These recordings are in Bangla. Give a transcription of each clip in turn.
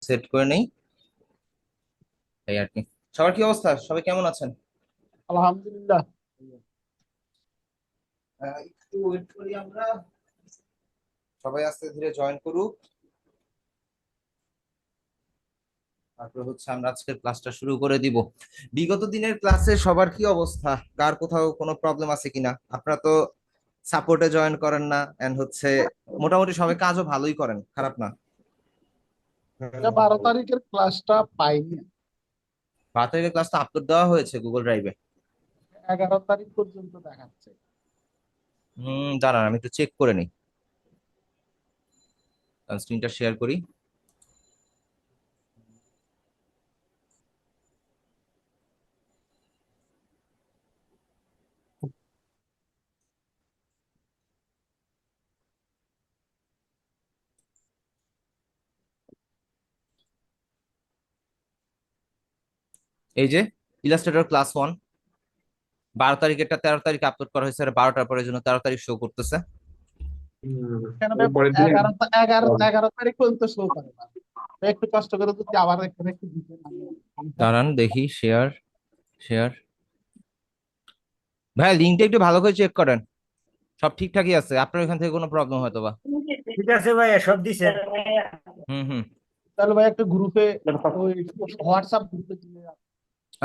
সেট করে নেই, এই আর কি। সবার কি অবস্থা, সবাই কেমন আছেন? আলহামদুলিল্লাহ। একটু ওয়েট করি আমরা, সবাই আস্তে ধীরে জয়েন করুক। তারপর হচ্ছে আমরা আজকের ক্লাসটা শুরু করে দিব। বিগত দিনের ক্লাসে সবার কি অবস্থা, কার কোথাও কোনো প্রবলেম আছে কিনা? আপনারা তো সাপোর্টে জয়েন করেন না, এন্ড হচ্ছে মোটামুটি সবাই কাজও ভালোই করেন, খারাপ না। এটা 12 তারিখের ক্লাসটা পাইনি। 12 তারিখের ক্লাসটা আপলোড দেওয়া হয়েছে গুগল ড্রাইভে। 11 তারিখ পর্যন্ত দেখাচ্ছে। দাঁড়ান আমি একটু চেক করে নিই, স্ক্রিনটা শেয়ার করি। এই যে ইলাস্ট্রেটর ক্লাস 1, 12 তারিখেরটা 13 তারিখে আপলোড করা হয়েছে, আর 12টার পরে জন্য 13 তারিখ শো করতেছে। কেন ওর ম্যাম? পরের দিনে 11 তারিখ পর্যন্ত শো করে না। তো একটু কষ্ট করে যদি আবার এখানে একটু দিতে দাঁড়ান দেখি, শেয়ার শেয়ার। ভাই লিঙ্কটা একটু ভালো করে চেক করেন, সব ঠিকঠাকই আছে, আপনার এখান থেকে কোনো প্রবলেম হয়তো বা। ঠিক আছে ভাই, সব দিছে। হুম হুম। তাহলে ভাই একটা গ্রুপে, ওই হোয়াটসঅ্যাপ গ্রুপে দিলে।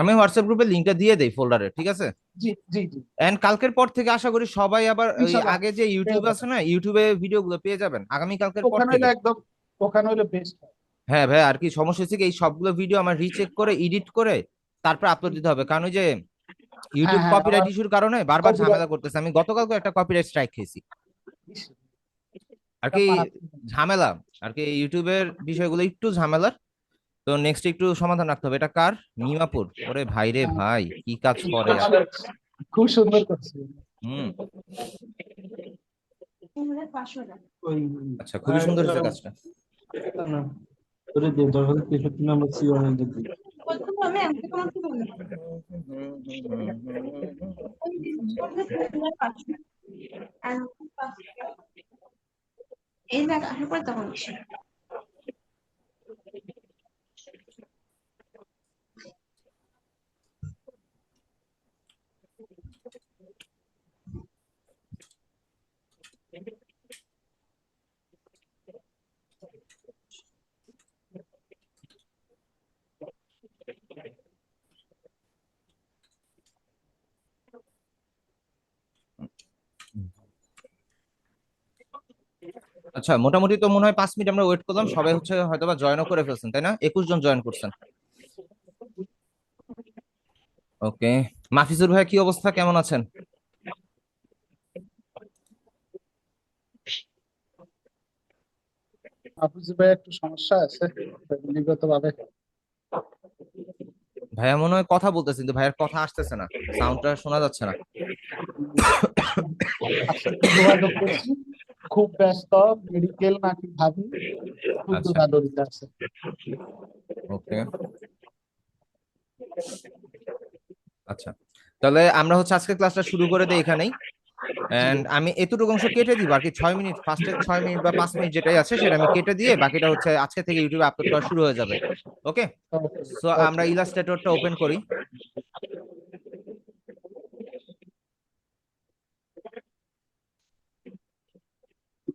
আমি হোয়াটসঅ্যাপ গ্রুপে লিঙ্কটা দিয়ে দেই ফোল্ডারে, ঠিক আছে? জি জি জি। এন্ড কালকের পর থেকে আশা করি সবাই আবার ওই ইনশাল্লাহ আগে যে পেয়ে ইউটিউব আছে যাবেন। না, ইউটিউবে ভিডিওগুলো পেয়ে যাবেন আগামী কালকের পর ওখানে হইলে থেকে। একদম, ওখানে হইলে বেস্ট হয়। হ্যাঁ ভাই, আর কি সমস্যা হচ্ছে কি, এই সবগুলো ভিডিও আমার রিচেক করে এডিট করে তারপর আপলোড দিতে হবে, কারণ ওই যে হ্যাঁ ইউটিউব হ্যাঁ, কপিরাইট আবার ইস্যুর কারণে বারবার কপিরাইট। ঝামেলা করতেছে। আমি গতকালকে একটা কপিরাইট স্ট্রাইক খেয়েছি আর এটা কি, মারাত্মক। ঝামেলা আর কি। ইউটিউবের বিষয়গুলো একটু ঝামেলার, তো নেক্সট একটু সমাধান রাখতে হবে। এটা কার? মিমাপুর, ওরে ভাই রে হ্যাঁ, ভাই, কি কাজ করে! খুব সুন্দর করছে। হুম। ওই আচ্ছা, খুবই সুন্দর হয়েছে কাজটা। না ওরে দে 10,063 নম্বর সিওএনএ দিই। এই দেখ আসার পর তখন আচ্ছা, মোটামুটি তো মনে হয় 5 মিনিট আমরা ওয়েট করলাম, সবাই হচ্ছে হয়তোবা জয়েনও করে ফেলছেন, তাই না? 21 জন জয়েন করছেন। ওকে, মাফিজুর ভাই কি অবস্থা, কেমন আছেন? হাফিজ ভাই একটু সমস্যা আছে ব্যক্তিগত ভাবে। ভাইয়া মনে হয় কথা বলতেছে কিন্তু ভাইয়ের কথা আসতেছে না, সাউন্ডটা শোনা যাচ্ছে না। আজকে যোগাযোগ করছি, খুব ব্যস্ত, মেডিকেল নাকি ভাবি, খুব আচ্ছা, দৌড়াদৌড়িতে আছে। ওকে। আচ্ছা, তাহলে আমরা হচ্ছে আজকে ক্লাসটা শুরু করে দিই এখানেই। জি এন্ড আমি এতটুকু অংশ কেটে দিব আর কি, 6 মিনিট, ফার্স্টের 6 মিনিট বা 5 মিনিট যেটাই আছে সেটা আমি কেটে দিয়ে বাকিটা হচ্ছে আজকে থেকে ইউটিউবে আপলোড করা শুরু হয়ে যাবে। ওকে, ওকে সো ওকে। আমরা ইলাস্ট্রেটরটা ওপেন করি।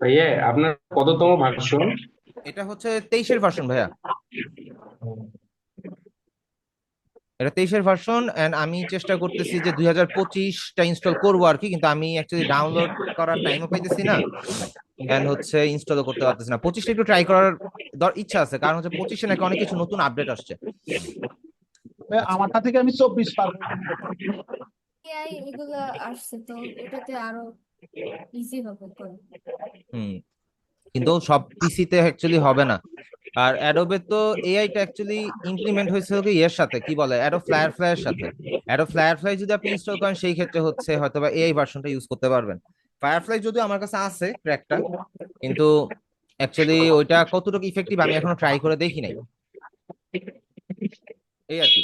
ভাইয়া আপনার কততম ভার্সন? এটা হচ্ছে 23-এর ভার্সন ভাইয়া, এটা 23-এর ভার্সন। এন্ড আমি চেষ্টা করতেছি যে 2025টা ইনস্টল করবো আর কি, কিন্তু আমি অ্যাকচুয়ালি ডাউনলোড করার টাইমও পাইতেছি না, এন্ড হচ্ছে ইনস্টলও করতে পারতেছি না। 25টা একটু ট্রাই করার ইচ্ছা আছে, কারণ হচ্ছে 25-এ নাকি অনেক কিছু নতুন আপডেট আসছে। ভাই, আচ্ছা। আমারটা থেকে আমি 24 পারবো। এআই এগুলো আসছে তো এটাতে আরো ইজি হবে করা। হুম, কিন্তু সব পিসিতে অ্যাকচুয়ালি হবে না। আর অ্যাডোবে তো এআইটা অ্যাকচুয়ালি ইমপ্লিমেন্ট হয়েছে কি এর সাথে, কি বলে, অ্যাডো ফ্লায়ার ফ্লাইয়ের সাথে। অ্যাডো ফ্লায়ার ফ্লাই যদি আপনি ইনস্টল করেন সেই ক্ষেত্রে হচ্ছে হয়তোবা এআই ভার্সনটা ইউজ করতে পারবেন। ফায়ারফ্লাই যদিও আমার কাছে আছে ট্র্যাকটা, কিন্তু অ্যাকচুয়ালি ওইটা কতটুকু ইফেক্টিভ আমি এখনো ট্রাই করে দেখি নাই, এই আর কি।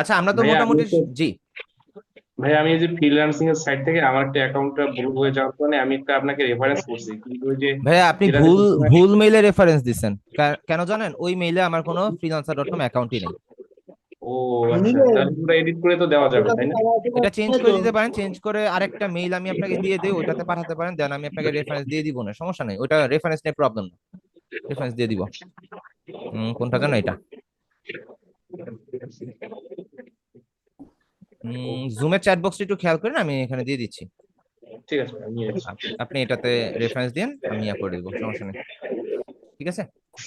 আচ্ছা, আমরা তো ভাইয়া আমি মোটামুটি। তো জি। ভাই আমি এই যে ফ্রিল্যান্সিং এর সাইট থেকে আমার একটা অ্যাকাউন্টটা ভুল হয়ে যাওয়ার কারণে আমি একটা আপনাকে রেফারেন্স করছি, কিন্তু ওই যে ভাইয়া আপনি যেটাতে ভুল প্রথমে ভুল মেইলে রেফারেন্স দিচ্ছেন। কেন জানেন? ওই মেইলে আমার কোনো freelancer.com অ্যাকাউন্টই নেই। ও আচ্ছা, তাহলে পুরো এডিট করে তো দেওয়া যাবে তাই না? এটা চেঞ্জ করে দিতে পারেন, চেঞ্জ করে আরেকটা মেইল আমি আপনাকে দিয়ে দিই, ওইটাতে পাঠাতে পারেন, দেন আমি আপনাকে রেফারেন্স দিয়ে দিব, না সমস্যা নেই, ওইটা রেফারেন্স নিয়ে প্রবলেম না, রেফারেন্স দিয়ে দিব। কোনটা জানো এটা? জুমের চ্যাট বক্সটা একটু খেয়াল করেন, আমি এখানে দিয়ে দিচ্ছি। ঠিক আছে আমি নিয়েছি। আপনি এটাতে রেফারেন্স দিন, আমি ইয়া করে দিব, সমস্যা নেই। ঠিক আছে,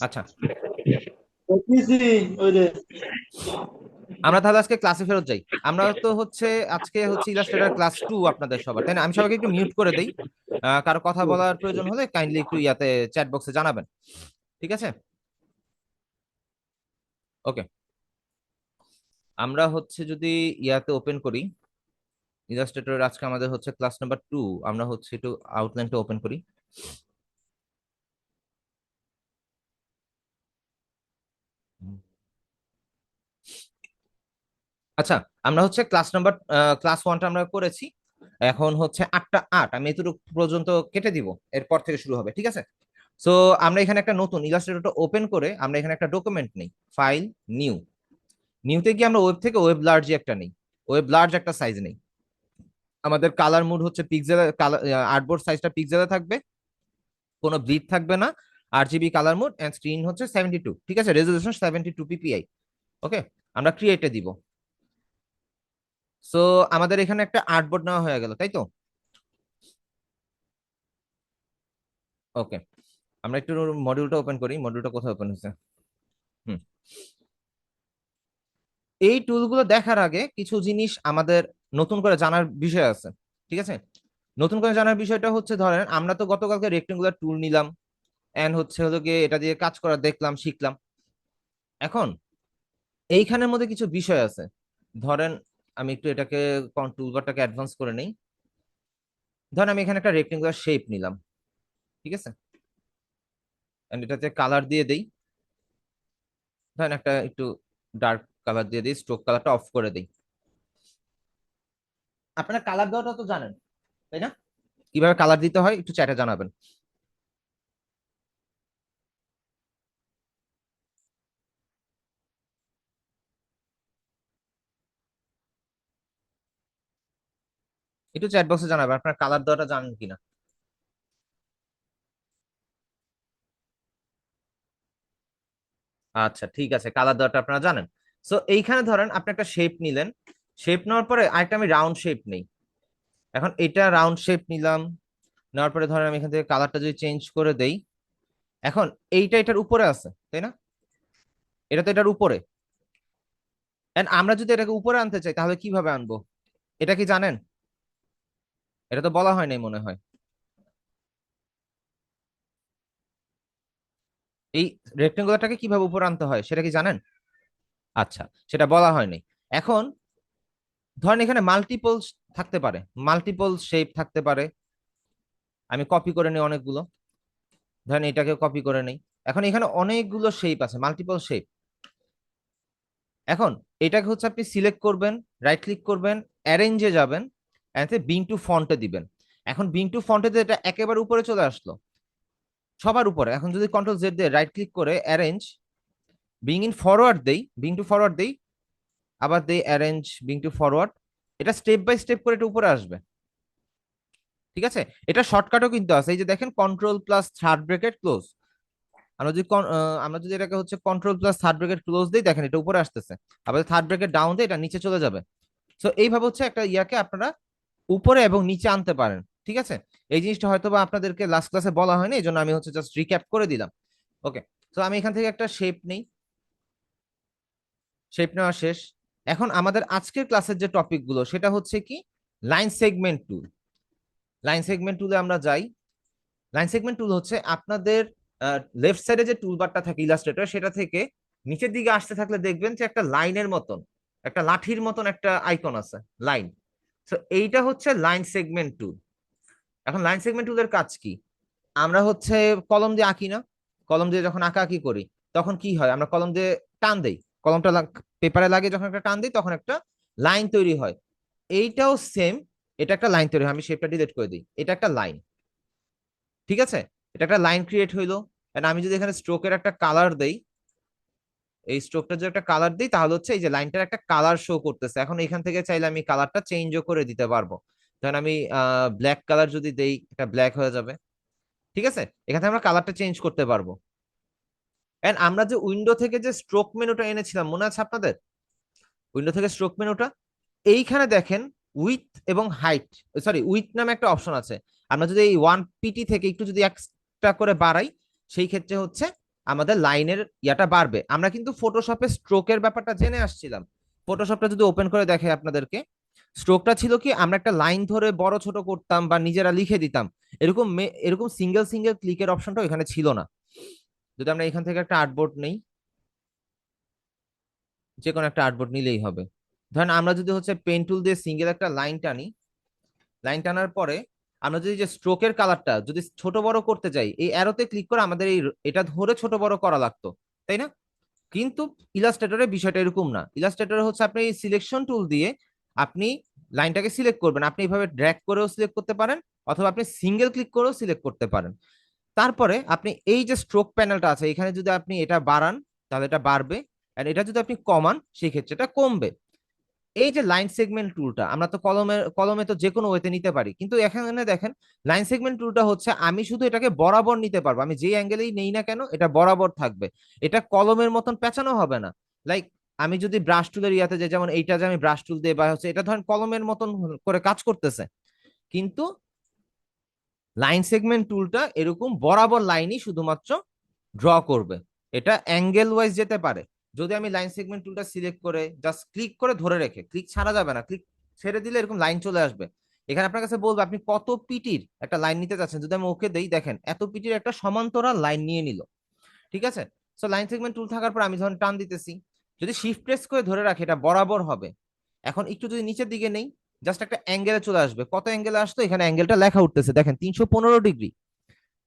আচ্ছা। দেখতেছি ওই যে আমরা তাহলে আজকে ক্লাসে ফেরত যাই। আমরা তো হচ্ছে আজকে হচ্ছে ইলাস্ট্রেটর ক্লাস 2 আপনাদের সবার, তাই না? আমি সবাইকে একটু মিউট করে দেই, কারো কথা বলার প্রয়োজন হলে কাইন্ডলি একটু ইয়াতে চ্যাট বক্সে জানাবেন, ঠিক আছে? ওকে, আমরা হচ্ছে যদি ইয়াতে ওপেন করি ইলাস্ট্রেটর, আজকে আমাদের হচ্ছে ক্লাস নাম্বার 2, আমরা হচ্ছে একটু আউটলাইনটা ওপেন করি। আচ্ছা, আমরা হচ্ছে ক্লাস 1টা আমরা করেছি, এখন হচ্ছে 8টা 8, আমি এতটুকু পর্যন্ত কেটে দিব, এরপর থেকে শুরু হবে, ঠিক আছে? সো আমরা এখানে একটা নতুন ইলাস্ট্রেটরটা ওপেন করে আমরা এখানে একটা ডকুমেন্ট নেই, ফাইল, নিউ। নিউতে গিয়ে আমরা ওয়েব থেকে ওয়েব লার্জ একটা নেই, ওয়েব লার্জ একটা সাইজ নেই। আমাদের কালার মুড হচ্ছে পিক্সেল, কালার আর্টবোর্ড সাইজটা পিক্সেলে থাকবে, কোনো ব্লিড থাকবে না, RGB colour mode, and screen হচ্ছে 72, ঠিক আছে, রেজলিউশন 72 ppi। ওকে, আমরা ক্রিয়েটে দিব। সো আমাদের এখানে একটা আর্টবোর্ড নেওয়া হয়ে গেল, তাই তো? ওকে, আমরা একটু মডিউলটা ওপেন করি, মডিউলটা কোথায় ওপেন হয়েছে? হুম, এই টুলগুলো দেখার আগে কিছু জিনিস আমাদের নতুন করে জানার বিষয় আছে, ঠিক আছে? নতুন করে জানার বিষয়টা হচ্ছে, ধরেন আমরা তো গতকালকে রেক্টেঙ্গুলার টুল নিলাম, এন্ড হচ্ছে হলো গিয়ে এটা দিয়ে কাজ করা দেখলাম, শিখলাম। এখন এইখানের মধ্যে কিছু বিষয় আছে, ধরেন আমি একটু এটাকে টুলবারটাকে অ্যাডভান্স করে নেই। ধরেন আমি এখানে একটা রেক্টেঙ্গুলার শেপ নিলাম, ঠিক আছে, এন্ড এটাতে কালার দিয়ে দেই, ধরেন একটা একটু ডার্ক কালার দিয়ে দিই, স্ট্রোক কালারটা অফ করে দিই। আপনারা কালার দেওয়াটা তো জানেন, তাই না? কিভাবে কালার দিতে হয় একটু চ্যাটে জানাবেন। একটু চ্যাট বক্সে জানাবেন আপনার কালার দেওয়াটা জানেন কিনা। আচ্ছা ঠিক আছে, কালার দেওয়াটা আপনারা জানেন। সো এইখানে ধরেন আপনি একটা শেপ নিলেন, শেপ নেওয়ার পরে আরেকটা আমি রাউন্ড শেপ নেই। এখন এটা রাউন্ড শেপ নিলাম, নেওয়ার পরে ধরেন আমি এখান থেকে কালারটা যদি চেঞ্জ করে দেই, এখন এইটা এটার উপরে আছে, তাই না? এটা তো এটার উপরে, এন্ড আমরা যদি এটাকে উপরে আনতে চাই তাহলে কিভাবে আনবো? এটা কি জানেন? এটা তো বলা হয় নাই মনে হয়। এই রেক্টেঙ্গুলারটাকে কিভাবে উপরে আনতে হয় সেটা কি জানেন? আচ্ছা, সেটা বলা হয়নি। এখন ধরেন এখানে মাল্টিপল থাকতে পারে, মাল্টিপল শেপ থাকতে পারে, আমি কপি করে নিই অনেকগুলো, ধরেন এটাকে কপি করে নেই। এখন এখানে অনেকগুলো শেপ আছে, মাল্টিপল শেপ। এখন এটাকে হচ্ছে আপনি সিলেক্ট করবেন, রাইট ক্লিক করবেন, অ্যারেঞ্জে যাবেন, এতে বিং টু ফন্টে দিবেন। এখন বিং টু ফন্টে এটা একেবারে উপরে চলে আসলো, সবার উপরে। এখন যদি কন্ট্রোল জেড দিয়ে রাইট ক্লিক করে অ্যারেঞ্জ বিং ইন ফরওয়ার্ড দেই, বিং টু ফরওয়ার্ড দেই, আবার দেই অ্যারেঞ্জ বিং টু ফরওয়ার্ড, এটা স্টেপ বাই স্টেপ করে এটা উপরে আসবে, ঠিক আছে? এটা শর্টকাটও কিন্তু আছে, এই যে দেখেন control plus third bracket close. আমরা যদি এটাকে হচ্ছে control plus third bracket close দিই, দেখেন এটা উপরে আসতেছে, আবার থার্ড ব্র্যাকেট ডাউন দিয়ে এটা নিচে চলে যাবে। সো এইভাবে হচ্ছে একটা ইয়াকে আপনারা উপরে এবং নিচে আনতে পারেন, ঠিক আছে? এই জিনিসটা হয়তো বা আপনাদেরকে লাস্ট ক্লাসে বলা হয়নি, এই জন্য আমি হচ্ছে জাস্ট রিক্যাপ করে দিলাম। ওকে, তো আমি এখান থেকে একটা শেপ নেই, শেপ নেওয়া শেষ। এখন আমাদের আজকের ক্লাসের যে টপিক গুলো সেটা হচ্ছে কি, লাইন সেগমেন্ট টুল। লাইন সেগমেন্ট টুলে আমরা যাই। লাইন সেগমেন্ট টুল হচ্ছে আপনাদের লেফট সাইডে যে টুলবারটা থাকে ইলাস্ট্রেটর, সেটা থেকে নিচের দিকে আসতে থাকলে দেখবেন যে একটা লাইনের মতন, একটা লাঠির মতন একটা আইকন আছে, লাইন। তো এইটা হচ্ছে লাইন সেগমেন্ট টুল। এখন লাইন সেগমেন্ট টুলের কাজ কি? আমরা হচ্ছে কলম দিয়ে আঁকি না, কলম দিয়ে যখন আঁকাআঁকি করি তখন কি হয়, আমরা কলম দিয়ে টান দেই, কলমটা পেপারে লাগে, যখন একটা টান দিই তখন একটা লাইন তৈরি হয়। এইটাও সেম, এটা একটা লাইন তৈরি হয়, আমি শেপটা ডিলিট করে দিই, এটা একটা লাইন, ঠিক আছে, এটা একটা লাইন ক্রিয়েট হইলো। And আমি যদি এখানে স্ট্রোকের একটা কালার দেই, এই স্ট্রোকটা যদি একটা কালার দিই তাহলে হচ্ছে এই যে লাইনটার একটা কালার শো করতেছে। এখন এখান থেকে চাইলে আমি কালারটা চেঞ্জও করে দিতে পারবো। ধরেন আমি ব্ল্যাক কালার যদি দেই, এটা ব্ল্যাক হয়ে যাবে, ঠিক আছে, এখানে আমরা কালারটা চেঞ্জ করতে পারবো। এন্ড আমরা যে উইন্ডো থেকে যে স্ট্রোক মেনুটা এনেছিলাম মনে আছে আপনাদের, উইন্ডো থেকে স্ট্রোক মেনুটা, এইখানে দেখেন উইথ এবং হাইট, সরি উইথ নামে একটা অপশন আছে। আমরা যদি এই 1 পিটি থেকে একটু যদি এক্সট্রা করে বাড়াই, সেই ক্ষেত্রে হচ্ছে আমাদের লাইনের ইয়াটা বাড়বে। আমরা কিন্তু ফটোশপে স্ট্রোকের ব্যাপারটা জেনে আসছিলাম। ফটোশপটা যদি ওপেন করে দেখে আপনাদেরকে, স্ট্রোকটা ছিল কি আমরা একটা লাইন ধরে বড় ছোট করতাম বা নিজেরা লিখে দিতাম, এরকম এরকম সিঙ্গেল সিঙ্গেল ক্লিকের অপশনটা এখানে ছিল না। যদি আমরা এখান থেকে একটা আর্টবোর্ড নেই, যে কোনো একটা আর্টবোর্ড নিলেই হবে। ধরেন আমরা যদি হচ্ছে পেন টুল দিয়ে সিঙ্গেল একটা লাইন টানি, লাইন টানার পরে আমরা যদি যে স্ট্রোকের কালারটা যদি ছোট বড় করতে চাই, এই অ্যারোতে ক্লিক করে আমাদের এই এটা ধরে ছোট বড় করা লাগতো, তাই না? কিন্তু ইলাস্ট্রেটরে বিষয়টা এরকম না। ইলাস্ট্রেটরে হচ্ছে আপনি এই সিলেকশন টুল দিয়ে আপনি লাইনটাকে সিলেক্ট করবেন, আপনি এইভাবে ড্র্যাগ করেও সিলেক্ট করতে পারেন, অথবা আপনি সিঙ্গেল ক্লিক করেও সিলেক্ট করতে পারেন। তারপরে আপনি এই যে স্ট্রোক প্যানেলটা আছে এখানে যদি আপনি এটা বাড়ান তাহলে এটা বাড়বে, আর এটা যদি আপনি কমান সেই ক্ষেত্রে এটা কমবে। এই যে লাইন সেগমেন্ট টুলটা আমরা তো কলমে তো যে কোনো ওয়েতে নিতে পারি, কিন্তু এখানে দেখেন লাইন সেগমেন্ট টুলটা হচ্ছে আমি শুধু এটাকে বরাবর নিতে পারবো, আমি যে অ্যাঙ্গেলেই নেই না কেন এটা বরাবর থাকবে, এটা কলমের মতন পেঁচানো হবে না। লাইক আমি যদি ব্রাশ টুলের ইয়াতে যাই, যেমন এইটা যে আমি ব্রাশ টুল দিয়ে বা হচ্ছে এটা ধরেন কলমের মতন করে কাজ করতেছে, কিন্তু লাইন সেগমেন্ট টুলটা এরকম বরাবর লাইনই শুধুমাত্র ড্র করবে, এটা অ্যাঙ্গেল ওয়াইজ যেতে পারে। যদি আমি লাইন সেগমেন্ট টুলটা সিলেক্ট করে জাস্ট ক্লিক করে ধরে রেখে, ক্লিক ছাড়া যাবে না, ক্লিক ছেড়ে দিলে এরকম লাইন চলে আসবে। এখানে আপনার কাছে বলবে আপনি কত পিটির একটা লাইন নিতে চাচ্ছেন, যদি আমি ওকে দেই দেখেন এত পিটির একটা সমান্তরাল লাইন নিয়ে নিল, ঠিক আছে। সো লাইন সেগমেন্ট টুল থাকার পর আমি যখন টান দিতেছি, যদি শিফট প্রেস করে ধরে রাখি এটা বরাবর হবে। এখন একটু যদি নিচের দিকে নেই, জাস্ট একটা অ্যাঙ্গেলে চলে আসবে, কত অ্যাঙ্গেলে আসতো এখানে অ্যাঙ্গেলটা লেখা উঠতেছে দেখেন 315 ডিগ্রি,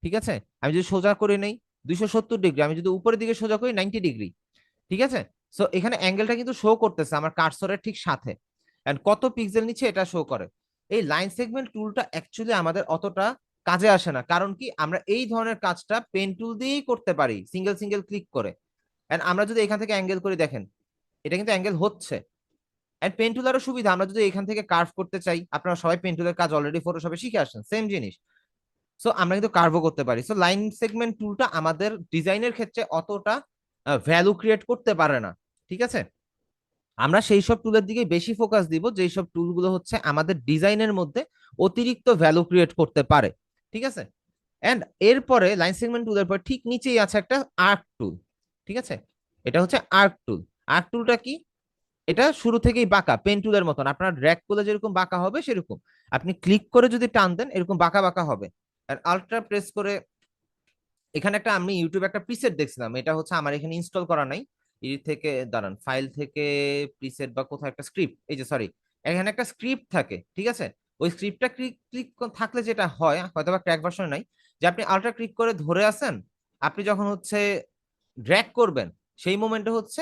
ঠিক আছে। আমি যদি সোজা করে নেই 270 ডিগ্রি, আমি যদি উপরের দিকে সোজা করি 90 ডিগ্রি, ঠিক আছে। সো এখানে অ্যাঙ্গেলটা কিন্তু শো করতেছে আমার কার্সরের ঠিক সাথে, এন্ড কত পিক্সেল নিচে এটা শো করে। এই লাইন সেগমেন্ট টুলটা অ্যাকচুয়ালি আমাদের অতটা কাজে আসে না, কারণ কি আমরা এই ধরনের কাজটা পেন টুল দিয়েই করতে পারি সিঙ্গেল সিঙ্গেল ক্লিক করে। এন্ড আমরা যদি এখান থেকে অ্যাঙ্গেল করে দেখেন এটা কিন্তু অ্যাঙ্গেল হচ্ছে। এন্ড পেন টুল আরো সুবিধা, আমরা যদি এখান থেকে কার্ভ করতে চাই, আপনারা সবাই পেন টুলের কাজ অলরেডি ফটোশপে শিখে আসছেন, সেম জিনিস। সো আমরা কিন্তু কার্ভও করতে পারি। সো লাইন সেগমেন্ট টুলটা আমাদের ডিজাইনের ক্ষেত্রে অতটা ভ্যালু ক্রিয়েট করতে পারে না, ঠিক আছে। আমরা সেই সব টুলের দিকে বেশি ফোকাস দিব যেই সব টুলগুলো হচ্ছে আমাদের ডিজাইনের মধ্যে অতিরিক্ত ভ্যালু ক্রিয়েট করতে পারে, ঠিক আছে। এন্ড এরপরে লাইন সেগমেন্ট টুলের পর ঠিক নিচেই আছে একটা আর্ক টুল, ঠিক আছে। এটা হচ্ছে আর্ক টুল। আর্ক টুলটা কি? এটা শুরু থেকেই বাঁকা, পেন টুলের মতন, আপনার ড্র্যাগ করলে যেরকম বাঁকা হবে সেরকম আপনি ক্লিক করে যদি টান দেন এরকম বাঁকা বাঁকা হবে। আর আল্ট্রা প্রেস করে এখানে একটা আমি ইউটিউবে একটা প্রিসেট দেখছিলাম, এটা হচ্ছে আমার এখানে ইনস্টল করা নাই, এই থেকে দাঁড়ান ফাইল থেকে প্রিসেট বা কোথাও একটা স্ক্রিপ্ট, এই যে সরি, এখানে একটা স্ক্রিপ্ট থাকে, ঠিক আছে। ওই স্ক্রিপ্টটা ক্লিক ক্লিক থাকলে যেটা হয় হয়তো বা ক্র্যাক ভার্সন নাই, যে আপনি আল্ট্রা ক্লিক করে ধরে আছেন, আপনি যখন হচ্ছে ড্র্যাগ করবেন সেই মোমেন্টে হচ্ছে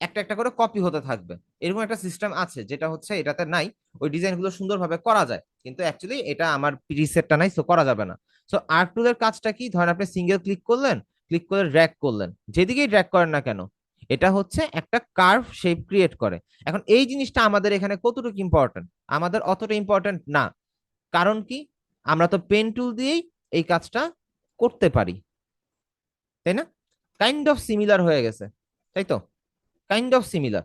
একটা একটা করে কপি হতে থাকবে, এরকম একটা সিস্টেম আছে যেটা হচ্ছে এটাতে নাই। ওই ডিজাইন গুলো সুন্দরভাবে করা যায়, কিন্তু অ্যাকচুয়ালি এটা আমার প্রিসেটটা নাই, সো করা যাবে না। সো আর্ক টুলের কাজটা কি, ধরেন আপনি সিঙ্গেল ক্লিক করলেন, ক্লিক করে ড্র্যাগ করলেন, যেদিকেই ড্র্যাগ করেন না কেন এটা হচ্ছে একটা কার্ভ শেপ ক্রিয়েট করে। এখন এই জিনিসটা আমাদের এখানে কতটুকু ইম্পর্টেন্ট, আমাদের অতটা ইম্পর্টেন্ট না, কারণ কি আমরা তো পেন টুল দিয়েই এই কাজটা করতে পারি, তাই না? কাইন্ড অফ সিমিলার হয়ে গেছে, তাই তো, kind of similar.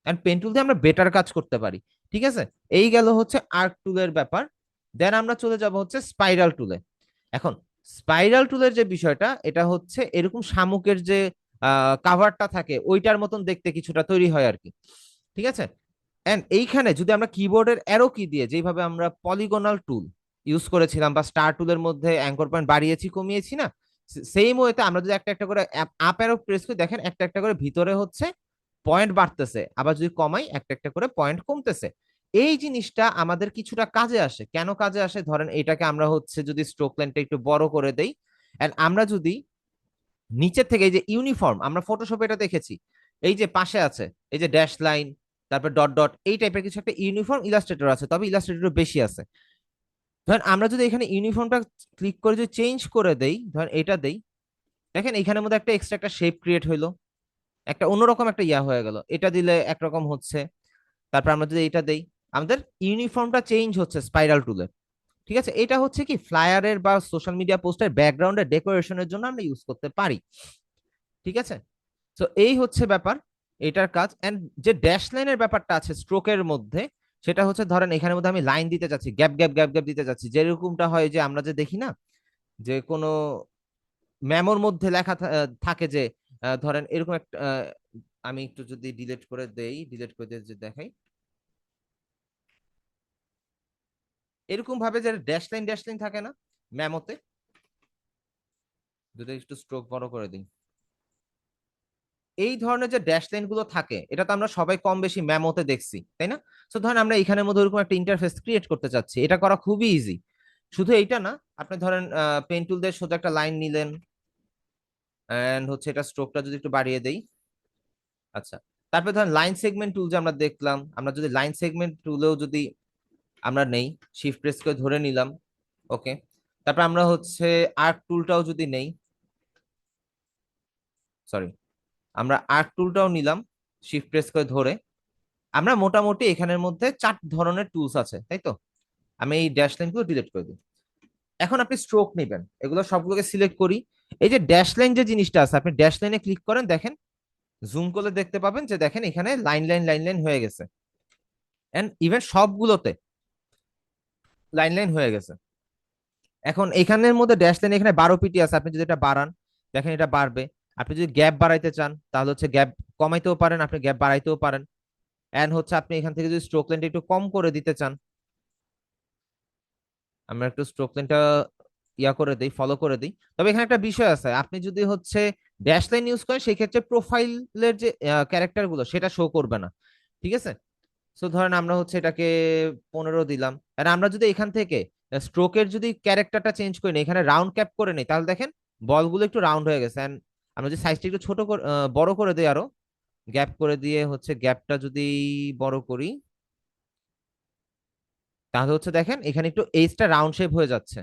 And pen tool দিয়ে আমরা বেটার কাজ করতে পারি, ঠিক আছে। এই গেল হচ্ছে আর্ক টুলের ব্যাপার। দেন আমরা চলে যাব হচ্ছে স্পাইরাল টুলে। এখন স্পাইরাল টুলের যে বিষয়টা, এটা হচ্ছে এরকম শামুকের যে কাভারটা থাকে ওইটার মতন দেখতে কিছুটা তৈরি হয় আর কি, ঠিক আছে। এন্ড এইখানে যদি আমরা কিবোর্ডের অ্যারো কি দিয়ে যেভাবে আমরা পলিগোনাল টুল ইউজ করেছিলাম বা স্টার টুলের মধ্যে অ্যাঙ্কর পয়েন্ট বাড়িয়েছি কমিয়েছি না, সেম ওয়েতে আমরা যদি একটা একটা করে আপ অ্যারো প্রেস করে দেখেন একটা একটা করে ভিতরে হচ্ছে পয়েন্ট বাড়তেছে, আবার যদি কমাই একটা একটা করে পয়েন্ট কমতেছে। এই জিনিসটা আমাদের কিছুটা কাজে আসে, কেন কাজে আসে, ধরেন এটাকে আমরা হচ্ছে যদি স্ট্রোক লেনটা একটু বড় করে দেই, এন্ড আমরা যদি নিচের থেকে এই যে ইউনিফর্ম আমরা ফটোশপে এটা দেখেছি, এই যে পাশে আছে এই যে ড্যাশ লাইন, তারপর ডট ডট এই টাইপের কিছু একটা ইউনিফর্ম ইলাস্ট্রেটর আছে, তবে ইলাস্ট্রেটর বেশি আছে। ধরেন আমরা যদি এখানে ইউনিফর্মটা ক্লিক করে যদি চেঞ্জ করে দেই, ধরেন এটা দেই, দেখেন এখানের মধ্যে একটা এক্সট্রা একটা শেপ ক্রিয়েট হইলো, একটা অন্যরকম একটা ইয়া হয়ে গেল, এটা দিলে একরকম হচ্ছে। তারপর আমরা যদি এটা দেই, আমাদের ইউনিফর্মটা চেঞ্জ হচ্ছে স্পাইরাল টুলে। ঠিক আছে, এটা হচ্ছে কি ফ্লায়ারের বা সোশ্যাল মিডিয়া পোস্টের ব্যাকগ্রাউন্ডের ডেকোরেশনের জন্য আমরা ইউজ করতে পারি। ঠিক আছে, তো এই হচ্ছে ব্যাপার এটার কাজ। এন্ড যে ড্যাশ লাইনের ব্যাপারটা আছে স্ট্রোকের মধ্যে, সেটা হচ্ছে ধরেন এখানের মধ্যে আমি লাইন দিতে চাচ্ছি, গ্যাপ গ্যাপ গ্যাপ গ্যাপ দিতে চাচ্ছি, যেরকমটা হয় যে আমরা যে দেখি না যে কোনো মেমোর মধ্যে লেখা থাকে যে ধরেন এরকম একটা আমি একটু যদি ডিলিট করে দেই, ডিলিট করে দিয়ে যে দেখাই, এরকম ভাবে যে ড্যাশ লাইন থাকে না মেমোতে, যদি একটু স্ট্রোক বড় করে দিই, এই ধরনের যে ড্যাশ লাইন গুলো থাকে, এটা তো আমরা সবাই কম বেশি মেমোতে দেখছি, তাই না? তো ধরেন আমরা এখানের মধ্যে ওরকম একটা ইন্টারফেস ক্রিয়েট করতে চাচ্ছি, এটা করা খুবই ইজি। শুধু এইটা না, আপনি ধরেন পেন টুল দিয়ে সোজা একটা লাইন নিলেন, এন্ড হচ্ছে এটা স্ট্রোকটা যদি একটু বাড়িয়ে দেই। আচ্ছা, তারপরে ধরেন লাইন সেগমেন্ট টুল যে আমরা দেখলাম, আমরা যদি লাইন সেগমেন্ট টুলেও যদি আমরা নেই, শিফট প্রেস করে ধরে নিলাম, ওকে। তারপর আমরা হচ্ছে আর্ক টুলটাও যদি নেই, সরি, আমরা আর্ক টুলটাও নিলাম শিফট প্রেস করে ধরে, আমরা মোটামুটি এখানের মধ্যে 4 ধরনের টুলস আছে, তাই তো? আমি এই ড্যাশ লাইন গুলো ডিলিট করে দিই। এখন আপনি স্ট্রোক নেবেন, এগুলো সবগুলোকে সিলেক্ট করি। এই যে ড্যাশ লাইন যে জিনিসটা আছে, আপনি ড্যাশ লাইনে ক্লিক করেন, দেখেন জুম করলে দেখতে পাবেন যে দেখেন এখানে লাইন লাইন লাইন লাইন হয়ে গেছে, এন্ড ইভেন সবগুলোতে লাইন লাইন হয়ে গেছে। এখন এখানের মধ্যে ড্যাশ লাইন এখানে 12 পিটি আছে, আপনি যদি এটা বাড়ান দেখেন এটা বাড়বে। আপনি যদি গ্যাপ বাড়াইতে চান তাহলে হচ্ছে গ্যাপ কমাইতেও পারেন, আপনি গ্যাপ বাড়াইতেও পারেন। এন্ড হচ্ছে আপনি এখান থেকে যদি স্ট্রোক লাইনটা একটু কম করে দিতে চান, আমরা একটু স্ট্রোক লাইনটা ইয়া করে দিই, ফলো করে দিই। তবে এখানে একটা বিষয় আছে, আপনি যদি হচ্ছে ড্যাশ লাইন ইউজ করেন সেই ক্ষেত্রে প্রোফাইলের যে ক্যারেক্টার গুলো সেটা শো করবে না। ঠিক আছে, সো ধরেন আমরা হচ্ছে এটাকে 15 দিলাম। আর আমরা যদি এখান থেকে স্ট্রোকের যদি ক্যারেক্টারটা চেঞ্জ করি না, এখানে রাউন্ড ক্যাপ করে নেই, তাহলে দেখেন বলগুলো একটু রাউন্ড হয়ে গেছে। And আমরা যদি সাইজটা একটু ছোট বড় করে দিই, আরো গ্যাপ করে দিয়ে হচ্ছে গ্যাপটা যদি বড় করি, তাহলে হচ্ছে দেখেন এখানে একটু এজটা রাউন্ড শেপ হয়ে যাচ্ছে।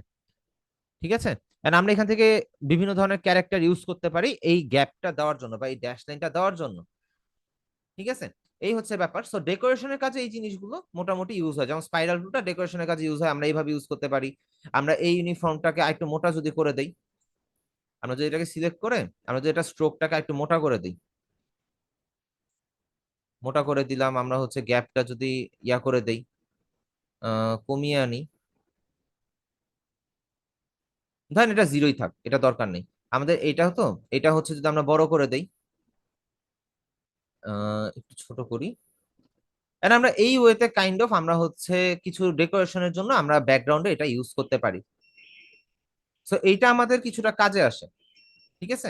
ঠিক আছে, And আমরা এখান থেকে বিভিন্ন ধরনের ক্যারেক্টার ইউজ করতে পারি এই গ্যাপটা দেওয়ার জন্য বা এই ড্যাশ লাইনটা দেওয়ার জন্য। ঠিক আছে, এই হচ্ছে ব্যাপার। সো ডেকোরেশনের কাজে এই জিনিসগুলো মোটামুটি ইউজ হয়, যেমন স্পাইরাল টুলটা ডেকোরেশনের কাজে ইউজ হয়, আমরা এইভাবে ইউজ করতে পারি। আমরা এই ইউনিফর্মটাকে আরেকটু মোটা যদি করে দেই, আমরা যদি এটাকে সিলেক্ট করে আমরা যদি এটা স্ট্রোকটাকে একটু মোটা করে দিই, মোটা করে দিলাম, আমরা হচ্ছে গ্যাপটা যদি ইয়া করে দেই, কমিয়ে আনি, ধরেন এটা জিরোই থাক, এটা দরকার নেই আমাদের। এটা তো এটা হচ্ছে যদি আমরা বড় করে দেই, একটু ছোট করি, এন্ড আমরা এই ওয়েতে কাইন্ড অফ আমরা হচ্ছে কিছু ডেকোরেশনের জন্য আমরা ব্যাকগ্রাউন্ডে এটা ইউজ করতে পারি। সো এইটা আমাদের কিছুটা কাজে আসে। ঠিক আছে,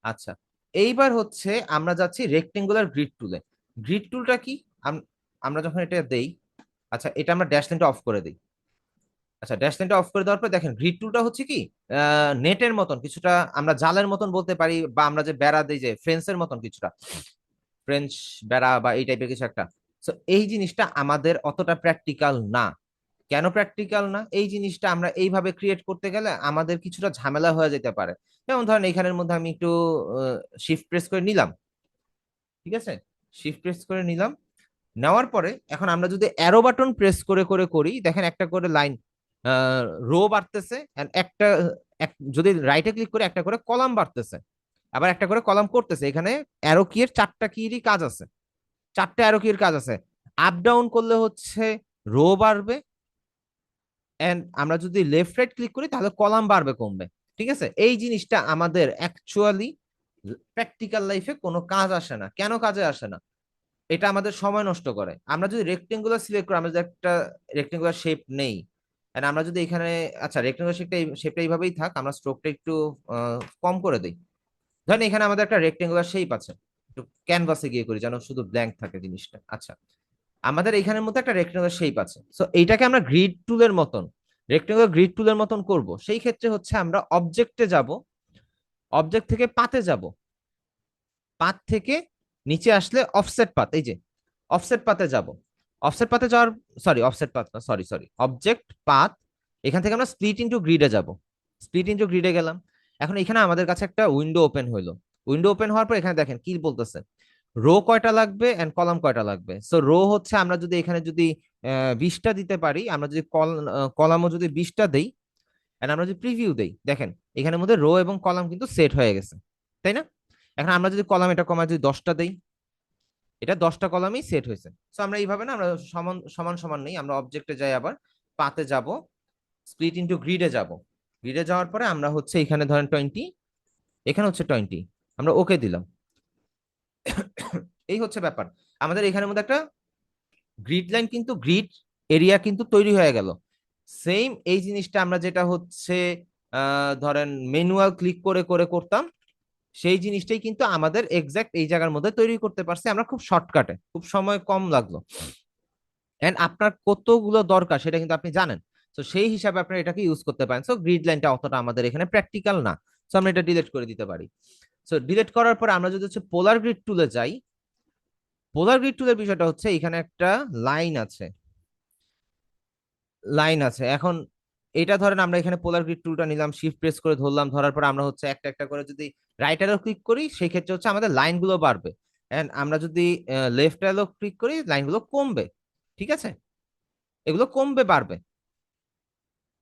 আচ্ছা, এইবার হচ্ছে আমরা যাচ্ছি রেক্টেঙ্গুলার গ্রিড টুলে। গ্রিড টুলটা কি? আমরা যখন এটা দেই, আচ্ছা এটা আমরা ড্যাশ লাইনটা অফ করে দিই। আচ্ছা, ড্যাশ লাইনটা অফ করে দেওয়ার পর দেখেন গ্রিড টুলটা হচ্ছে কি নেটের মতন কিছুটা, আমরা জালের মতন বলতে পারি, বা আমরা যে বেড়া দিই যে ফ্রেন্সের মতন কিছুটা, ফ্রেঞ্চ বেড়া বা এই টাইপের কিছু একটা। সো এই জিনিসটা আমাদের অতটা প্র্যাকটিক্যাল না। কেন প্র্যাকটিক্যাল না? এই জিনিসটা আমরা এইভাবে ক্রিয়েট করতে গেলে আমাদের কিছুটা ঝামেলা হয়ে যেতে পারে। যেমন ধরেন এখানের মধ্যে আমি একটু শিফট প্রেস করে নিলাম। ঠিক আছে, শিফট প্রেস করে নিলাম, নেওয়ার পরে এখন আমরা যদি অ্যারো বাটন প্রেস করে করে করি, দেখেন একটা করে লাইন রো বাড়তেছে, and একটা যদি রাইটে ক্লিক করে একটা করে কলাম বাড়তেছে, আবার একটা করে কলাম করতেছে। এখানে অ্যারো কি এর 4টা কিরই কাজ আছে, 4টা অ্যারো কির কাজ আছে। আপ ডাউন করলে হচ্ছে রো বাড়বে, এন্ড আমরা যদি লেফট রাইট ক্লিক করি তাহলে কলাম বাড়বে কমবে। ঠিক আছে, এই জিনিসটা আমাদের অ্যাকচুয়ালি প্র্যাকটিক্যাল লাইফে কোনো কাজ আসে না। কেন কাজে আসে না? এটা আমাদের সময় নষ্ট করে। আমরা যদি রেক্টেঙ্গুলার সিলেক্ট করি, আমরা যদি একটা রেক্টেঙ্গুলার শেপ নেই, and আমরা যদি এখানে, আচ্ছা রেক্টেঙ্গুলার শেপটা এইভাবেই থাক, আমরা স্ট্রোকটা একটু কম করে দিই। ধরেন এখানে আমাদের একটা রেক্টেঙ্গুলার শেপ আছে, একটু ক্যানভাসে গিয়ে করি যেন শুধু ব্ল্যাঙ্ক থাকে জিনিসটা। আচ্ছা, আমাদের এখানের মধ্যে একটা রেক্টেঙ্গুলার শেপ আছে, সো এইটাকে আমরা গ্রিড টুলের মতন, রেক্টেঙ্গুলার গ্রিড টুলের মতন করব। সেই ক্ষেত্রে হচ্ছে আমরা অবজেক্টে যাব, অবজেক্ট থেকে পাতে যাব, পাত থেকে নিচে আসলে অফসেট পাত, এই যে অফসেট পাতে যাব। অফসেট পাতে যাওয়ার, সরি অফসেট পাথ না, সরি সরি, অবজেক্ট পাথ। এখান থেকে আমরা স্প্লিট ইনটু গ্রিডে যাব। স্প্লিট ইনটু গ্রিডে গেলাম। এখন এখানে আমাদের কাছে একটা উইন্ডো ওপেন হইলো। উইন্ডো ওপেন হওয়ার পর এখানে দেখেন কি বলতেছে, রো কয়টা লাগবে এন্ড কলাম কয়টা লাগবে। সো রো হচ্ছে আমরা যদি এখানে যদি 20টা দিতে পারি, আমরা যদি কলামও যদি 20টা দেই, এন্ড আমরা যদি প্রিভিউ দেই, দেখেন এখানের মধ্যে রো এবং কলাম কিন্তু সেট হয়ে গেছে, তাই না? এখন আমরা যদি কলাম এটা কমায় যদি 10টা দেই, এটা 10টা কলামই সেট হয়েছে। সো আমরা এইভাবে না আমরা সমান সমান সমান নেই, আমরা অবজেক্টে যাই, আবার পাতে যাব, স্প্লিট ইনটু গ্রিডে যাব। গ্রিডে যাওয়ার পরে আমরা হচ্ছে এখানে ধরেন 20, এখানে হচ্ছে 20, আমরা ওকে দিলাম। এই হচ্ছে ব্যাপার, আমাদের এখানের মধ্যে একটা গ্রিড লাইন কিন্তু গ্রিড এরিয়া কিন্তু তৈরি হয়ে গেল। সেম এই জিনিসটা আমরা যেটা হচ্ছে ধরেন ম্যানুয়াল ক্লিক করে করে করতাম, সেই জিনিসটাই কিন্তু আমাদের এক্সাক্ট এই জায়গার মধ্যে তৈরি করতে পারছি আমরা খুব শর্টকাটে, খুব সময় কম লাগলো। এন্ড আপনার কতগুলো দরকার সেটা কিন্তু আপনি জানেন। তো সেই হিসাবে আপনি এটাকে ইউজ করতে পারেন। সো গ্রিড লাইনটা অতটা আমাদের এখানে প্র্যাকটিক্যাল না, সো আমরা এটা ডিলিট করে দিতে পারি। সো ডিলিট করার পর আমরা যদি হচ্ছে পোলার গ্রিড টুলে যাই, পোলার গ্রিড টুলের বিষয়টা হচ্ছে এখানে একটা লাইন আছে, লাইন আছে। এখন এটা ধরেন আমরা এখানে পোলার গ্রিড টুলটা নিলাম, শিফট প্রেস করে ধরলাম, ধরার পর আমরা হচ্ছে একটা একটা করে যদি রাইট অ্যারো ক্লিক করি, সেই ক্ষেত্রে হচ্ছে আমাদের লাইনগুলো বাড়বে। এন্ড আমরা যদি লেফট অ্যারো ক্লিক করি, লাইনগুলো কমবে। ঠিক আছে, এগুলো কমবে বাড়বে।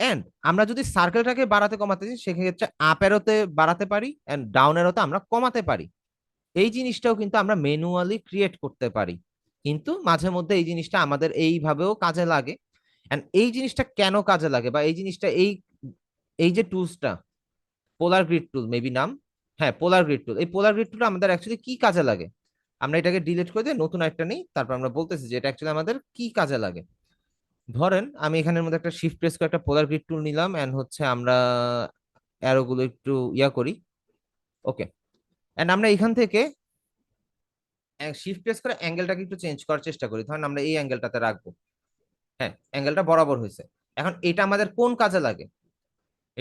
এন্ড আমরা যদি সার্কেলটাকে বাড়াতে কমাতে চাই, সেক্ষেত্রে আপ অ্যারোতে বাড়াতে পারি এন্ড ডাউন অ্যারোতে আমরা কমাতে পারি। এই জিনিসটাও কিন্তু আমরা ম্যানুয়ালি ক্রিয়েট করতে পারি, কিন্তু মাঝে মধ্যে এই জিনিসটা আমাদের এইভাবেও কাজে লাগে। এন্ড এই জিনিসটা কেন কাজে লাগে, বা এই জিনিসটা এই এই যে টুলসটা পোলার গ্রিড টুল মেবি নাম, হ্যাঁ পোলার গ্রিড টুল, এই পোলার গ্রিড টুলটা আমাদের অ্যাকচুয়ালি কি কাজে লাগে, আমরা এটাকে ডিলিট করে দিয়ে নতুন একটা নেই, তারপর আমরা বলতেছি যে এটা অ্যাকচুয়ালি আমাদের কি কাজে লাগে। ধরেন আমি এখানের মধ্যে একটা শিফট প্রেস করে একটা পোলার গ্রিড টুল নিলাম, এন্ড হচ্ছে আমরা অ্যারো গুলো একটু করি। ওকে, এন্ড আমরা এখান থেকে শিফট প্রেস করে অ্যাঙ্গেলটাকে একটু চেঞ্জ করার চেষ্টা করি। ধরেন আমরা এই অ্যাঙ্গেলটাতে রাখবো, হ্যাঁ অ্যাঙ্গেলটা বরাবর হয়েছে। এখন এটা আমাদের কোন কাজে লাগে,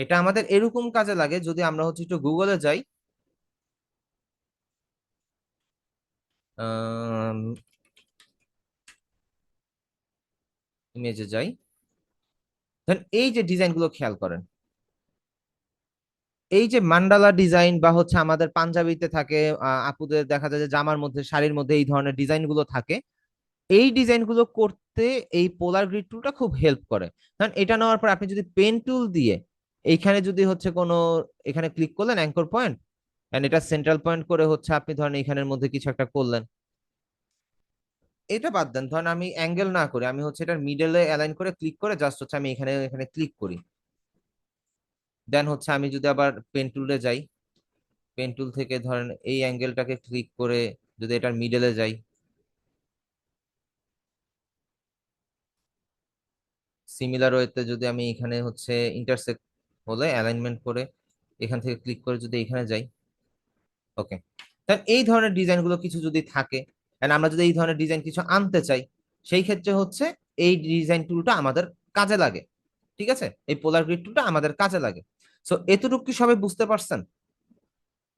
এটা আমাদের এরকম কাজে লাগে, যদি আমরা হচ্ছে একটু গুগলে যাই, ইমেজে যাই, ধরেন এই যে ডিজাইন গুলো খেয়াল করেন, এই যে মান্ডালা ডিজাইন বা হচ্ছে আমাদের পাঞ্জাবিতে থাকে, আপুদের দেখা যায় যে জামার মধ্যে শাড়ির মধ্যে এই ধরনের ডিজাইন গুলো থাকে, এই ডিজাইন গুলো করতে এই পোলার গ্রিড টুলটা খুব হেল্প করে। কারণ এটা নেওয়ার পর আপনি যদি পেন টুল দিয়ে এইখানে যদি হচ্ছে কোনো, এখানে ক্লিক করলেন অ্যাঙ্কর পয়েন্ট, এন্ড এটা সেন্ট্রাল পয়েন্ট করে হচ্ছে আপনি ধরেন এখানের মধ্যে কিছু একটা করলেন, এটা বাদ দেন, ধরেন আমি অ্যাঙ্গেল না করে আমি হচ্ছে এটার মিডলে অ্যালাইন করে ক্লিক করে জাস্ট হচ্ছে আমি এখানে এখানে ক্লিক করি, দেন হচ্ছে আমি যদি আবার পেন টুলে যাই, পেন টুল থেকে ধরেন এই অ্যাঙ্গেলটাকে ক্লিক করে যদি এটার মিডলে যাই, সিমিলার ওয়েতে যদি আমি এখানে হচ্ছে ইন্টারসেক্ট হলে অ্যালাইনমেন্ট করে এখান থেকে ক্লিক করে যদি এখানে যাই, ওকে, তাহলে এই ধরনের ডিজাইন গুলো কিছু যদি থাকে, and আমরা যদি এই ধরনের ডিজাইন কিছু আনতে চাই, সেই ক্ষেত্রে হচ্ছে এই ডিজাইন টুলটা আমাদের কাজে লাগে। ঠিক আছে, এই পোলার গ্রিড টুলটা আমাদের কাজে লাগে। সো এতটুকু কি সবাই বুঝতে পারছেন?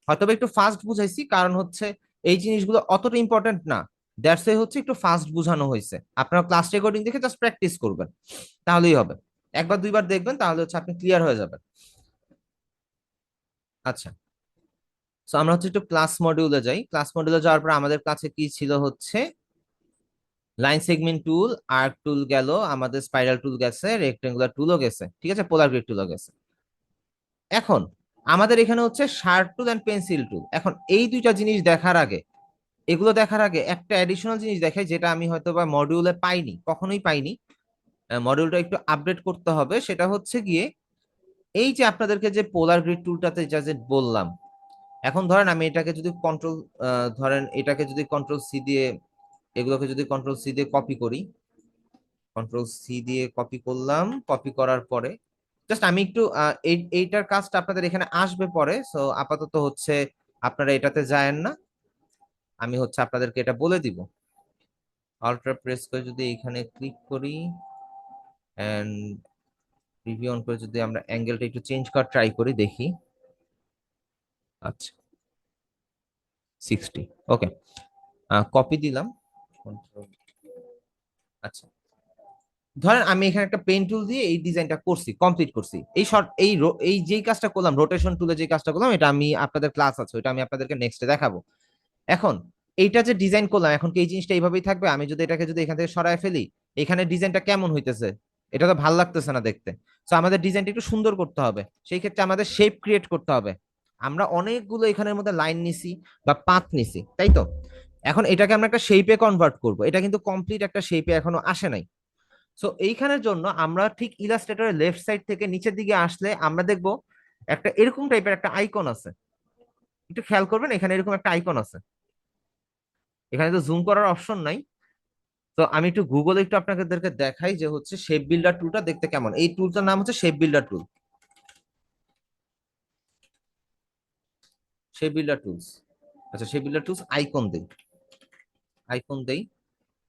হয়তো একটু ফাস্ট বুঝাইছি, কারণ হচ্ছে এই জিনিসগুলো অতটা ইম্পর্টেন্ট না, দ্যাটস ওয়াই হচ্ছে একটু ফাস্ট বোঝানো হয়েছে। আপনারা ক্লাস রেকর্ডিং দেখে জাস্ট প্র্যাকটিস করবেন, তাহলেই হবে। একবার দুইবার দেখবেন তাহলে হচ্ছে আপনি ক্লিয়ার হয়ে যাবেন। আচ্ছা, সো আমরা হচ্ছে একটু ক্লাস মডিউলে যাই। ক্লাস মডিউলে যাওয়ার পর আমাদের কাছে কি ছিল হচ্ছে লাইন সেগমেন্ট টুল, আর্ক টুল গেল, আমাদের স্পাইরাল টুল গেছে, রেক্টেঙ্গুলার টুলও গেছে, ঠিক আছে, পোলার গ্রিড টুলও গেছে। এখন আমাদের এখানে হচ্ছে sharp tool and pencil tool. এখন এই দুইটা জিনিস দেখার আগে, এগুলো দেখার আগে একটা অ্যাডিশনাল জিনিস দেখাই, যেটা আমি হয়তো বা মডিউলে পাইনি, কখনোই পাইনি, মডিউলটা একটু আপডেট করতে হবে। সেটা হচ্ছে গিয়ে এই যে আপনাদেরকে যে পোলার গ্রিড টুলটাতে যা যে বললাম, এখন ধরেন আমি এটাকে যদি কন্ট্রোল, ধরেন এটাকে যদি কন্ট্রোল সি দিয়ে, এগুলোকে যদি কন্ট্রোল সি দিয়ে কপি করি, কন্ট্রোল সি দিয়ে কপি করলাম, কপি করার পরে জাস্ট আমি একটু এইটার কাজটা আপনাদের এখানে আসবে পরে, সো আপাতত হচ্ছে আপনারা এটাতে যায়েন না, আমি হচ্ছে আপনাদেরকে এটা বলে দিব। আল্ট্রা প্রেস করে যদি এখানে ক্লিক করি এন্ড প্রিভিউ অন করে যদি আমরা অ্যাঙ্গেলটা একটু চেঞ্জ করার ট্রাই করি, দেখি। আচ্ছা 60, ওকে, কপি দিলাম, Control আচ্ছা, ধরেন আমি এখানে একটা পেন টুল দিয়ে এই ডিজাইনটা করছি, কমপ্লিট করছি। এই শর্ট এই যেই কাজটা করলাম, রোটেশন টুলে যে কাজটা করলাম, এটা আমি আপনাদের ক্লাস আছে, ওটা আমি আপনাদেরকে নেক্সটে দেখাবো। এখন এইটা যে ডিজাইন করলাম, এখন কি এই জিনিসটা এইভাবেই থাকবে? আমি যদি এটাকে যদি এখান থেকে সরায় ফেলি, এখানে ডিজাইনটা কেমন হইতেছে? এটা তো ভাল লাগতেছে না দেখতে। তো আমাদের ডিজাইনটা একটু সুন্দর করতে হবে, সেই ক্ষেত্রে আমাদের শেপ ক্রিয়েট করতে হবে। আমরা অনেকগুলো এখানের মধ্যে লাইন নিছি বা পাত নিছি, তাই তো? এখন এটাকে আমরা একটা শেপে কনভার্ট করব, এটা কিন্তু কমপ্লিট একটা শেপে এখনো আসে নাই। সো এইখানের জন্য আমরা ঠিক ইলাস্ট্রেটরের লেফট সাইড থেকে নিচের দিকে আসলে আমরা দেখব একটা এরকম টাইপের একটা আইকন আছে। একটু খেয়াল করবেন, এখানে এরকম একটা আইকন আছে। এখানে তো জুম করার অপশন নাই। তো আমি একটু গুগলে একটু আপনাদেরকে দেখাই যে হচ্ছে শেপ বিল্ডার টুলটা দেখতে কেমন। এই টুলটার নাম হচ্ছে শেপ বিল্ডার টুল। Shape builder tools. আচ্ছা, শেপ বিল্ডার টুলস আইকন দেই, আইকন দেই,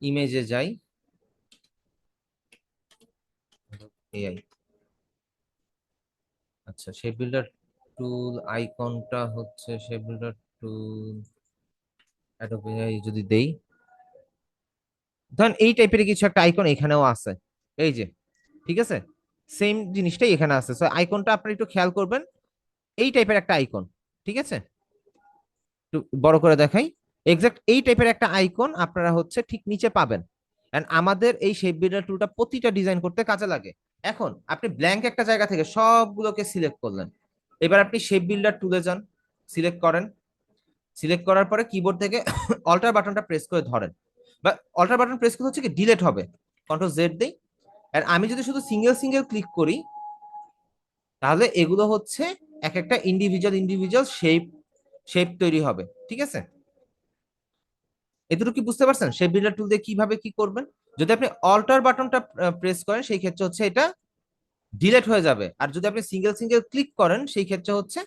ইমেজে যাই, এআই। আচ্ছা, শেপ বিল্ডার টুল আইকনটা হচ্ছে শেপ বিল্ডার টুল অ্যাডোব এআই যদি দেই, ধরেন এই টাইপের কিছু একটা আইকন এখানেও আছে, এই যে, ঠিক আছে, সেম জিনিসটাই এখানে আছে। সো আইকনটা আপনারা একটু খেয়াল করবেন, এই টাইপের একটা আইকন, ঠিক আছে? একটু বড় করে দেখাই, এক্সাক্ট এই টাইপের একটা আইকন আপনারা হচ্ছে ঠিক নিচে পাবেন। এন্ড আমাদের এই শেপ বিল্ডার টুলটা প্রতিটা ডিজাইন করতে কাজে লাগে। এখন আপনি ব্ল্যাঙ্ক একটা জায়গা থেকে সবগুলোকে সিলেক্ট করলেন, এবার আপনি শেপ বিল্ডার টুলে যান, সিলেক্ট করেন, সিলেক্ট করার পরে কিবোর্ড থেকে অল্টার বাটনটা প্রেস করে ধরেন, বা অল্টার বাটন প্রেস করে হচ্ছে কি ডিলেট হবে, কন্ট্রোল জেড দেই। আর আমি যদি শুধু সিঙ্গেল সিঙ্গেল ক্লিক করি, তাহলে এগুলো হচ্ছে এক একটা ইন্ডিভিজুয়াল ইন্ডিভিজুয়াল শেপ শেপ তৈরি হবে, ঠিক আছে? এটুকু কি বুঝতে পারছেন শেপ বিল্ডার টুল দিয়ে কিভাবে কি করবেন? যদি আপনি অল্টার বাটনটা প্রেস করেন, সেই ক্ষেত্রে হচ্ছে এটা ডিলেট হয়ে যাবে। আর যদি আপনি সিঙ্গেল সিঙ্গেল ক্লিক করেন, সেই ক্ষেত্রে হচ্ছে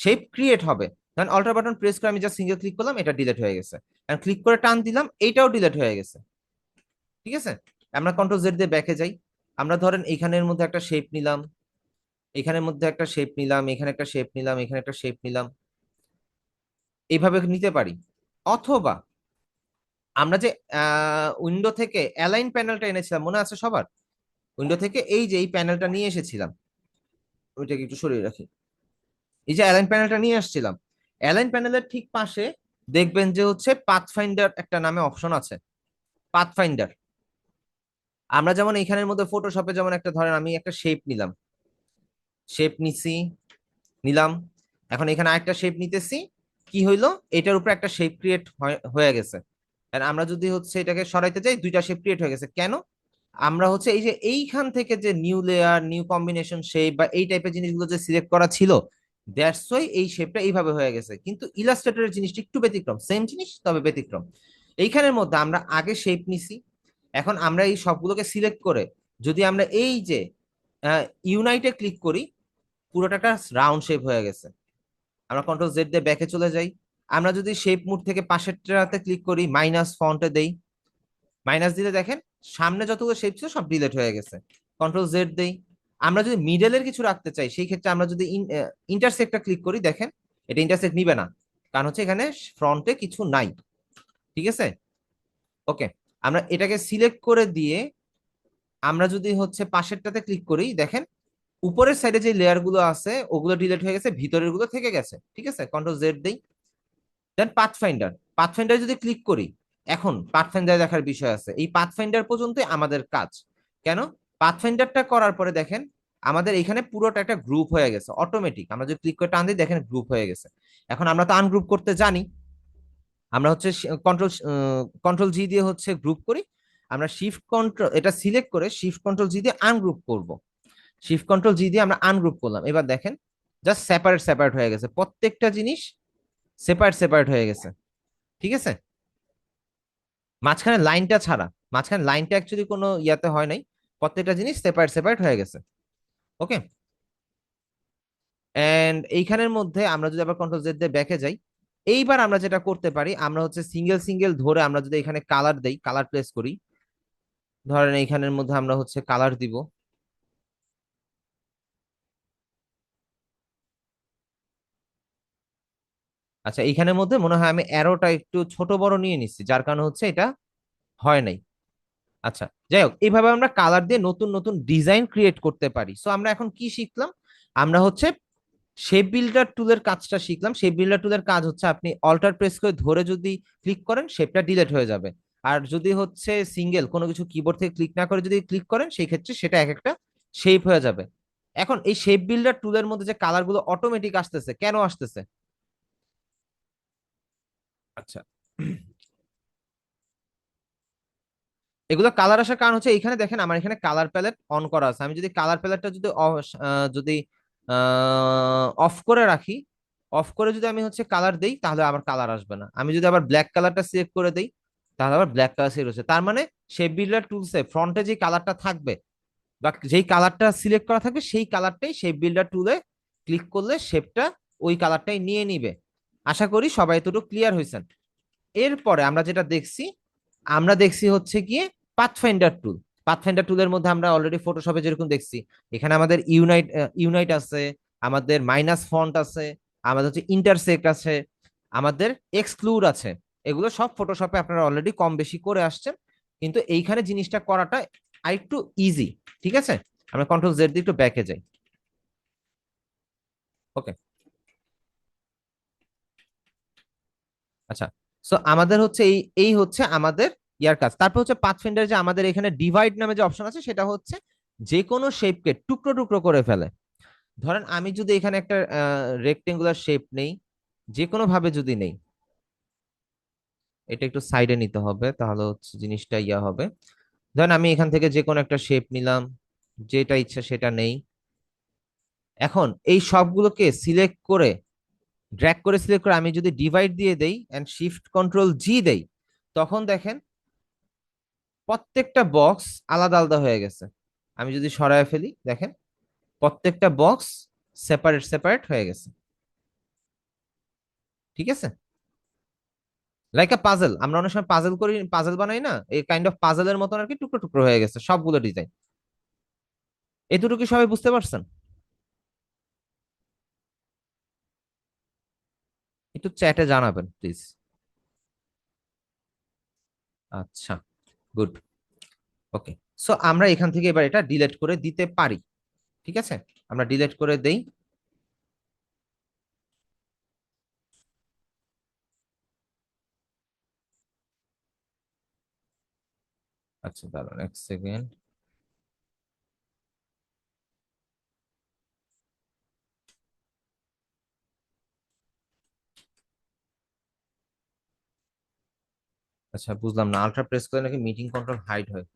শেপ ক্রিয়েট হবে। কারণ অল্টার বাটন প্রেস করে আমি জাস্ট সিঙ্গেল ক্লিক করলাম, এটা ডিলেট হয়ে গেছে। আর ক্লিক করে টান দিলাম, এইটাও ডিলেট হয়ে গেছে, ঠিক আছে? আমরা কন্ট্রোল জেড দিয়ে ব্যাকে যাই। আমরা ধরেন এখানের মধ্যে একটা শেপ নিলাম, এখানের মধ্যে একটা শেপ নিলাম, এখানে একটা শেপ নিলাম, এখানে একটা শেপ নিলাম, এইভাবে নিতে পারি। অথবা আমরা যে উইন্ডো থেকে অ্যালাইন প্যানেলটা এনেছিলাম, মনে আছে সবার? উইন্ডো থেকে এই যে এই প্যানেলটা নিয়ে এসেছিলাম, ওইটাকে একটু সরিয়ে রাখি। এই যে অ্যালাইন প্যানেলটা নিয়ে আসছিলাম, অ্যালাইন প্যানেলের ঠিক পাশে দেখবেন যে হচ্ছে পাথফাইন্ডার একটা নামে অপশন আছে, পাথফাইন্ডার। আমরা যেমন এখানের মধ্যে ফটোশপে যেমন একটা, ধরেন আমি একটা শেপ নিলাম, শেপ নিছি, নিলাম, এখন এখানে আরেকটা শেপ নিতেছি, কি হইলো, এটার উপরে একটা শেপ ক্রিয়েট হয়ে গেছে। আর আমরা যদি হচ্ছে এটাকে সরাইতে যাই, দুইটা শেপ ক্রিয়েট হয়ে গেছে। কেন? আমরা হচ্ছে এই যে এইখান থেকে যে new layer, new combination shape বা এই টাইপের জিনিসগুলো যে সিলেক্ট করা ছিল, দ্যাটস ওয়াই এই শেপটা এইভাবে হয়ে গেছে। কিন্তু ইলাস্ট্রেটরের জিনিসটা একটু ব্যতিক্রম, সেম জিনিস তবে ব্যতিক্রম। এইখানের মধ্যে আমরা আগে শেপ নিছি, এখন আমরা এই সবগুলোকে সিলেক্ট করে যদি আমরা এই যে ইউনাইটে ক্লিক করি, পুরোটা একটা রাউন্ড শেপ হয়ে গেছে। আমরা কন্ট্রোল জেড দিয়ে ব্যাকে চলে যাই। আমরা যদি শেপ মুড থেকে পাশেরটাতে ক্লিক করি, মাইনাস ফন্টে দেই, মাইনাস দিলে দেখেন সামনে যতগুলো শেপ ছিল সব ডিলিট হয়ে গেছে। কন্ট্রোল জেড দেই। আমরা যদি মিডলের কিছু রাখতে চাই, সেই ক্ষেত্রে আমরা যদি ইন্টারসেক্টটা ক্লিক করি, দেখেন এটা ইন্টারসেক্ট নিবে না, কারণ হচ্ছে এখানে ফ্রন্টে কিছু নাই, ঠিক আছে? ওকে, আমরা এটাকে সিলেক্ট করে দিয়ে আমরা যদি হচ্ছে পাশেরটাতে ক্লিক করি, দেখেন উপরের সাইডে যে লেয়ার গুলো আছে ওগুলো ডিলিট হয়ে গেছে, ভিতরের গুলো থেকে গেছে, ঠিক আছে? কন্ট্রোল জেড দেই। দেন পাথফাইন্ডার, পাথফাইন্ডার যদি ক্লিক করি, এখন পাথফাইন্ডার দেখার বিষয় আছে। এই পাথফাইন্ডার পর্যন্ত আমাদের কাজ। কেন? পাথফাইন্ডারটা করার পরে দেখেন আমাদের এখানে পুরোটা একটা গ্রুপ হয়ে গেছে অটোমেটিক। আমরা যদি ক্লিক করে টান দিই, দেখেন গ্রুপ হয়ে গেছে। এখন আমরা তো আনগ্রুপ করতে জানি, আমরা হচ্ছে কন্ট্রোল কন্ট্রোল জি দিয়ে হচ্ছে গ্রুপ করি। আমরা শিফট কন্ট্রোল এটা সিলেক্ট করে শিফট কন্ট্রোল জি দিয়ে আনগ্রুপ করব। শিফট কন্ট্রোল জি দিয়ে আমরা আনগ্রুপ করলাম, এবার দেখেন জাস্ট সেপারেট সেপারেট হয়ে গেছে, প্রত্যেকটা জিনিস সেপারেট সেপারেট হয়ে গেছে, ঠিক আছে? মাঝখানে লাইনটা ছাড়া, মাঝখানে লাইনটা অ্যাকচুয়ালি কোনো ইয়াতে হয় নাই, প্রত্যেকটা জিনিস সেপারেট সেপারেট হয়ে গেছে। ওকে, এন্ড এইখানের মধ্যে আমরা যদি আবার কন্ট্রোল জেড দিয়ে ব্যাকে যাই, এইবার আমরা যেটা করতে পারি, আমরা হচ্ছে সিঙ্গেল সিঙ্গেল ধরে আমরা যদি এখানে কালার দেই, কালার প্লেস করি, ধরেন এইখানের মধ্যে আমরা হচ্ছে কালার দিব। আচ্ছা, এইখানের মধ্যে মনে হয় আমি অ্যারোটা একটু ছোট বড় নিয়ে নিচ্ছি, যার কারণে হচ্ছে এটা হয় নাই। আচ্ছা, যাই হোক, এইভাবে আমরা কালার দিয়ে নতুন নতুন ডিজাইন ক্রিয়েট করতে পারি। সো আমরা এখন কি শিখলাম? আমরা হচ্ছে শেপ বিল্ডার টুলের কাজটা শিখলাম। শেপ বিল্ডার টুলের কাজ হচ্ছে আপনি অল্টার প্রেস করে ধরে যদি ক্লিক করেন শেপটা ডিলিট হয়ে যাবে। আর যদি হচ্ছে সিঙ্গেল কোনো কিছু কিবোর্ড থেকে ক্লিক না করে যদি ক্লিক করেন সেই ক্ষেত্রে সেটা এক একটা শেপ হয়ে যাবে। এখন এই শেপ বিল্ডার টুলের মধ্যে যে কালার গুলো অটোমেটিক আসতেছে, কেন আসতেছে? আচ্ছা, এগুলো কালার আসার কারণ হচ্ছে এখানে দেখেন আমার এখানে কালার প্যালেট অন করা আছে। আমি যদি কালার প্যালেটটা যদি যদি অফ করে রাখি, অফ করে যদি আমি হচ্ছে কালার দেই তাহলে আবার কালার আসবে না। আমি যদি আবার ব্ল্যাক কালারটা সিলেক্ট করে দেই তাহলে আবার ব্ল্যাক কালার সিলেক্ট হচ্ছে। তার মানে শেপ বিল্ডার টুলসে ফ্রন্টে যে কালারটা থাকবে বা যেই কালারটা সিলেক্ট করা থাকবে সেই কালারটাই শেপ বিল্ডার টুলে ক্লিক করলে শেপটা ওই কালারটাই নিয়ে নিবে। আশা করি সবাই এতটুকু ক্লিয়ার হয়েছেন। এরপরে আমরা যেটা দেখছি, আমরা দেখছি হচ্ছে গিয়ে পাথফাইন্ডার টুল। পাথফাইন্ডার টুলের মধ্যে আমরা অলরেডি ফটোশপে যেরকম দেখছি, এখানে আমাদের ইউনাইট ইউনাইট আছে, আমাদের মাইনাস ফন্ট আছে, আমাদের হচ্ছে ইন্টারসেক্ট আছে, আমাদের এক্সক্লুড আছে। এগুলো সব ফটোশপে আপনারা অলরেডি কম বেশি করে আসছেন, কিন্তু এইখানে জিনিসটা করাটা আরেকটু ইজি। ঠিক আছে, আমরা কন্ট্রোল জেড দিয়ে একটু ব্যাকে যাই। ওকে, আচ্ছা। সো আমাদের হচ্ছে এই এই হচ্ছে আমাদের ইয়ার কাজ। তারপর হচ্ছে পাথফিন্ডার যে আমাদের এখানে ডিভাইড নামে যে অপশন আছে সেটা হচ্ছে যে কোনো শেপকে টুকরো টুকরো করে ফেলে। ধরেন আমি যদি এখানে একটা রেক্টেঙ্গুলার শেপ নেই, যে কোনো ভাবে যদি নেই, এটা একটু সাইডে নিতে হবে তাহলে হচ্ছে জিনিসটা ইয়া হবে। ধরেন আমি এখান থেকে যে কোনো একটা শেপ নিলাম, যেটা ইচ্ছা সেটা নেই। এখন এই সবগুলোকে সিলেক্ট করে ড্র্যাগ করে সিলেক্ট করে আমি যদি ডিভাইড দিয়ে দেই এন্ড শিফট কন্ট্রোল জি দেই, তখন দেখেন প্রত্যেকটা বক্স আলাদা আলাদা হয়ে গেছে। আমি যদি সরায় ফেলি দেখেন প্রত্যেকটা বক্স সেপারেট সেপারেট হয়ে গেছে। ঠিক আছে, লাইক আ পাজল। আমরা অনেক সময় পাজল করি, পাজল বানাই না, এই কাইন্ড অফ পাজলের মতন আর কি, টুকরো টুকরো হয়ে গেছে সবগুলো ডিজাইন। এতটুকু কি সবাই বুঝতে পারছেন? একটু চ্যাটে জানাবেন প্লিজ। আচ্ছা, গুড। ওকে, সো আমরা এখান থেকে এবার এটা ডিলিট করে দিতে পারি। ঠিক আছে, আমরা ডিলিট করে দেই। আচ্ছা, দাঁড়ান এক সেকেন্ড। আচ্ছা, বুঝলাম না, আল্ট্রা প্রেস করে নাকি মিটিং কন্ট্রোল হাইড হয়?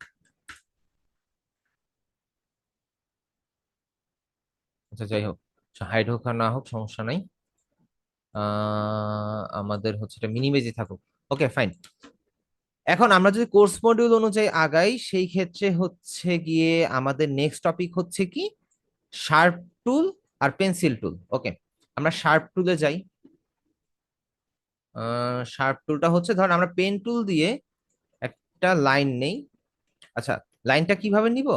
আচ্ছা, যাই হোক, হাইড হোক আর না হোক সমস্যা নাই। আমাদের হচ্ছে এটা মিনিমাইজই থাকুক। ওকে, ফাইন। এখন আমরা যদি কোর্স মডিউল অনুযায়ী আগাই সেই ক্ষেত্রে হচ্ছে গিয়ে আমাদের নেক্সট টপিক হচ্ছে কি শার্প টুল আর পেন্সিল টুল। ওকে, আমরা শার্প টুলে যাই। শার্প টুলটা হচ্ছে ধর আমরা পেন টুল দিয়ে একটা লাইন নেই। আচ্ছা, লাইনটা কিভাবে নিব?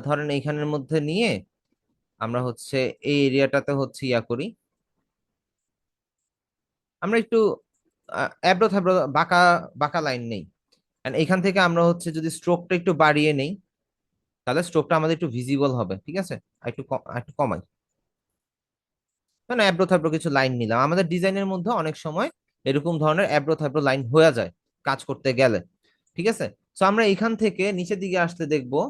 ধরেন এইখানের মধ্যে নিয়ে আমরা হচ্ছে এই এরিয়াটাতে হচ্ছে ইয়া করি, আমরা একটু অ্যাব্রো থ্যাব্রো বাঁকা বাঁকা লাইন নেই। And এখান থেকে আমরা হচ্ছে যদি স্ট্রোকটা একটু বাড়িয়ে নেই তাহলে স্ট্রোকটা আমাদের একটু ভিজিবল হবে। ঠিক আছে, একটু কমাই, মানে অ্যাব্রো থ্যাব্রো কিছু লাইন নিলাম। আমাদের ডিজাইনের মধ্যে অনেক সময় এরকম ধরনের অ্যাব্রো থ্যাব্রো লাইন হয়ে যায় কাজ করতে গেলে। ঠিক আছে, তো আমরা এখান থেকে নিচের দিকে আসতে দেখবো,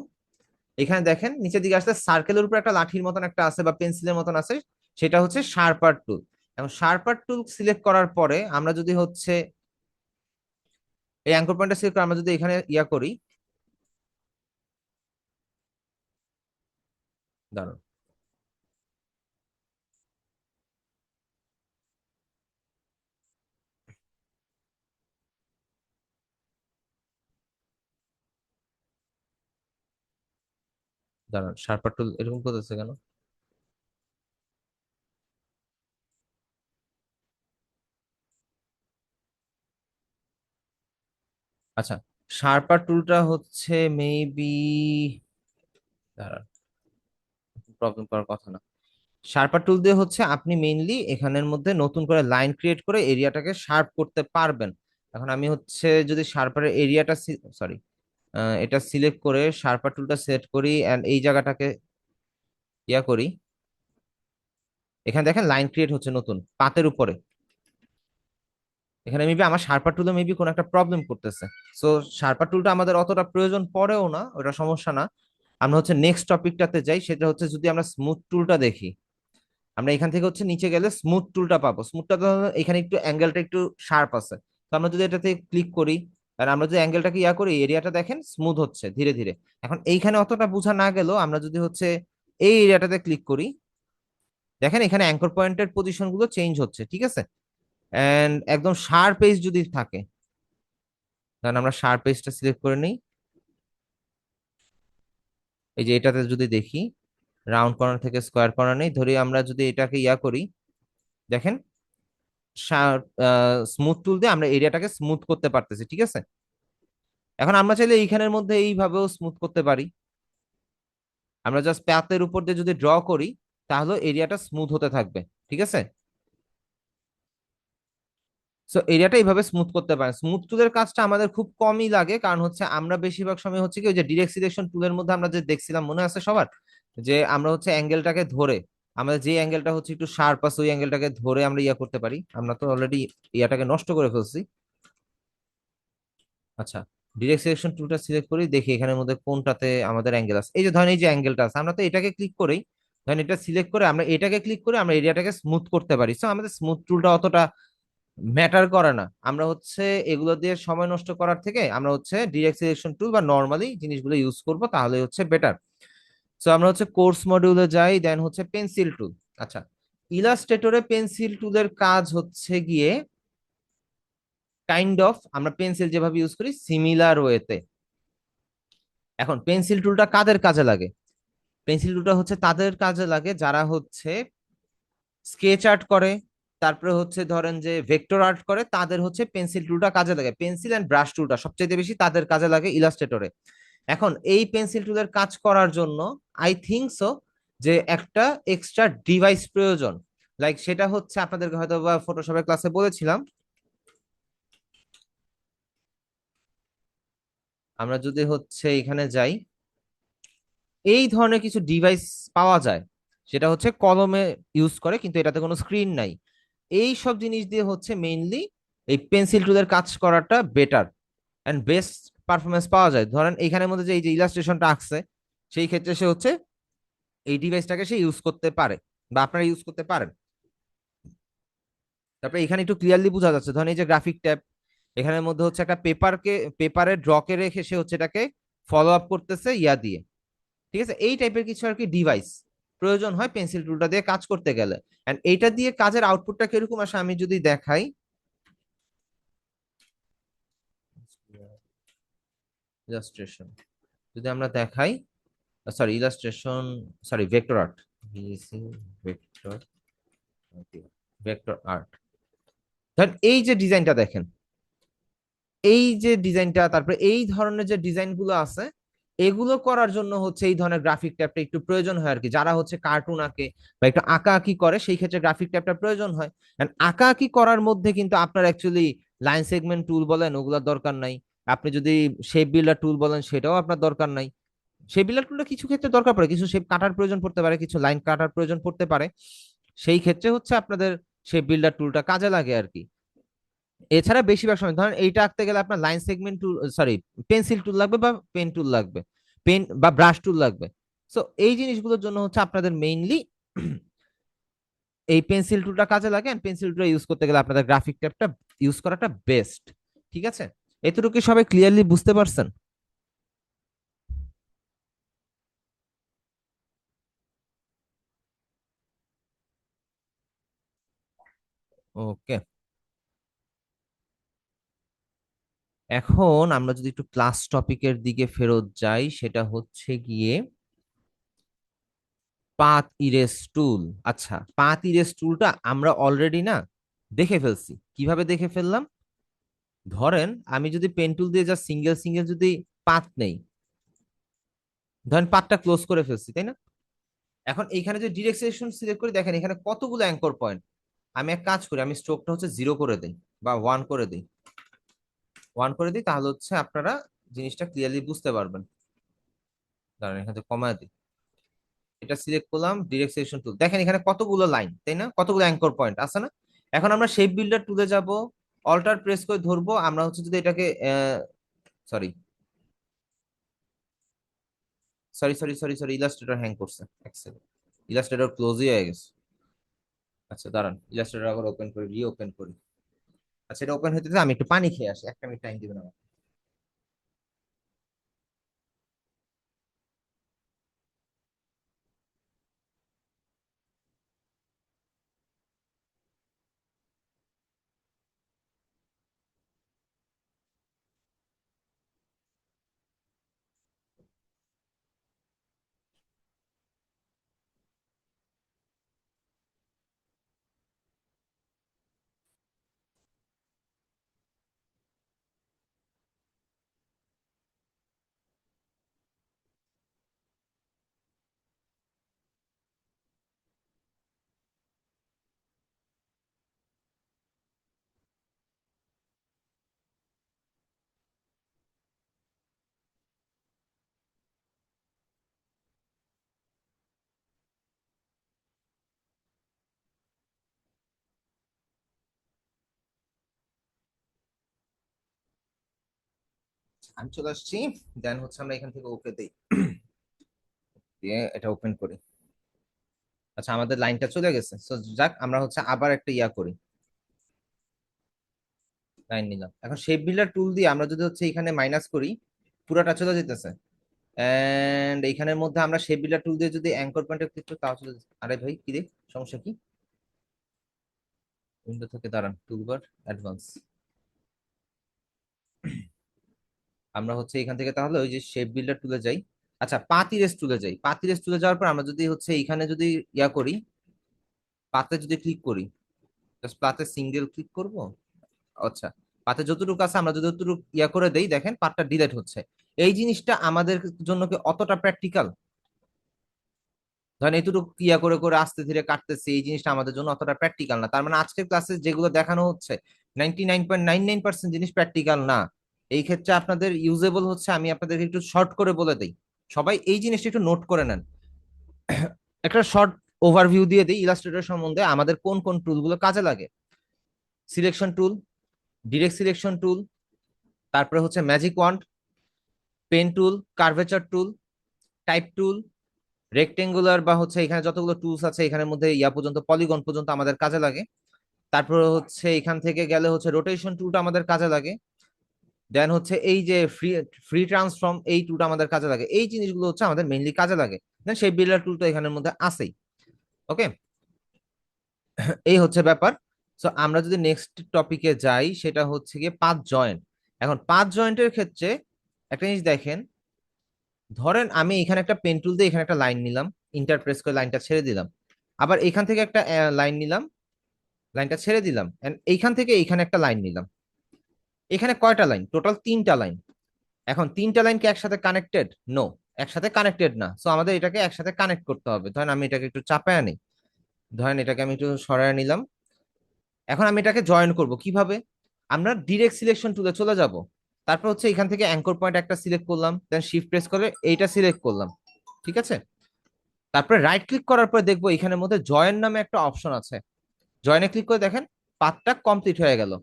এখানে দেখেন নিচের দিকে আসতে সার্কেলের উপর একটা লাঠির মতন একটা আছে বা পেন্সিলের মতন আছে, সেটা হচ্ছে শার্পার টুল। এবং শার্পার টুল সিলেক্ট করার পরে আমরা যদি হচ্ছে এই অ্যাঙ্কর পয়েন্টটা সিলেক্ট করে আমরা যদি এখানে ইয়া করি, দাঁড়ান, দাঁড়ান, শার্পার টুল এরকম করতেছে কেন? আচ্ছা, শার্পার টুলটা হচ্ছে মেবি, দাঁড়ান, প্রবলেম করার কথা না। শার্পার টুল দিয়ে হচ্ছে আপনি মেইনলি এখানের মধ্যে নতুন করে লাইন ক্রিয়েট করে এরিয়াটাকে শার্প করতে পারবেন। এখন আমি হচ্ছে যদি শার্পারের এরিয়াটা, সরি, এটা সিলেক্ট করে শার্পার টুলটা সেট করি এন্ড এই জায়গাটাকে ইয়া করি। এখানে দেখেন লাইন ক্রিয়েট হচ্ছে নতুন পাতের উপরে। এখানে মেবি আমার শার্পার টুলে মেবি কোনো একটা প্রবলেম করতেছে। সো শার্পার টুলটা আমাদের অতটা প্রয়োজন পড়েও না, ওটা সমস্যা না। আমরা হচ্ছে নেক্সট টপিকটাতে যাই, সেটা হচ্ছে যদি আমরা স্মুথ টুলটা দেখি, আমরা এখান থেকে হচ্ছে নিচে গেলে স্মুথ টুলটা পাবো। স্মুথটা তো এখানে একটু অ্যাঙ্গেলটা একটু শার্প আছে, তো আমরা যদি এটাতে ক্লিক করি আর আমরা যদি অ্যাঙ্গেলটাকে ইয়া করি, এরিয়াটা দেখেন স্মুথ হচ্ছে ধীরে ধীরে। এখন এইখানে অতটা বোঝা না গেলেও আমরা যদি হচ্ছে এই এরিয়াটাতে ক্লিক করি, দেখেন এখানে অ্যাঙ্কর পয়েন্টের পজিশন গুলো চেঞ্জ হচ্ছে, ঠিক আছে। এন্ড একদম শার্প এজ যদি থাকে, কারণ আমরা শার্প এজটা সিলেক্ট করে নিই। এই যে এটাতে যদি দেখি রাউন্ড কর্নার থেকে স্কোয়ার কর্নার নেই, ধরি আমরা যদি এটাকে ইয়া করি, দেখেন স্মুথ টুল দিয়ে আমরা এরিয়াটাকে স্মুথ করতে পারতেছি, ঠিক আছে। এখন আমরা চাইলে এইখানের মধ্যে এইভাবেও স্মুথ করতে পারি। আমরা জাস্ট প্যাথের উপর দিয়ে যদি ড্র করি তাহলে এরিয়াটা স্মুথ হতে থাকবে, ঠিক আছে। সো এরিয়াটা এইভাবে স্মুথ করতে পারেন। স্মুথ টুলের কাজটা আমাদের খুব কমই লাগে, কারণ হচ্ছে আমরা বেশিরভাগ সময় হচ্ছে কি ওই যে ডিরেক্ট সিলেকশন টুলের মধ্যে আমরা যে দেখছিলাম মনে আছে সবার, যে আমরা হচ্ছে অ্যাঙ্গেলটাকে ধরে, আমাদের যে অ্যাঙ্গেলটা হচ্ছে একটু শার্প আছে ওই অ্যাঙ্গেলটাকে ধরে আমরা ইয়া করতে পারি। আমরা তো অলরেডি ইয়াটাকে নষ্ট করে ফেলছি। আচ্ছা, ডিরেক্ট সিলেকশন টুলটা সিলেক্ট করি, দেখি এখানের মধ্যে কোনটাতে আমাদের অ্যাঙ্গেল আছে। এই যে ধরেন এই যে অ্যাঙ্গেলটা আছে, আমরা তো এটাকে ক্লিক করেই, ধরেন এটা সিলেক্ট করে আমরা এটাকে ক্লিক করে আমরা এরিয়াটাকে স্মুথ করতে পারি। সো আমাদের স্মুথ টুলটা অতটা ম্যাটার করে না। আমরা হচ্ছে এগুলো দিয়ে সময় নষ্ট করার থেকে আমরা হচ্ছে ডিরেক্ট সিলেকশন টুল বা নর্মালি জিনিসগুলো ইউজ করব, তাহলে হচ্ছে বেটার। সো আমরা হচ্ছে কোর্স মডিউলে যাই, দেন হচ্ছে পেন্সিল টুল। আচ্ছা, ইলাস্ট্রেটরে পেন্সিল টুলের কাজ হচ্ছে গিয়ে কাইন্ড অফ আমরা পেন্সিল যেভাবে ইউজ করি সিমিলার ওয়েতে। এখন পেন্সিল টুলটা কাদের কাজে লাগে? পেন্সিল টুলটা হচ্ছে তাদের কাজে লাগে যারা হচ্ছে স্কেচ আর্ট করে, তারপরে হচ্ছে ধরেন যে ভেক্টর আর্ট করে, তাদের হচ্ছে পেন্সিল টুলটা কাজে লাগে। পেন্সিল এন্ড ব্রাশ টুলটা সবচেয়ে বেশি তাদের কাজে লাগে ইলাস্ট্রেটরে। এখন এই পেন্সিল টুলের কাজ করার জন্য আই থিঙ্ক সো যে একটা এক্সট্রা ডিভাইস প্রয়োজন। লাইক সেটা হচ্ছে আপনাদেরকে হয়তো বা ফটোশপের ক্লাসে বলেছিলাম, আমরা যদি হচ্ছে এখানে যাই, এই ধরনের কিছু ডিভাইস পাওয়া যায়, সেটা হচ্ছে কলমে ইউজ করে কিন্তু এটাতে কোনো স্ক্রিন নাই। এই সব জিনিস দিয়ে হচ্ছে মেইনলি এই পেন্সিল টুলের কাজ করাটা বেটার এন্ড বেস্ট পারফরমেন্স পাওয়া যায়। ধরেন এইখানের মধ্যে যে এই যে ইলাস্ট্রেশনটা আঁকছে, সেই ক্ষেত্রে সে হচ্ছে এই ডিভাইসটাকে সে ইউজ করতে পারে বা আপনারা ইউজ করতে পারেন। তারপরে এখানে একটু ক্লিয়ারলি বোঝা যাচ্ছে, ধরেন এই যে গ্রাফিক ট্যাব, এখানের মধ্যে হচ্ছে একটা পেপারে ড্রকে রেখে সে হচ্ছে এটাকে ফলো আপ করতেছে ইয়া দিয়ে, ঠিক আছে। এই টাইপের কিছু আর কি ডিভাইস প্রয়োজন হয় পেন্সিল টুলটা দিয়ে কাজ করতে গেলে। এন্ড এইটা দিয়ে কাজের আউটপুটটা কিরকম আসে আমি যদি দেখাই, ইলাস্ট্রেশন যদি আমরা দেখাই, sorry illustration, sorry vector art, vector vector art. ধরেন এই যে ডিজাইনটা দেখেন, এই যে ডিজাইনটা, তারপরে এই ধরনের যে ডিজাইন গুলো আছে, এগুলো করার জন্য হচ্ছে এই ধরনের গ্রাফিক ট্যাবটা একটু প্রয়োজন হয় আর কি। যারা হচ্ছে কার্টুন আঁকে বা একটু আঁকা আঁকি করে, সেই ক্ষেত্রে গ্রাফিক ট্যাবটা প্রয়োজন হয়। আঁকা আঁকি করার মধ্যে কিন্তু আপনার অ্যাকচুয়ালি লাইন সেগমেন্ট টুল বলেন ওগুলোর দরকার নাই। আপনি যদি শেপ বিল্ডার টুল বলেন সেটাও আপনার দরকার নাই। শেপ বিল্ডার টুলটা কিছু ক্ষেত্রে দরকার পড়ে, কিছু শেপ কাটার প্রয়োজন পড়তে পারে, কিছু লাইন কাটার প্রয়োজন পড়তে পারে, সেই ক্ষেত্রে হচ্ছে আপনাদের শেপ বিল্ডার টুলটা কাজে লাগে আর কি। এছাড়া বেশিরভাগ সময় ধরেন এইটা আঁকতে গেলে আপনার লাইন সেগমেন্ট টুল, সরি পেন্সিল টুল লাগবে বা পেন টুল লাগবে, পেন বা ব্রাশ টুল লাগবে। সো এই জিনিসগুলোর জন্য হচ্ছে আপনাদের মেইনলি এই পেন্সিল টুলটা কাজে লাগে। পেন্সিল টুলটা ইউজ করতে গেলে আপনাদের গ্রাফিক ট্যাবটা ইউজ করাটা বেস্ট, ঠিক আছে। এতটুকু সবাই ক্লিয়ারলি বুঝতে পারছেন? ওকে, এখন আমরা যদি একটু ক্লাস টপিকের দিকে ফেরত যাই, সেটা হচ্ছে গিয়ে পাথ ইরেজ টুল। আচ্ছা, পাথ ইরেজ টুলটা আমরা অলরেডি না দেখে ফেলছি। কিভাবে দেখে ফেললাম? ধরেন আমি যদি পেন টুল দিয়ে যা সিঙ্গেল সিঙ্গেল যদি পাথ নেই, ধরেন পাথটা ক্লোজ করে ফেলছি, তাই না? এখন এইখানে যে ডিরেক্ট সিলেকশন সিলেক্ট করে দেখেন এখানে কতগুলো অ্যাঙ্কর পয়েন্ট। আমি এক কাজ করি, আমি স্ট্রোকটা হচ্ছে 0 করে দিই বা 1 করে দিই, 1 করে দিই, তাহলে হচ্ছে আপনারা জিনিসটা ক্লিয়ারলি বুঝতে পারবেন। দাঁড়ান এখানে কমায় দিই, এটা সিলেক্ট করলাম, ডিরেক্ট সিলেকশন টুল, দেখেন এখানে কতগুলো লাইন, তাই না, কতগুলো অ্যাঙ্কর পয়েন্ট আছে না। এখন আমরা শেপ বিল্ডার টুলে যাব, অল্টার প্রেস করে ধরবো, আমরা হচ্ছে যদি এটাকে sorry sorry sorry sorry sorry Illustrator hang করছে, ইলাস্ট্রেটর ক্লোজই হয়ে গেছে। আচ্ছা দাঁড়ান, ইলাস্ট্রেটর আবার ওপেন করি, রিওপেন করি। আচ্ছা এটা ওপেন হইতে আমি একটু পানি খেয়ে আসি, 1 মিনিট টাইম দিবেন আমার। আমি চলে আসছি, দেন হচ্ছে আমরা এখান থেকে ওকে দিই, দিয়ে এটা ওপেন করি। আচ্ছা আমাদের লাইনটা চলে গেছে, সো যাক আমরা হচ্ছে আবার একটা ইয়া করি, লাইন নিলাম। এখন শেপ বিল্ডার টুল দিয়ে আমরা যদি হচ্ছে এখানে মাইনাস করি, পুরাটা চলে যেতেছে। এন্ড এইখানের মধ্যে আমরা শেপ বিল্ডার টুল দিয়ে যদি অ্যাঙ্কর পয়েন্টে ক্লিক করি তাও চলে যেতেছে। আরে ভাই কি রে, সমস্যা কি? উইন্ডো থেকে দাঁড়ান, টুলবার, অ্যাডভান্স, আমরা হচ্ছে এখান থেকে তাহলে ওই যে শেপ বিল্ডার টুলে যাই। আচ্ছা পাথ ইরেজ টুলে যাই, পাথ ইরেজ টুলে যাওয়ার পর আমরা যদি হচ্ছে এখানে যদি ইয়া করি, পাতে যদি ক্লিক করি, জাস্ট পাতে সিঙ্গেল ক্লিক করব। আচ্ছা পাতে যতটুকু আছে আমরা যদি যতটুকু ইয়া করে দেই, দেখেন পাতটা ডিলেট হচ্ছে। এই জিনিসটা আমাদের জন্য কি অতটা প্র্যাকটিক্যাল? ধরেন এতটুকু ইয়া করে করে আস্তে ধীরে কাটতেছি, এই জিনিসটা আমাদের জন্য অতটা প্র্যাকটিক্যাল না। তার মানে আজকের ক্লাসে যেগুলো দেখানো হচ্ছে 99.99% জিনিস প্র্যাকটিক্যাল না। এই ক্ষেত্রে আপনাদের ইউজেবল হচ্ছে, আমি আপনাদেরকে একটু শর্ট করে বলে দিই, সবাই এই জিনিসটা একটু নোট করে নেন। একটা শর্ট ওভারভিউ দিয়ে দিই ইলাস্ট্রেটর সম্বন্ধে, আমাদের কোন কোন টুলগুলো কাজে লাগে। Selection tool, direct selection tool, তারপরে হচ্ছে magic wand, pen tool, curvature tool, type tool, rectangular বা হচ্ছে এখানে যতগুলো টুলস আছে এখানের মধ্যে ইয়া পর্যন্ত পলিগন পর্যন্ত আমাদের কাজে লাগে। তারপরে হচ্ছে এখান থেকে গেলে হচ্ছে রোটেশন টুলটা আমাদের কাজে লাগে। দেন হচ্ছে এই যে ফ্রি ফ্রি ট্রান্সফর্ম, এই টুলটা আমাদের কাজে লাগে। এই জিনিসগুলো হচ্ছে আমাদের মেইনলি কাজে লাগে। দেন সেই বিল্ডার টুলটা এখানের মধ্যে আছেই। ওকে, এই হচ্ছে ব্যাপার। সো আমরা যদি নেক্সট টপিকে যাই, সেটা হচ্ছে গিয়ে পাথ জয়েন্ট। এখন পাথ জয়েন্টের ক্ষেত্রে একটা জিনিস দেখেন, ধরেন আমি এখানে একটা পেন টুল দিয়ে এখানে একটা লাইন নিলাম, ইন্টারপ্রেস করে লাইনটা ছেড়ে দিলাম, আবার এখান থেকে একটা লাইন নিলাম, লাইনটা ছেড়ে দিলাম, এন্ড এইখান থেকে এইখানে একটা লাইন নিলাম। এখানে কয়টা লাইন? টোটাল 3টা লাইন। এখন 3টা লাইন কি একসাথে কানেক্টেড? নো, একসাথে কানেক্টেড না। সো আমাদের এটাকে একসাথে কানেক্ট করতে হবে। ধরেন আমি এটাকে একটু চাপায় আনি, ধরেন এটাকে আমি একটু সরায় নিলাম। এখন আমি এটাকে জয়েন করব কিভাবে? আমরা ডিরেক্ট সিলেকশন টুলে চলে যাব, তারপর হচ্ছে এখান থেকে অ্যাঙ্কর পয়েন্ট একটা সিলেক্ট করলাম, দেন শিফট প্রেস করে এইটা সিলেক্ট করলাম, ঠিক আছে। তারপরে রাইট ক্লিক করার পর দেখবো এখানের মধ্যে জয়েন নামে একটা অপশন আছে, জয়েনে ক্লিক করে দেখেন পাথটা কমপ্লিট হয়ে গেল।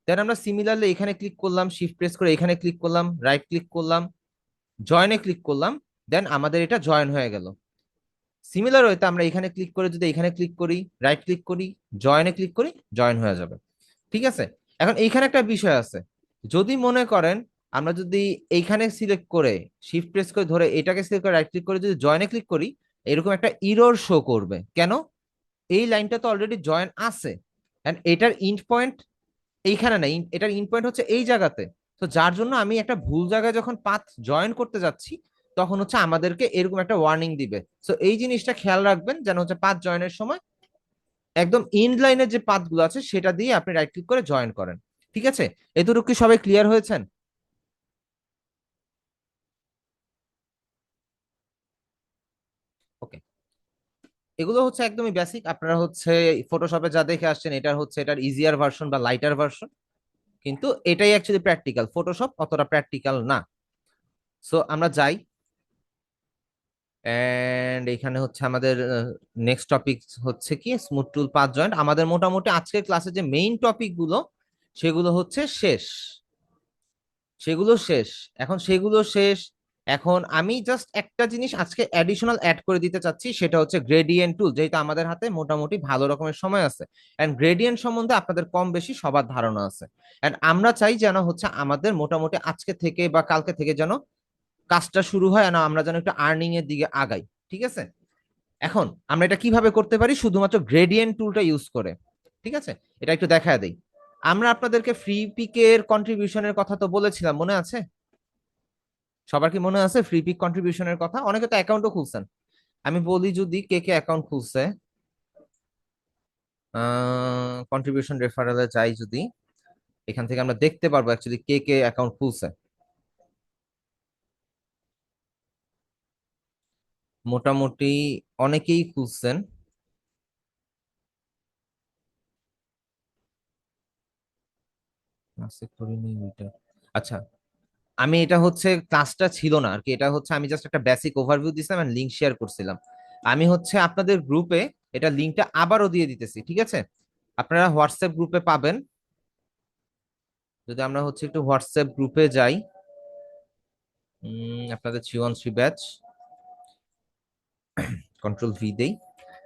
দেন আমরা সিমিলারলি এখানে ক্লিক করলাম, শিফট প্রেস করে এখানে ক্লিক করলাম, রাইট ক্লিক করলাম, জয়েনে ক্লিক করলাম, দেন আমাদের এটা জয়েন হয়ে গেল। সিমিলার হয়তো আমরা এখানে ক্লিক করে যদি এখানে ক্লিক করি, রাইট ক্লিক করি, জয়েনে ক্লিক করি, জয়েন হয়ে যাবে, ঠিক আছে। এখন এইখানে একটা বিষয় আছে, যদি মনে করেন আমরা যদি এইখানে সিলেক্ট করে শিফট প্রেস করে ধরে এটাকে সিলেক্ট করে রাইট ক্লিক করে যদি জয়েনে ক্লিক করি, এরকম একটা ইরর শো করবে। কেন? এই লাইনটা তো অলরেডি জয়েন আছে, এন্ড এটার ইন্ড পয়েন্ট এইখানে নাই, এটার ইন্ড পয়েন্ট হচ্ছে এই জায়গাতে। তো যার জন্য আমি একটা ভুল জায়গায় যখন পাথ জয়েন করতে যাচ্ছি, তখন হচ্ছে আমাদেরকে এরকম একটা ওয়ার্নিং দিবে। সো এই জিনিসটা খেয়াল রাখবেন যেন হচ্ছে পাথ জয়েনের সময় একদম ইন্ড লাইনের যে পাথ গুলো আছে সেটা দিয়ে আপনি রাইট ক্লিক করে জয়েন করেন, ঠিক আছে। এতটুকু কি সবাই ক্লিয়ার হয়েছেন? ওকে, এগুলো হচ্ছে একদমই বেসিক। আপনারা হচ্ছে ফটোশপে যা দেখে আসছেন এটা হচ্ছে এটার ইজিয়ার ভার্সন বা লাইটার ভার্সন, কিন্তু এটাই অ্যাকচুয়ালি প্র্যাকটিক্যাল, ফটোশপ অতটা প্র্যাকটিক্যাল না। সো আমরা যাই, এন্ড এখানে হচ্ছে আমাদের নেক্সট টপিক হচ্ছে কি স্মুথ টুল পাথ জয়েন্ট। আমাদের মোটামুটি আজকের ক্লাসে যে মেইন টপিক গুলো সেগুলো হচ্ছে শেষ, সেগুলো শেষ। এখন সেগুলো শেষ, এখন আমি জাস্ট একটা জিনিস আজকে অ্যাডিশনাল অ্যাড করে দিতে চাচ্ছি, সেটা হচ্ছে গ্রেডিয়েন্ট টুল, যেটা আমাদের হাতে মোটামুটি ভালো রকমের সময় আছে, এন্ড গ্রেডিয়েন্ট সম্বন্ধে আপনাদের কম বেশি সবার ধারণা আছে। এন্ড আমরা চাই যেন হচ্ছে আমাদের মোটামুটি আজকে থেকে বা কালকে থেকে যেন কাজটা শুরু হয়, না আমরা যেন একটু আর্নিং এর দিকে আগাই। ঠিক আছে, এখন আমরা এটা কিভাবে করতে পারি, শুধুমাত্র গ্রেডিয়েন্ট টুলটা ইউজ করে। ঠিক আছে, এটা একটু দেখা দেই। আমরা আপনাদেরকে ফ্রি পিকের কন্ট্রিবিউশনের কথা তো বলেছিলাম, মনে আছে? সবার কি মনে আছে ফ্রি পিক কন্ট্রিবিউশনের কথা? অনেকে তো অ্যাকাউন্টও খুলছেন। আমি বলি যদি কে কে অ্যাকাউন্ট খুলছে, কন্ট্রিবিউশন রেফারেলে যাই যদি, এখান থেকে আমরা দেখতে পারবো অ্যাকচুয়ালি কে কে অ্যাকাউন্ট খুলছে। মোটামুটি অনেকেই খুলছেন। আচ্ছা, আমি এটা হচ্ছে ক্লাসটা ছিল না আর কি, এটা হচ্ছে আমি জাস্ট একটা বেসিক ওভারভিউ দিছিলাম এন্ড লিংক শেয়ার করছিলাম। আমি হচ্ছে আপনাদের গ্রুপে এটা লিংকটা আবারও দিয়ে দিতেছি, ঠিক আছে? আপনারা হোয়াটসঅ্যাপ গ্রুপে পাবেন। যদি আমরা হচ্ছে একটু হোয়াটসঅ্যাপ গ্রুপে যাই, আপনাদের 313 ব্যাচ, কন্ট্রোল ভি দেই।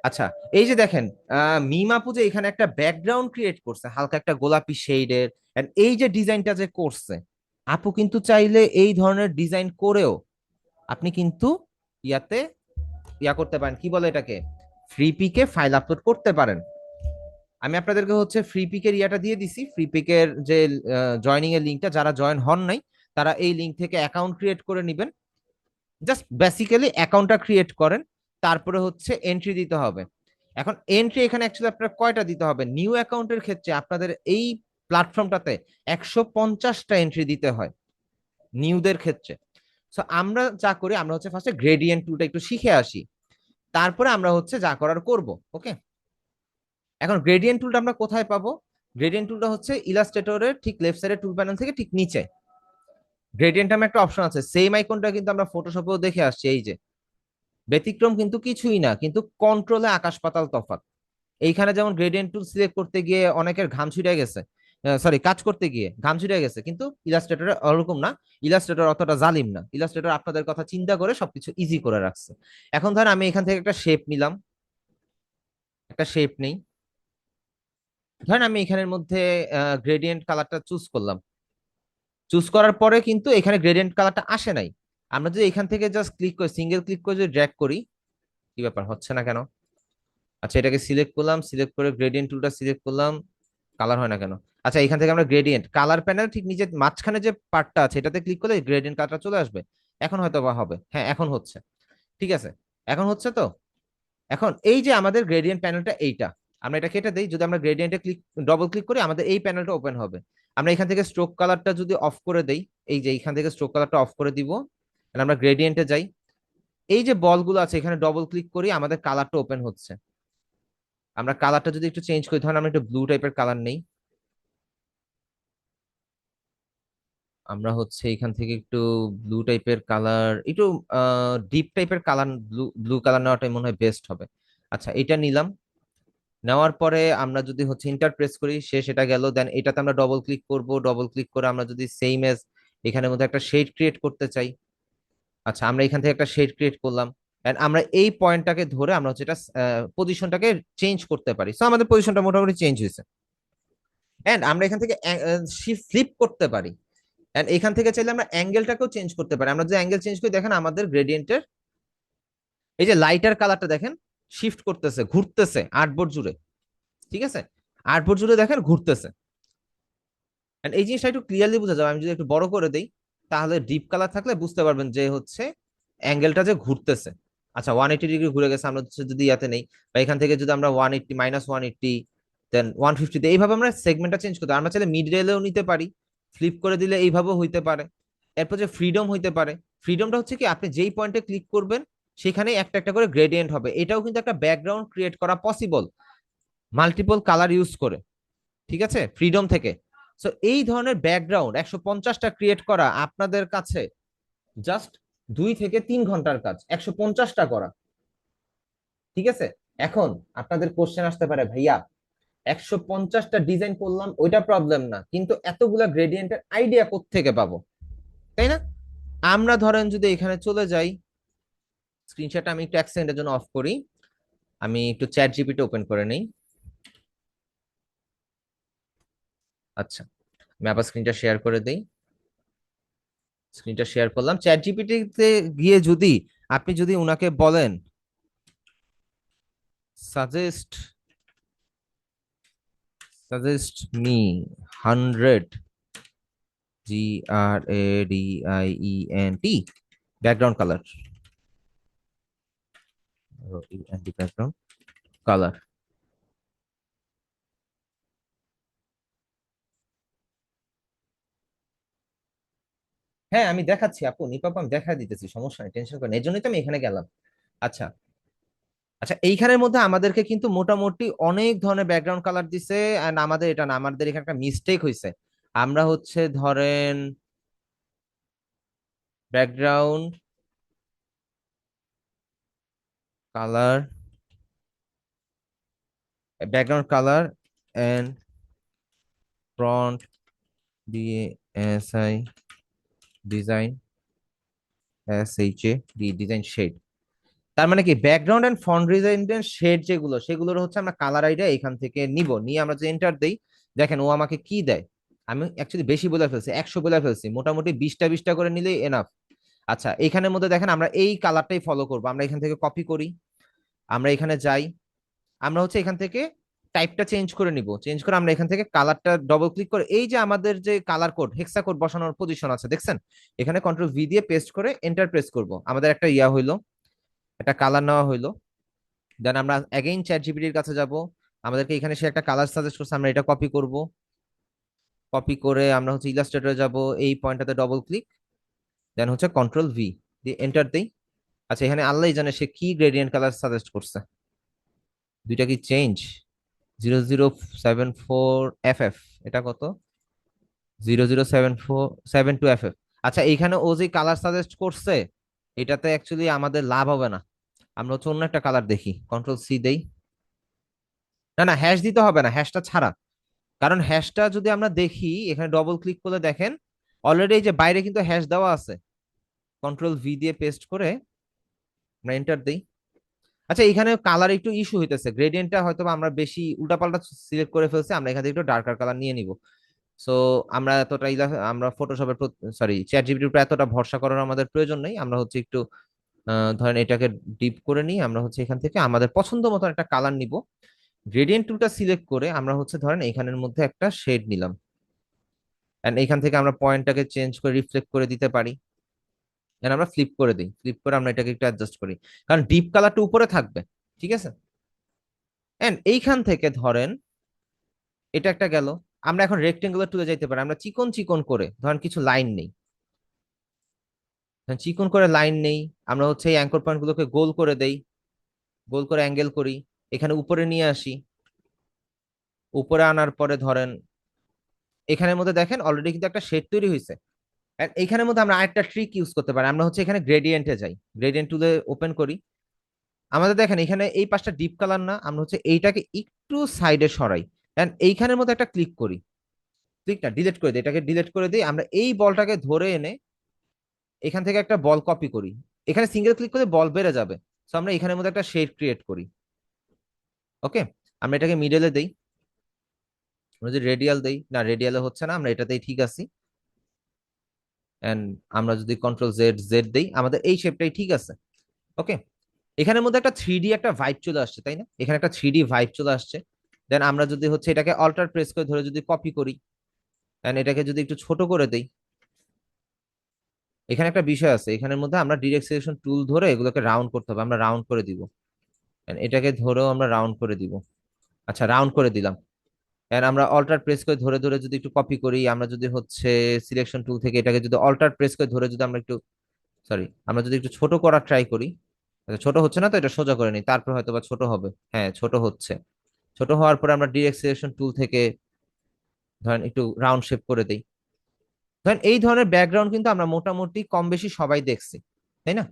আচ্ছা, এই যে দেখেন, মিম আপু যে এখানে একটা ব্যাকগ্রাউন্ড ক্রিয়েট করছে হালকা একটা গোলাপি শেডের, এন্ড এই যে ডিজাইনটা যে করছে, আপু কিন্তু চাইলে এই ধরনের ডিজাইন করেও আপনি কিন্তু ইয়াতে ইয়া করতে পারেন, কি বলে এটাকে, ফ্রি পিকে ফাইল আপলোড করতে পারেন। আমি আপনাদেরকে হচ্ছে ফ্রি পিকের ইয়াটা দিয়ে দিছি, ফ্রি পিকের যে জয়নিং এর লিঙ্কটা, যারা জয়েন হন নাই তারা এই লিঙ্ক থেকে অ্যাকাউন্ট ক্রিয়েট করে নেবেন। জাস্ট বেসিক্যালি অ্যাকাউন্টটা ক্রিয়েট করেন, তারপরে হচ্ছে এন্ট্রি দিতে হবে। এখন এন্ট্রি এখানে অ্যাকচুয়ালি আপনার কয়টা দিতে হবে, নিউ অ্যাকাউন্টের ক্ষেত্রে আপনাদের এই প্ল্যাটফর্মটাতে 150টা এন্ট্রি দিতে হয় নিউদের ক্ষেত্রে। সো আমরা যা করি, আমরা হচ্ছে ফার্স্টে গ্রেডিয়েন্ট টুলটা একটু শিখে আসি, তারপরে আমরা হচ্ছে যা করার করব। ওকে, এখন গ্রেডিয়েন্ট টুলটা আমরা কোথায় পাবো? গ্রেডিয়েন্ট টুলটা হচ্ছে ইলাস্ট্রেটরের ঠিক লেফট সাইডের টুল প্যানেল থেকে ঠিক নিচে গ্রেডিয়েন্ট নামে একটা অপশন আছে। সেম আইকনটা কিন্তু আমরা ফটোশপেও দেখে আসছি, এই যে ব্যতিক্রম কিন্তু কিছুই না, কিন্তু কন্ট্রোলে আকাশ পাতাল তফাৎ। এইখানে যেমন গ্রেডিয়েন্ট টুল সিলেক্ট করতে গিয়ে অনেকের ঘাম ছুটে গেছে, সরি কাজ করতে গিয়ে ঘাম ছুটে গেছে, কিন্তু ইলাস্ট্রেটরে ওরকম না। ইলাস্ট্রেটর অতটা জালিম না, ইলাস্ট্রেটর আপনাদের কথা চিন্তা করে সবকিছু ইজি করে রাখছে। এখন ধর আমি এখান থেকে একটা শেপ নিলাম, একটা শেপ নেই, ধরেন আমি এখানের মধ্যে গ্রেডিয়েন্ট কালারটা চুজ করলাম। চুজ করার পরে কিন্তু এখানে গ্রেডিয়েন্ট কালারটা আসে নাই। আমরা যদি এখান থেকে জাস্ট ক্লিক করে সিঙ্গেল ক্লিক করে যদি ড্র্যাগ করি, কি ব্যাপার হচ্ছে না কেন? আচ্ছা, এটাকে সিলেক্ট করলাম, সিলেক্ট করে গ্রেডিয়েন্ট টুলটা সিলেক্ট করলাম, কালার হয় না কেন? আচ্ছা, এখান থেকে আমরা গ্রেডিয়েন্ট কালার প্যানেল ঠিক নিচে মাঝখানে যে পার্টটা আছে এটাতে ক্লিক করলে গ্রেডিয়েন্ট কালারটা চলে আসবে। এখন হয়তো বা হবে, হ্যাঁ এখন হচ্ছে। ঠিক আছে, এখন হচ্ছে তো। এখন এই যে আমাদের গ্রেডিয়েন্ট প্যানেলটা এইটা, আমরা এটা কেটে দিই, যদি আমরা গ্রেডিয়েন্টে ক্লিক ডবল ক্লিক করি আমাদের এই প্যানেলটা ওপেন হবে। আমরা এখান থেকে স্ট্রোক কালারটা যদি অফ করে দেই, এই যে এইখান থেকে স্ট্রোক কালারটা অফ করে দিব, আমরা গ্রেডিয়েন্টে যাই, এই যে বলগুলো আছে এখানে ডবল ক্লিক করি, আমাদের কালারটা ওপেন হচ্ছে। আমরা কালারটা যদি একটু চেঞ্জ করি, ধরেন আমরা একটু ব্লু টাইপের কালার নেই, আমরা হচ্ছে এখান থেকে একটু ব্লু টাইপের কালার, একটু ডিপ টাইপের কালার, ব্লু ব্লু কালার নেওয়াটাই মনে হয় বেস্ট হবে। আচ্ছা, এটা নিলাম, নেওয়ার পরে আমরা যদি হচ্ছে ইন্টার প্রেস করি, সে সেটা গেল, দেন এটাতে আমরা ডবল ক্লিক করব, ডবল ক্লিক করে আমরা যদি সেম এজ এখানের মধ্যে একটা শেড ক্রিয়েট করতে চাই, আচ্ছা আমরা এখান থেকে একটা শেড ক্রিয়েট করলাম, এন্ড আমরা এই পয়েন্টটাকে ধরে আমরা হচ্ছে এটা পজিশনটাকে চেঞ্জ করতে পারি। সো আমাদের পজিশনটা মোটামুটি চেঞ্জ হয়েছে, এন্ড আমরা এখান থেকে ফ্লিপ করতে পারি, এন্ড এখান থেকে চাইলে আমরা অ্যাঙ্গেলটাকেও চেঞ্জ করতে পারি। আমরা যে অ্যাঙ্গেল চেঞ্জ করি, দেখেন আমাদের গ্রেডিয়েন্টের এই যে লাইটার কালারটা দেখেন শিফট করতেছে, ঘুরতেছে আর্টবোর্ড জুড়ে। ঠিক আছে, আর্টবোর্ড জুড়ে দেখেন ঘুরতেছে, এন্ড এই জিনিসটা একটু ক্লিয়ারলি বোঝা যাবে। আমি যদি একটু বড় করে দেই, তাহলে ডিপ কালার থাকলে বুঝতে পারবেন যে হচ্ছে অ্যাঙ্গেলটা যে ঘুরতেছে। আচ্ছা, 180 ডিগ্রি ঘুরে গেছে, আমরা হচ্ছে যদি ইয়াতে নেই, বা এখান থেকে যদি আমরা 180 -180 দেন 150 দিই, এইভাবে আমরা সেগমেন্টটা চেঞ্জ করতে, আমরা চাইলে মিড রেলেও নিতে পারি, ফ্লিপ করে দিলে এইভাবেও হইতে পারে। এরপর যে ফ্রিডম হইতে পারে, ফ্রিডমটা হচ্ছে কি আপনি যেই পয়েন্টে ক্লিক করবেন সেখানে একটা একটা করে গ্রেডিয়েন্ট হবে। এটাও কিন্তু একটা ব্যাকগ্রাউন্ড ক্রিয়েট করা পসিবল মাল্টিপল কালার ইউজ করে, ঠিক আছে, ফ্রিডম থেকে। সো এই ধরনের ব্যাকগ্রাউন্ড 150টা ক্রিয়েট করা আপনাদের কাছে জাস্ট 2 থেকে 3 ঘন্টার কাজ 150টা করা। ঠিক আছে, এখন আপনাদের কোশ্চেন আসতে পারে, ভাইয়া 150টা ডিজাইন করলাম ওইটা প্রবলেম না, কিন্তু এতগুলা গ্রেডিয়েন্টের আইডিয়া কোত্থেকে পাবো, তাই না? আমরা ধরেন যদি এখানে চলে যাই, স্ক্রিনশট আমি একটু 1 সেকেন্ডের জন্য অফ করি, আমি একটু চ্যাট জিপিটি ওপেন করে নেই। আচ্ছা, আমি আবার স্ক্রিনটা শেয়ার করে দেই। স্ক্রিনটা শেয়ার করলাম। চ্যাট জিপিটিতে গিয়ে যদি আপনি যদি উনাকে বলেন suggest suggest me 100 GRADIENT background colour, background colour, হ্যাঁ আমি দেখাচ্ছি আপু, নিপাপ আমি দেখা দিতেছি, সমস্যা নেই, টেনশন করেন, এই জন্যই তো আমি এখানে গেলাম। আচ্ছা আচ্ছা, এইখানের মধ্যে আমাদেরকে কিন্তু মোটামুটি অনেক ধরনের ব্যাকগ্রাউন্ড কালার দিছে, এন্ড আমাদের এটা না, আমাদের এখানে একটা মিস্টেক হয়েছে। আমরা হচ্ছে ধরেন background colour, and front DSI design design shade. তার মানে কি background and font design shade যেগুলো, সেগুলোর হচ্ছে আমরা কালার আইডিয়া এখান থেকে নিব, নিয়ে আমরা যে এন্টার দেই, দেখেন ও আমাকে কি দেয়। আমি অ্যাকচুয়ালি বেশি বলে ফেলছি, 100 বলে ফেলছি, মোটামুটি 20টা করে নিলেই এনাফ। আচ্ছা, এখানের মধ্যে দেখেন আমরা এই কালারটাই ফলো করবো, আমরা এখান থেকে কপি করি, আমরা এখানে যাই, আমরা হচ্ছে এখান থেকে টাইপটা চেঞ্জ করে নিব, চেঞ্জ করে আমরা এখান থেকে কালারটা ডবল ক্লিক করে, এই যে আমাদের যে কালার কোড হেক্সা কোড বসানোর পজিশন আছে দেখছেন, এখানে কন্ট্রোল ভি দিয়ে পেস্ট করে এন্টার প্রেস করব, আমাদের একটা ইয়া হইলো, একটা কালার নেওয়া হইলো। দেন আমরা অ্যাগেইন চ্যাট জিপিটির কাছে যাব, আমাদেরকে এখানে সে একটা কালার সাজেস্ট করছে, আমরা এটা কপি করব, কপি করে আমরা হচ্ছে ইলাস্ট্রেটরে যাব, এই পয়েন্টটাতে ডবল ক্লিক, দেন হচ্ছে কন্ট্রোল ভি দিয়ে এন্টার দেই। আচ্ছা, এখানে আল্লাহ জানে সে কি গ্রেডিয়েন্ট কালার সাজেস্ট করছে, দুইটা কি চেঞ্জ, 0074FF, এটা কত, 007472FF। আচ্ছা, এইখানে ও যে কালার সাজেস্ট করছে এটাতে অ্যাকচুয়ালি আমাদের লাভ হবে না, আমরা হচ্ছে অন্য একটা কালার দেখি, কন্ট্রোল সি দেই। না না, হ্যাশ দিতে হবে না, হ্যাশটা ছাড়া, কারণ হ্যাশটা যদি আমরা দেখি এখানে ডবল ক্লিক করলে দেখেন অলরেডি এই যে বাইরে কিন্তু হ্যাশ দেওয়া আছে, কন্ট্রোল ভি দিয়ে পেস্ট করে আমরা এন্টার দেই। আচ্ছা, এখানে কালার একটু ইস্যু হইতেছে, গ্রেডিয়েন্টটা হয়তো বা আমরা বেশি উল্টাপাল্টা সিলেক্ট করে ফেলছি, আমরা এখান থেকে একটু ডার্কার কালার নিয়ে নিব। সো আমরা এতটা আমরা ফটোশপের, সরি চ্যাট জিপিটির উপর এতটা ভরসা করার আমাদের প্রয়োজন নেই, আমরা হচ্ছে একটু ধরেন এটাকে ডিপ করে নিই, আমরা হচ্ছে এখান থেকে আমাদের পছন্দ মতো একটা কালার নিব, গ্রেডিয়েন্ট টুলটা সিলেক্ট করে আমরা হচ্ছে ধরেন এখানের মধ্যে একটা শেড নিলাম, এন্ড এখান থেকে আমরা পয়েন্টটাকে চেঞ্জ করে রিফ্লেক্ট করে দিতে পারি, দেন আমরা ফ্লিপ করে দিই, ফ্লিপ করে আমরা এটাকে একটু অ্যাডজাস্ট করি, কারণ ডিপ কালারটা উপরে থাকবে। ঠিক আছে, এন্ড এইখান থেকে ধরেন এটা একটা গেল, আমরা এখন রেক্টেঙ্গুলার টুলে যাইতে পারি, আমরা চিকন চিকন করে ধরেন কিছু লাইন নেই, চিকন করে লাইন নেই, আমরা হচ্ছে এই অ্যাঙ্কর পয়েন্ট গুলোকে গোল করে দেই, গোল করে অ্যাঙ্গেল করি, এখানে উপরে নিয়ে আসি, উপরে আনার পরে ধরেন এখানের মধ্যে দেখেন অলরেডি কিন্তু একটা শেড তৈরি হয়েছে। And এইখানের মধ্যে আমরা আরেকটা ট্রিক ইউজ করতে পারি, আমরা হচ্ছে এখানে গ্রেডিয়েন্টে যাই, গ্রেডিয়েন্ট টুলে ওপেন করি, আমাদের দেখেন এখানে এই পাশটা ডিপ কালার না, আমরা হচ্ছে এইটাকে একটু সাইডে সরাই, এন্ড এইখানের মধ্যে একটা ক্লিক করি, ক্লিকটা ডিলিট করে দিই, এটাকে ডিলিট করে দিই, আমরা এই বলটাকে ধরে এনে এখান থেকে একটা বল কপি করি, এখানে সিঙ্গেল ক্লিক করে বল বেড়ে যাবে, সো আমরা এখানের মধ্যে একটা শেড ক্রিয়েট করি। ওকে, আমরা এটাকে মিডলে দেই, আমরা যদি রেডিয়াল দেই, না রেডিয়ালে হচ্ছে না, আমরা এটাতেই ঠিক আছি, এন্ড আমরা যদি কন্ট্রোল জেড জেড দেই আমাদের এই শেপটাই ঠিক আছে। ওকে, এখানের মধ্যে একটা 3D একটা ভাইব চলে আসছে, তাই না, এখানে একটা 3D ভাইব চলে আসছে। দেন আমরা যদি হচ্ছে এটাকে অল্টার প্রেস করে ধরে যদি কপি করি, এন্ড এটাকে যদি একটু ছোট করে দেই, এখানে একটা বিষয় আছে, এখানের মধ্যে আমরা ডিরেক্ট সিলেকশন টুল ধরে এগুলোকে রাউন্ড করতে হবে, আমরা রাউন্ড করে দিব, and এটাকে ধরেও আমরা রাউন্ড করে দিব। আচ্ছা, রাউন্ড করে দিলাম, এন্ড আমরা অল্টার প্রেস করে ধরে ধরে যদি একটু কপি করি, আমরা যদি হচ্ছে সিলেকশন টুল থেকে এটাকে যদি অল্টার প্রেস করে ধরে যদি আমরা একটু, সরি আমরা যদি একটু ছোট করার ট্রাই করি, আচ্ছা, ছোট হচ্ছে না তো এটা সোজা করে নিই, তারপর হয়তো বা ছোট হবে, হ্যাঁ ছোট হচ্ছে, ছোট হওয়ার পরে আমরা ডিরেক্ট সিলেকশন টুল থেকে ধরেন একটু রাউন্ড শেপ করে দেই, ধরেন এই ধরনের ব্যাকগ্রাউন্ড কিন্তু আমরা মোটামুটি কম বেশি সবাই দেখছি, তাই না?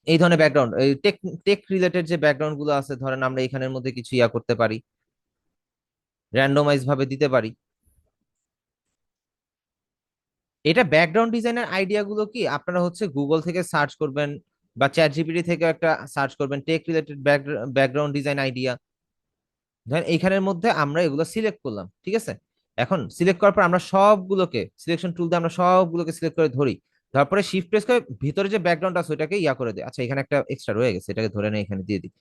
এই ধরনের ব্যাকগ্রাউন্ড, এই টেক টেক রিলেটেড যে ব্যাকগ্রাউন্ড গুলো আছে, ধরেন আমরা এখানের মধ্যে কিছু ইয়া করতে পারি, র্যান্ডমাইজ ভাবে দিতে পারি। এটা ব্যাকগ্রাউন্ড ডিজাইনের আইডিয়া গুলো কি আপনারা হচ্ছে গুগল থেকে সার্চ করবেন বা চ্যাট জিপিটি থেকে একটা সার্চ করবেন, tech related background design idea. ধরেন এইখানের মধ্যে আমরা এগুলো সিলেক্ট করলাম, ঠিক আছে? এখন সিলেক্ট করার পর আমরা সবগুলোকে সিলেকশন টুল দিয়ে আমরা সবগুলোকে সিলেক্ট করে ধরি, তারপরে শিফট প্রেস করে ভিতরে যে ব্যাকগ্রাউন্ড আছে ওটাকে ইয়া করে দিই। আচ্ছা, এখানে একটা এক্সট্রা রয়ে গেছে, এটাকে ধরে নিয়ে এখানে দিয়ে দিই,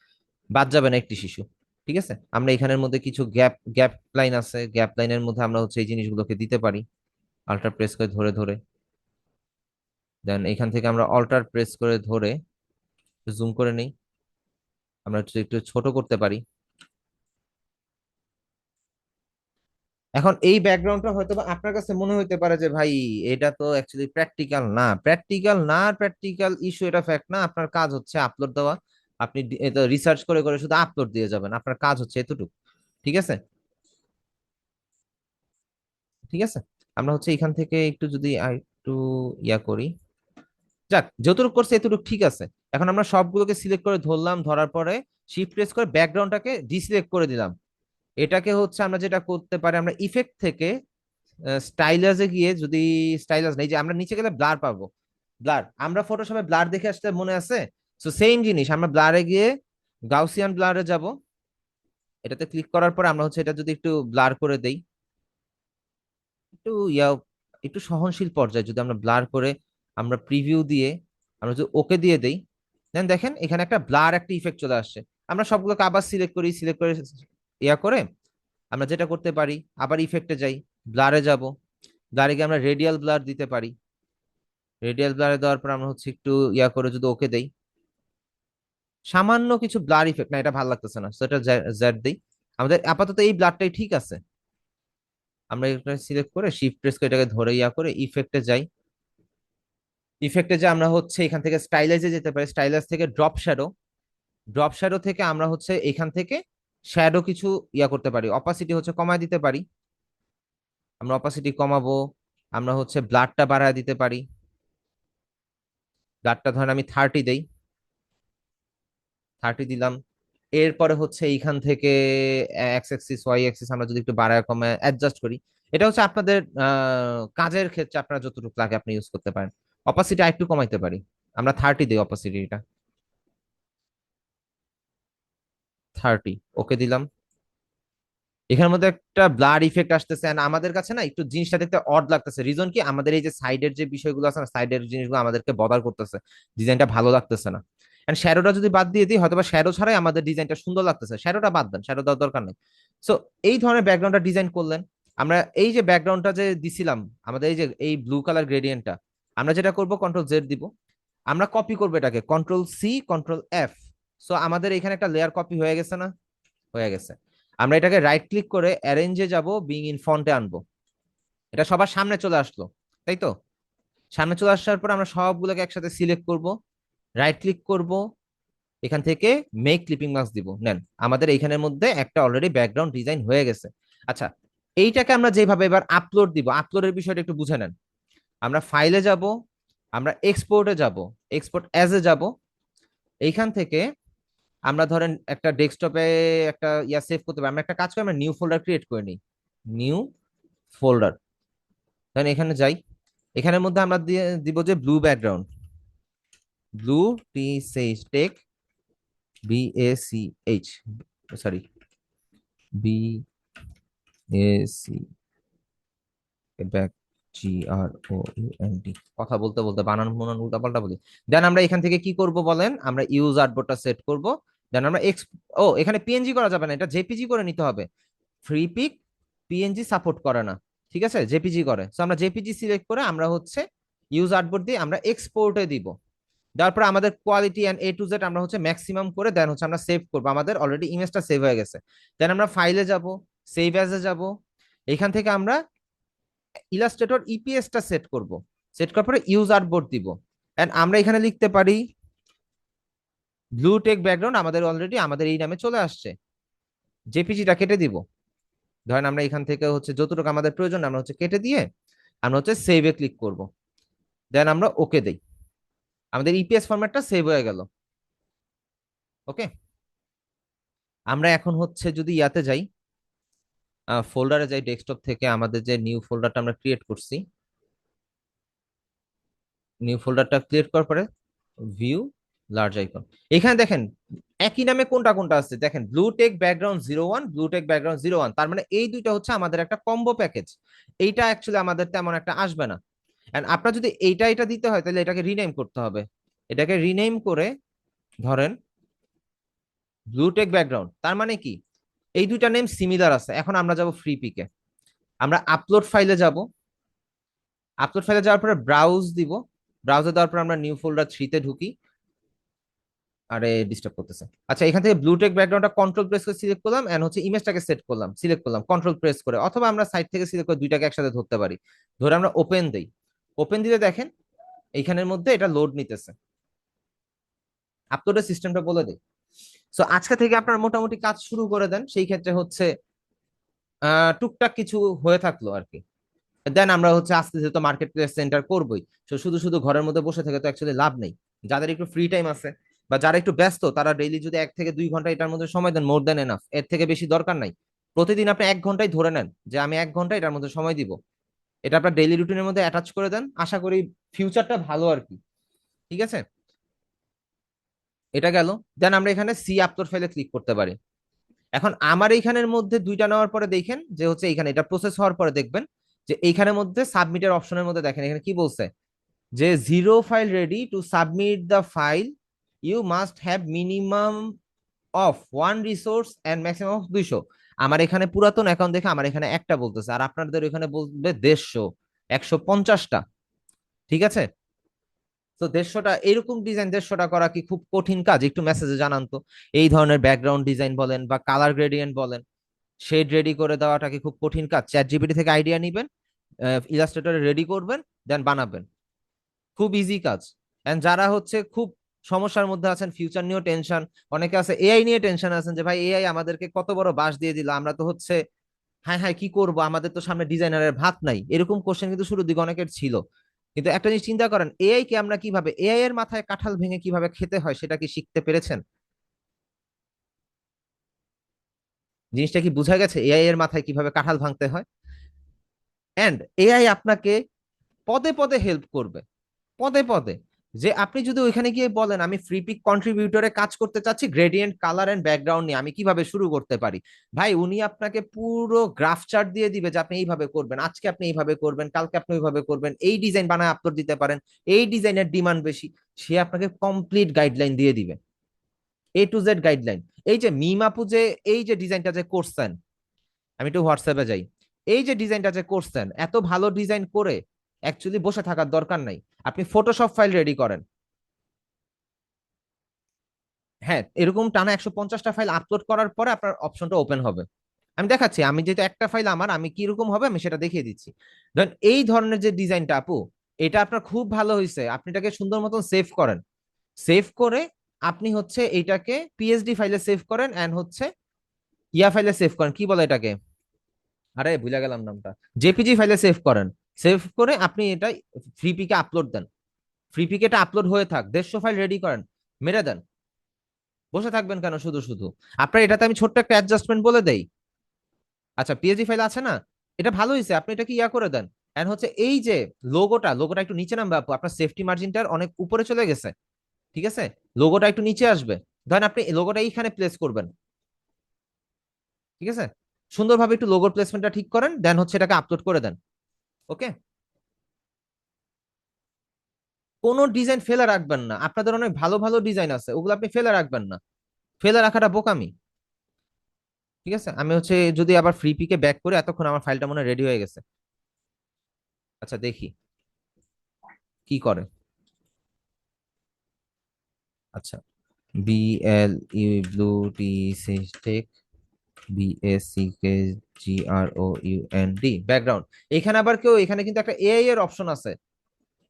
বাদ যাবে না একটি শিশু। ঠিক আছে, আমরা এখানের মধ্যে কিছু গ্যাপ গ্যাপ লাইন আছে, গ্যাপ লাইনের মধ্যে আমরা হচ্ছে এই জিনিসগুলোকে দিতে পারি আল্টার প্রেস করে ধরে ধরে। দেন এখান থেকে আমরা অল্টার প্রেস করে ধরে জুম করে নেই, আমরা একটু ছোট করতে পারি। এখন এই ব্যাকগ্রাউন্ডটা হয়তো বা আপনার কাছে মনে হইতে পারে যে ভাই এটা তো অ্যাকচুয়ালি প্র্যাকটিক্যাল না, প্র্যাকটিক্যাল না, প্র্যাকটিক্যাল ইস্যু, এটা ফ্যাক্ট না। আপনার কাজ হচ্ছে আপলোড দেওয়া, আপনি এটা রিসার্চ করে করে শুধু আপলোড দিয়ে যাবেন, আপনার কাজ হচ্ছে এতটুকু। ঠিক আছে, ঠিক আছে। আমরা হচ্ছে এখান থেকে একটু যদি একটু ইয়া করি, যাক যতটুকু করছে এতটুকু ঠিক আছে। এখন আমরা সবগুলোকে সিলেক্ট করে ধরলাম, ধরার পরে শিফট প্রেস করে ব্যাকগ্রাউন্ডটাকে ডিসিলেক্ট করে দিলাম। এটাকে হচ্ছে আমরা যেটা করতে পারি, আমরা ইফেক্ট থেকে স্টাইলাসে গিয়ে, যদি স্টাইলাস নেই, যে আমরা নিচে গেলে ব্লার পাবো, ব্লার, আমরা ফটোশপে ব্লার দেখে আসতে মনে আছে? সো সেম জিনিস, আমরা ব্লারে গিয়ে গাউসিয়ান ব্লারে যাব, এটাতে ক্লিক করার পর আমরা হচ্ছে এটা যদি একটু ব্লার করে দেই, একটু ইয়া, একটু সহনশীল পর্যায়ে যদি আমরা ব্লার করে আমরা প্রিভিউ দিয়ে আমরা যদি ওকে দিয়ে দেই, দেন দেখেন এখানে একটা ব্লার একটা ইফেক্ট চলে আসছে। আমরা সবগুলোকে আবার সিলেক্ট করি, সিলেক্ট করে ইয়া করে আমরা যেটা করতে পারি, আবার ইফেক্টে যাই, ব্লারে যাব, ব্লারে গিয়ে আমরা রেডিয়াল ব্লার দিতে পারি। রেডিয়াল ব্লারে দেওয়ার পর আমরা হচ্ছে একটু ইয়া করে যদি ওকে দেই, সামান্য কিছু ব্লার ইফেক্ট, না এটা ভালো লাগতেছে না, সেটা জেড দেই। আমাদের আপাতত এই ব্লারটাই ঠিক আছে। আমরা এটা সিলেক্ট করে শিফট প্রেস করে এটাকে ধরে ইয়া করে ইফেক্টে যাই, ইফেক্টে যে আমরা হচ্ছে এখান থেকে স্টাইলাইজে যেতে পারি, স্টাইলাইজ থেকে ড্রপ শ্যাডো, ড্রপ শ্যাডো থেকে আমরা হচ্ছে এখান থেকে শ্যাডো কিছু ইয়া করতে পারি, অপাসিটি হচ্ছে কমায় দিতে পারি, আমরা অপাসিটি কমাবো। আমরা হচ্ছে ব্লাডটা বাড়ায় দিতে পারি, ব্লাডটা ধরেন আমি 30 দেই, 30 দিলাম। এরপরে হচ্ছে এইখান থেকে এক্স অ্যাক্সিস ওয়াই অ্যাক্সিস আমরা যদি একটু বাড়ায় কমায় অ্যাডজাস্ট করি, এটা হচ্ছে আপনাদের কাজের ক্ষেত্রে আপনার যতটুকু লাগে আপনি ইউজ করতে পারেন। অপাসিটি আরেকটু কমাইতে পারি, আমরা 30 দিই অপাসিটিটা, 30 ওকে দিলাম। এখানের মধ্যে একটা ব্লার ইফেক্ট আসতেছে, and আমাদের কাছে না একটু জিনিসটা দেখতে অড লাগতেছে। রিজন কি, আমাদের এই যে সাইডের যে বিষয়গুলো আছে না, সাইডের জিনিসগুলো আমাদেরকে বদার করতেছে, ডিজাইনটা ভালো লাগতেছে না। এন্ড শ্যাডোটা যদি বাদ দিয়ে দিই, হয়তো বা শ্যাডো ছাড়াই আমাদের ডিজাইনটা সুন্দর লাগতেছে, শ্যাডোটা বাদ দেন, শ্যাডো দেওয়ার দরকার নেই। সো এই ধরনের ব্যাকগ্রাউন্ডটা ডিজাইন করলেন। আমরা এই যে ব্যাকগ্রাউন্ডটা যে দিছিলাম, আমাদের এই যে এই ব্লু কালার গ্রেডিয়েন্টটা, আমরা যেটা করব কন্ট্রোল জেড দিব, আমরা কপি করবো এটাকে control C control F. So আমাদের এখানে একটা লেয়ার কপি হয়ে গেছে না? হয়ে গেছে। আমরা এটাকে রাইট ক্লিক করে অ্যারেঞ্জে যাব, বিং ইন ফন্টে আনবো, এটা সবার সামনে চলে আসলো, তাই তো? সামনে চলে আসার পর আমরা সবগুলোকে একসাথে সিলেক্ট করব, রাইট ক্লিক করব, এখান থেকে মেক ক্লিপিং মাস্ক দিব, নেন আমাদের এইখানের মধ্যে একটা অলরেডি ব্যাকগ্রাউন্ড ডিজাইন হয়ে গেছে। আচ্ছা, এইটাকে আমরা যেভাবে এবার আপলোড দিব, আপলোডের বিষয়টা একটু বুঝে নেন। আমরা ফাইলে যাব, আমরা এক্সপোর্টে যাব, এক্সপোর্ট অ্যাজ এ যাব, এইখান থেকে আমরা ধরেন একটা ডেস্কটপে একটা ইয়া সেভ করতে পারি। আমরা একটা কাজ করি, আমরা নিউ ফোল্ডার ক্রিয়েট করে নিই, নিউ ফোল্ডার, ধরেন এখানে যাই, এখানের মধ্যে আমরা দিয়ে দিব যে ব্লু ব্যাকগ্রাউন্ড, ব্লু টি সেইচ tech, B A C H, sorry B A C back, G R O U N D, কথা বলতে বলতে বানান মুনান উল্টা পাল্টা বলি। দেন আমরা এখান থেকে কি করব বলেন, আমরা ইউজ আর্টবোর্ডটা সেট করব। দেন আমরা এখানে পিএনজি করা যাবে না, এটা জেপিজি করে নিতে হবে। ফ্রি পিক পিএনজি সাপোর্ট করে না, ঠিক আছে, জেপিজি করে। সো আমরা জেপিজি সিলেক্ট করে আমরা হচ্ছে ইউজ আর্টবোর্ড দিয়ে আমরা এক্সপোর্টে দিব। দেওয়ার পর আমাদের quality and A to Z আমরা হচ্ছে ম্যাক্সিমাম করে দেন হচ্ছে আমরা সেভ করবো, আমাদের অলরেডি ইমেজটা সেভ হয়ে গেছে। দেন আমরা ফাইলে যাব, সেভ অ্যাজে যাব, এখান থেকে আমরা ইলাস্ট্রেটর ইপিএসটা সেট করব, সেট করার পরে ইউজ আর্টবোর্ড দিব। এন্ড আমরা এখানে লিখতে পারি ব্লু টেক ব্যাকগ্রাউন্ড, আমাদের অলরেডি আমাদের এই নামে চলে আসছে। জেপিজিটা কেটে দিব, ধরেন আমরা এখান থেকে হচ্ছে যতটুকু আমাদের প্রয়োজন আমরা হচ্ছে কেটে দিয়ে আমরা হচ্ছে সেভে ক্লিক করব, দেন আমরা ওকে দেই, আমাদের ইপিএস ফরম্যাটটা সেভ হয়ে গেল। ওকে, আমরা এখন হচ্ছে যদি ইয়াতে যাই, ফোল্ডারে যাই, ডেস্কটপ থেকে আমাদের যে নিউ ফোল্ডারটা আমরা ক্রিয়েট করছি, নিউ ফোল্ডারটা ক্রিয়েট করার পরে ভিউ লার্জ আইকন, এখানে দেখেন একই নামে কোনটা কোনটা আছে, দেখেন ব্লুটেক ব্যাকগ্রাউন্ড 01, ব্লুটেক ব্যাকগ্রাউন্ড 01, তার মানে এই দুইটা হচ্ছে আমাদের একটা কম্বো প্যাকেজ। এইটা অ্যাকচুয়ালি আমাদের তেমন একটা আসবে না। এন্ড আপনার যদি এটা দিতে হয় তাহলে এটাকে রিনেম করতে হবে। এটাকে রিনেম করে ধরেন ব্লুটেক ব্যাকগ্রাউন্ড, তার মানে কি এই দুইটা নেম সিমিলার আছে। এখন আমরা যাব ফ্রি পিকে, আমরা আপলোড ফাইলে যাব, আপলোড ফাইলে যাওয়ার পরে ব্রাউজ দিব, ব্রাউজে দেওয়ার পর আমরা নিউ ফোল্ডার 3 তে ঢুকি। আরে ডিস্টার্ব করতেছে। আচ্ছা, এখান থেকে ব্লুটেক ব্যাকগ্রাউন্ডটা কন্ট্রোল প্রেস করে সিলেক্ট করলাম, এন্ড হচ্ছে ইমেজটাকে সেট করলাম, সিলেক্ট করলাম কন্ট্রোল প্রেস করে, অথবা আমরা সাইড থেকে সিলেক্ট করে দুইটাকে একসাথে ধরতে পারি। ধরে আমরা ওপেন দেই, ওপেন দিলে দেখেন এইখানের মধ্যে এটা লোড নিতেছে। আপলোডের সিস্টেমটা বলে দেই। সো আজকে থেকে আপনার মোটামুটি কাজ শুরু করে দেন, সেই ক্ষেত্রে হচ্ছে টুকটাক কিছু হয়ে থাকলো আর কি। দেন আমরা হচ্ছে আস্তে আস্তে তো মার্কেট প্লেস সেন্টার করবোই। তো শুধু শুধু ঘরের মধ্যে বসে থেকে তো অ্যাকচুয়ালি লাভ নেই। যাদের একটু ফ্রি টাইম আছে বা যারা একটু ব্যস্ত, তারা ডেইলি যদি 1 থেকে 2 ঘন্টা এটার মধ্যে সময় দেন, মোর দেন এনাফ, এর থেকে বেশি দরকার নাই। প্রতিদিন আপনি 1 ঘন্টাই ধরে নেন যে আমি 1 ঘন্টা এটার মধ্যে সময় দিব, এটা আপনার ডেইলি রুটিনের মধ্যে অ্যাটাচ করে দেন, আশা করি ফিউচারটা ভালো আর কি। ঠিক আছে, এটা গেল। দেন আমরা এখানে সি আপলোড ফাইলে ক্লিক করতে পারি। এখন আমার এইখানের মধ্যে দুইটা নেওয়ার পরে দেখেন যে হচ্ছে এখানে এটা প্রসেস হওয়ার পরে দেখবেন যে এইখানের মধ্যে সাবমিটের অপশনের মধ্যে দেখেন এখানে কি বলছে, যে zero file ready to submit the file, you must have minimum of 1 resource and maximum of 200। আমার এখানে পুরাতন অ্যাকাউন্ট দেখে আমার এখানে একটা বলতেছে, আর আপনাদের এখানে বলবে 150, 150টা। ঠিক আছে, তো 150টা এরকম ডিজাইন, 150টা করা কি খুব কঠিন কাজ? একটু মেসেজে জানান তো। এই ধরনের ব্যাকগ্রাউন্ড ডিজাইন বলেন বা কালার গ্রেডিয়েন্ট বলেন, শেড রেডি করে দেওয়াটা কি খুব কঠিন কাজ? চ্যাট জিপিটি থেকে আইডিয়া নিবেন, ইলাস্ট্রেটরে রেডি করবেন, দেন বানাবেন, খুব ইজি কাজ। এন্ড যারা হচ্ছে খুব সমস্যার মধ্যে আছেন, ফিউচার নিয়েও টেনশন, অনেকে আছে এআই নিয়ে টেনশন আছেন যে ভাই এআই আমাদেরকে কত বড় বাস দিয়ে দিল, আমরা তো হচ্ছে হ্যাঁ হ্যাঁ কি করব, আমাদের তো সামনে ডিজাইনারের ভাত নাই, এরকম কোশ্চেন কিন্তু শুরুর দিকে অনেকের ছিল। কিন্তু একটা জিনিস চিন্তা করেন, এআই কে আমরা কিভাবে, এআই এর মাথায় কাঁঠাল ভেঙে কিভাবে খেতে হয় সেটা কি শিখতে পেরেছেন? জিনিসটা কি বোঝা গেছে এআই এর মাথায় কিভাবে কাঁঠাল ভাঙতে হয়? এন্ড এআই আপনাকে পদে পদে হেল্প করবে, পদে পদে। যে আপনি যদি ওইখানে গিয়ে বলেন আমি ফ্রি পিক কন্ট্রিবিউটরে কাজ করতে চাচ্ছি গ্রেডিয়েন্ট কালার এন্ড ব্যাকগ্রাউন্ড নিয়ে, আমি কিভাবে শুরু করতে পারি, ভাই উনি আপনাকে পুরো গ্রাফ চার্ট দিয়ে দিবে যে আপনি এইভাবে করবেন, আজকে আপনি এইভাবে করবেন, কালকে আপনি ওইভাবে করবেন, এই ডিজাইন বানায় আপলোড দিতে পারেন, এই ডিজাইনের ডিমান্ড বেশি। সে আপনাকে কমপ্লিট গাইডলাইন দিয়ে দিবে, A to Z গাইডলাইন। এই যে মিম আপু যে এই যে ডিজাইনটা যে করছেন, আমি একটু হোয়াটসঅ্যাপে যাই, এই যে ডিজাইনটা যে করছেন, এত ভালো ডিজাইন করে অ্যাকচুয়ালি বসে থাকার দরকার নাই, আপনি ফটোশপ ফাইল রেডি করেন। হ্যাঁ, এরকম টানা 150টা ফাইল আপলোড করার পরে আপনার অপশনটা ওপেন হবে। আমি দেখাচ্ছি, আমি যেহেতু একটা ফাইল আমার, আমি কিরকম হবে আমি সেটা দেখিয়ে দিচ্ছি। ধরেন এই ধরনের যে ডিজাইনটা আপু, এটা আপনার খুব ভালো হয়েছে, আপনি এটাকে সুন্দর মতন সেভ করেন, সেভ করে আপনি হচ্ছে এইটাকে পিএসডি ফাইলে সেভ করেন, এন্ড হচ্ছে ইয়া ফাইলে সেভ করেন, কি বলে এটাকে, আরে ভুলে গেলাম নামটা, জেপিজি ফাইলে সেভ করেন। সেভ করে আপনি এটা ফ্রি পিকে আপলোড দেন, ফ্রি পিকে এটা আপলোড হয়ে থাক, 150 ফাইল রেডি করেন, মেরে দেন। বসে থাকবেন কেন শুধু শুধু? আপনার এটাতে আমি ছোট্ট একটা অ্যাডজাস্টমেন্ট বলে দেই। আচ্ছা, পিএসডি ফাইল আছে না, এটা ভালো হয়েছে, আপনি এটাকে ইয়া করে দেন। এন্ড হচ্ছে এই যে লোগোটা একটু নিচে নামবে আপু, আপনার সেফটি মার্জিনটার অনেক উপরে চলে গেছে। ঠিক আছে, লোগোটা একটু নিচে আসবে, ধরেন আপনি লোগোটা এইখানে প্লেস করবেন। ঠিক আছে, সুন্দরভাবে একটু লোগোর প্লেসমেন্টটা ঠিক করেন, দেন হচ্ছে এটাকে আপলোড করে দেন। ওকে, কোনো ডিজাইন ফেলে রাখবেন না, আপনাদের অনেক ভালো ভালো ডিজাইন আছে, ওগুলো আপনি ফেলে রাখবেন না, ফেলে রাখাটা বোকামি। ঠিক আছে, আমি হচ্ছে যদি আবার ফ্রি পিকে ব্যাক করে, এতক্ষণ আমার ফাইলটা মনে রেডি হয়ে গেছে। আচ্ছা দেখি কি করে। আচ্ছা, BLU BLUE TECH BACKGROUND background. এখানে আবার কেউ, এখানে কিন্তু একটা এআই এর অপশন আছে,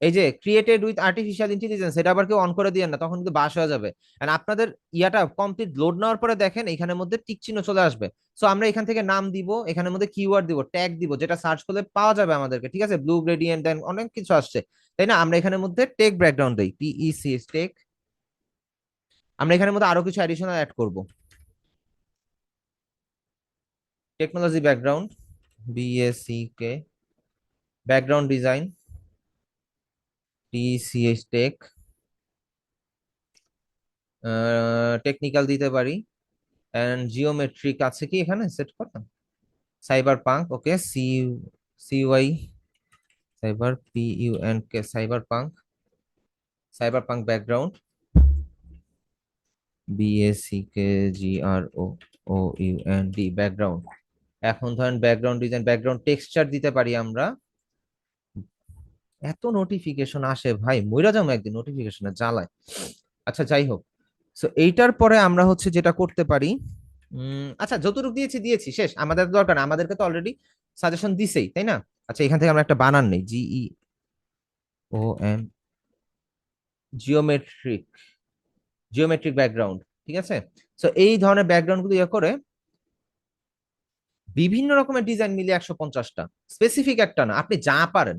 এই যে ক্রিয়েটেড উইথ আর্টিফিশিয়াল ইন্টেলিজেন্স, এটা আবার কেউ অন করে দিয়েন না, তখন কিন্তু বাস হয়ে যাবে। এন্ড আপনাদের ইয়াটা কমপ্লিট লোড নেওয়ার পরে দেখেন এখানের মধ্যে টিক চিহ্ন চলে আসবে। সো আমরা এখান থেকে নাম দিব, এখানের মধ্যে কিওয়ার্ড দিব, ট্যাগ দিব, যেটা সার্চ করলে পাওয়া যাবে আমাদেরকে, ঠিক আছে? ব্লু গ্রেডিয়েন্ট দেন অনেক কিছু আসছে, তাই না? আমরা এখানের মধ্যে টেক ব্যাকগ্রাউন্ড দিই, টিইসি টেক। আমরা এখানের মধ্যে আরো কিছু অ্যাডিশনাল অ্যাড করব, টেকনোলজি ব্যাকগ্রাউন্ড, বিএসসিকে, background design, T C S tech, technical দিতে পারি। এন্ড জিওমেট্রিক আছে কি এখানে সেট করা? Cyber punk, okay, C Y, cyber P U N K, cyber punk, cyber punk background, বিএসসিকে, জিআরও ও ইউএনডি ব্যাকগ্রাউন্ড। এখন ধরেন ব্যাকগ্রাউন্ড ডিজাইন, ব্যাকগ্রাউন্ড টেক্সচার দিতে পারি আমরা। এত নোটিফিকেশন আসে ভাই, মইরা যাবো একদিন নোটিফিকেশনে জ্বালায়। আচ্ছা যাই হোক, সো এইটার পরে আমরা হচ্ছে যেটা করতে পারি, আচ্ছা যতটুকু দিয়েছি দিয়েছি, শেষ, আমাদের দরকার না, আমাদেরকে তো অলরেডি সাজেশন দিছেই, তাই না? আচ্ছা এখান থেকে আমরা একটা বানান নেই, GEOM, জিওমেট্রিক, জিওমেট্রিক ব্যাকগ্রাউন্ড, ঠিক আছে? সো এই ধরনের ব্যাকগ্রাউন্ড গুলো ইয়ে করে বিভিন্ন রকমের ডিজাইন মিলিয়ে 150টা, স্পেসিফিক একটা না, আপনি যা পারেন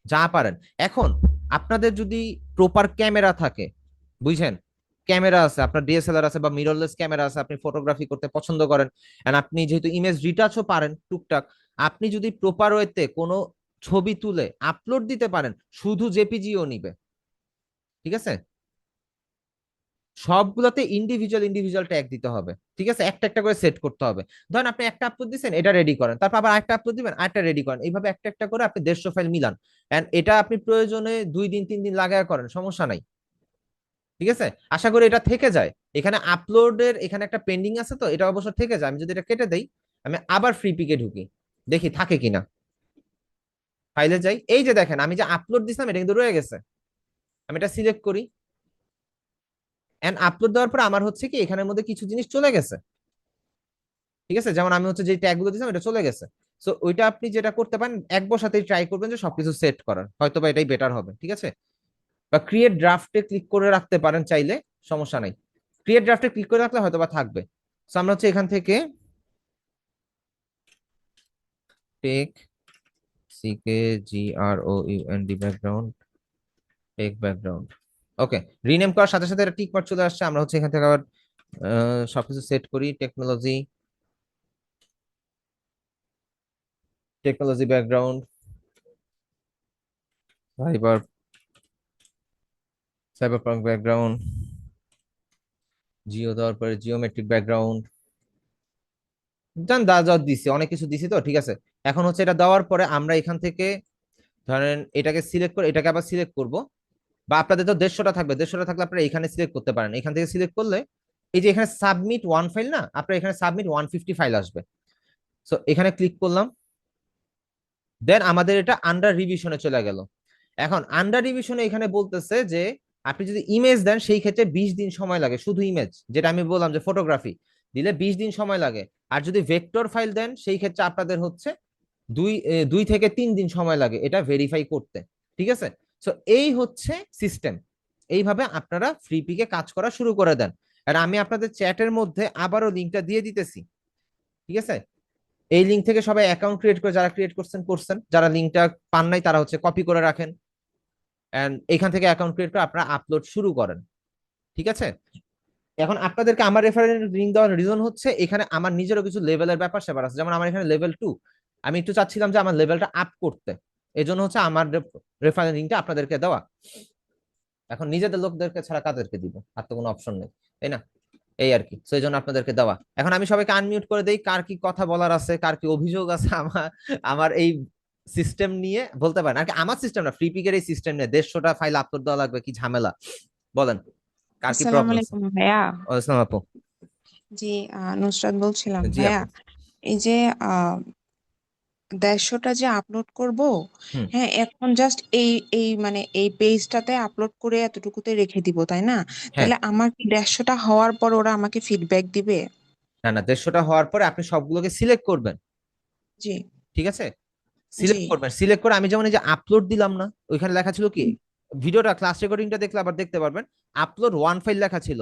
যা পারেন। এখন আপনাদের যদি প্রপার ক্যামেরা থাকে, বুঝছেন, ক্যামেরা আছে আপনার, ডিএসএলআর আছে বা মিররলেস ক্যামেরা আছে, আপনি ফটোগ্রাফি করতে পছন্দ করেন, এন্ড আপনি যেহেতু ইমেজ রিটাচও পারেন টুকটাক, আপনি যদি প্রপার ওয়েতে কোনো ছবি তুলে আপলোড দিতে পারেন, শুধু জেপিজিও নিবে, ঠিক আছে? সবগুলোতে ইন্ডিভিজুয়াল ইন্ডিভিজুয়াল ট্যাগ দিতে হবে, ঠিক আছে? একটা একটা করে সেট করতে হবে। ধরেন আপনি একটা আপলোড দিচ্ছেন, এটা রেডি করেন, তারপর আবার একটা আপলোড দিবেন, আরেকটা রেডি করেন, এইভাবে একটা একটা করে আপনি 150 ফাইল মিলান। এন্ড এটা আপনি প্রয়োজনে 2 দিন 3 দিন লাগায় করেন, সমস্যা নাই, ঠিক আছে? আশা করি এটা থেকে যায়। এখানে আপলোডের এখানে একটা পেন্ডিং আছে, তো এটা অবশ্য থেকে যায়। আমি যদি এটা কেটে দেই, আমি আবার ফ্রি পিকে ঢুকি, দেখি থাকে কিনা, ফাইলে যাই, এই যে দেখেন আমি যে আপলোড দিছিলাম এটা কিন্তু রয়ে গেছে। আমি এটা সিলেক্ট করি, এন্ড আপলোড দেওয়ার পর আমার হচ্ছে কি এখানের মধ্যে কিছু জিনিস চলে গেছে, ঠিক আছে? যেমন আমি হচ্ছে যে ট্যাগ গুলো দিয়েছিলাম এটা চলে গেছে। সো ওইটা আপনি যেটা করতে পারেন, এক বসাতেই ট্রাই করবেন যে সবকিছু সেট করার, হয়তো বা এটাই বেটার হবে, ঠিক আছে? বা ক্রিয়েট ড্রাফটে ক্লিক করে রাখতে পারেন চাইলে, সমস্যা নাই। ক্রিয়েট ড্রাফটে ক্লিক করে রাখলে হয়তো বা থাকবে। সো আমরা হচ্ছে এখান থেকে tech, CKGROUND background, tech background, okay, rename করার সাথে সাথে এটা টিক মার্ক চলে আসছে। আমরা হচ্ছে এখান থেকে আবার সবকিছু সেট করি, technology, technology background, cyber, cyber punk background, Jio দেওয়ার পরে জিওমেট্রিক ব্যাকগ্রাউন্ড, জান দা যা দিছি, অনেক কিছু দিছি, তো ঠিক আছে। এখন হচ্ছে এটা দেওয়ার পরে আমরা এখান থেকে ধরেন এটাকে সিলেক্ট করে এটাকে আবার সিলেক্ট করব, বা আপনাদের তো 150টা থাকবে, 150টা থাকলে আপনারা এখানে সিলেক্ট করতে পারেন। এখান থেকে সিলেক্ট করলে এই যে এখানে সাবমিট ওয়ান ফাইল না, আপনার এখানে সাবমিট 150 ফাইল আসবে। সো এখানে ক্লিক করলাম, দেন আমাদের এটা আন্ডার রিভিশনে চলে গেল। এখন আন্ডার রিভিশনে এখানে বলতেছে যে আপনি যদি ইমেজ দেন সেই ক্ষেত্রে 20 দিন সময় লাগে, শুধু ইমেজ, যেটা আমি বললাম যে ফটোগ্রাফি দিলে 20 দিন সময় লাগে। আর যদি ভেক্টর ফাইল দেন সেই ক্ষেত্রে আপনাদের হচ্ছে 2 থেকে 3 দিন সময় লাগে এটা ভেরিফাই করতে, ঠিক আছে? সো এই হচ্ছে সিস্টেম, এইভাবে আপনারা ফ্রি পিকে কাজ করা শুরু করে দেন। আর আমি আপনাদের চ্যাটের মধ্যে আবারও লিঙ্কটা দিয়ে দিতেছি, ঠিক আছে? এই লিঙ্ক থেকে সবাই অ্যাকাউন্ট ক্রিয়েট করে, যারা ক্রিয়েট করছেন করছেন, যারা লিঙ্কটা পান নাই তারা হচ্ছে কপি করে রাখেন, এন্ড এখান থেকে অ্যাকাউন্ট ক্রিয়েট করে আপনারা আপলোড শুরু করেন, ঠিক আছে? এখন আপনাদেরকে আমার রেফারেন্স লিঙ্ক দেওয়ার রিজন হচ্ছে এখানে আমার নিজেরও কিছু লেভেলের ব্যাপার স্যাপার আছে, যেমন আমার এখানে লেভেল 2, আমি একটু চাচ্ছিলাম যে আমার লেভেলটা আপ করতে, এই জন্য হচ্ছে আমার রেফারেন্স লিঙ্কটা আপনাদেরকে দেওয়া। এখন নিজেদের লোকদেরকে ছাড়া কাদেরকে দিব, আর তো কোনো অপশন নেই, তাই না? এই আর কি, সেই জন্য আপনাদেরকে দেওয়া। এখন আমি সবাইকে আনমিউট করে দেই, কার কি কথা বলার আছে, কার কি অভিযোগ আছে আমার আমার এই সিস্টেম নিয়ে বলতে পারেন। আর কি আমার সিস্টেম না, ফ্রি পিকের এই সিস্টেম নিয়ে 150টা ফাইল আপলোড দেওয়া লাগবে, কি ঝামেলা, বলেন কার কি আসসালামু প্রবলেম আছে? আলাইকুম ভাইয়া। আসসালাম আপু। জি, নুসরাত বলছিলাম জি ভাইয়া। আপু। এই যে 150টা যে আপলোড করব, হুম। হ্যাঁ, এখন জাস্ট এই এই মানে এই পেজটাতে আপলোড করে এতটুকুতে রেখে দিব, তাই না? হ্যাঁ, তাহলে আমার কি 150টা হওয়ার পর ওরা আমাকে ফিডব্যাক দিবে? না না, 150টা হওয়ার পরে আপনি সবগুলোকে সিলেক্ট করবেন, জি। ঠিক আছে? সিলেক্ট জি করবেন, সিলেক্ট করে আমি যেমন এই যে আপলোড দিলাম না, ওইখানে লেখা ছিল কি, ভিডিওটা ক্লাস রেকর্ডিংটা দেখলে আবার দেখতে পারবেন, আপলোড ওয়ান ফাইল লেখা ছিল।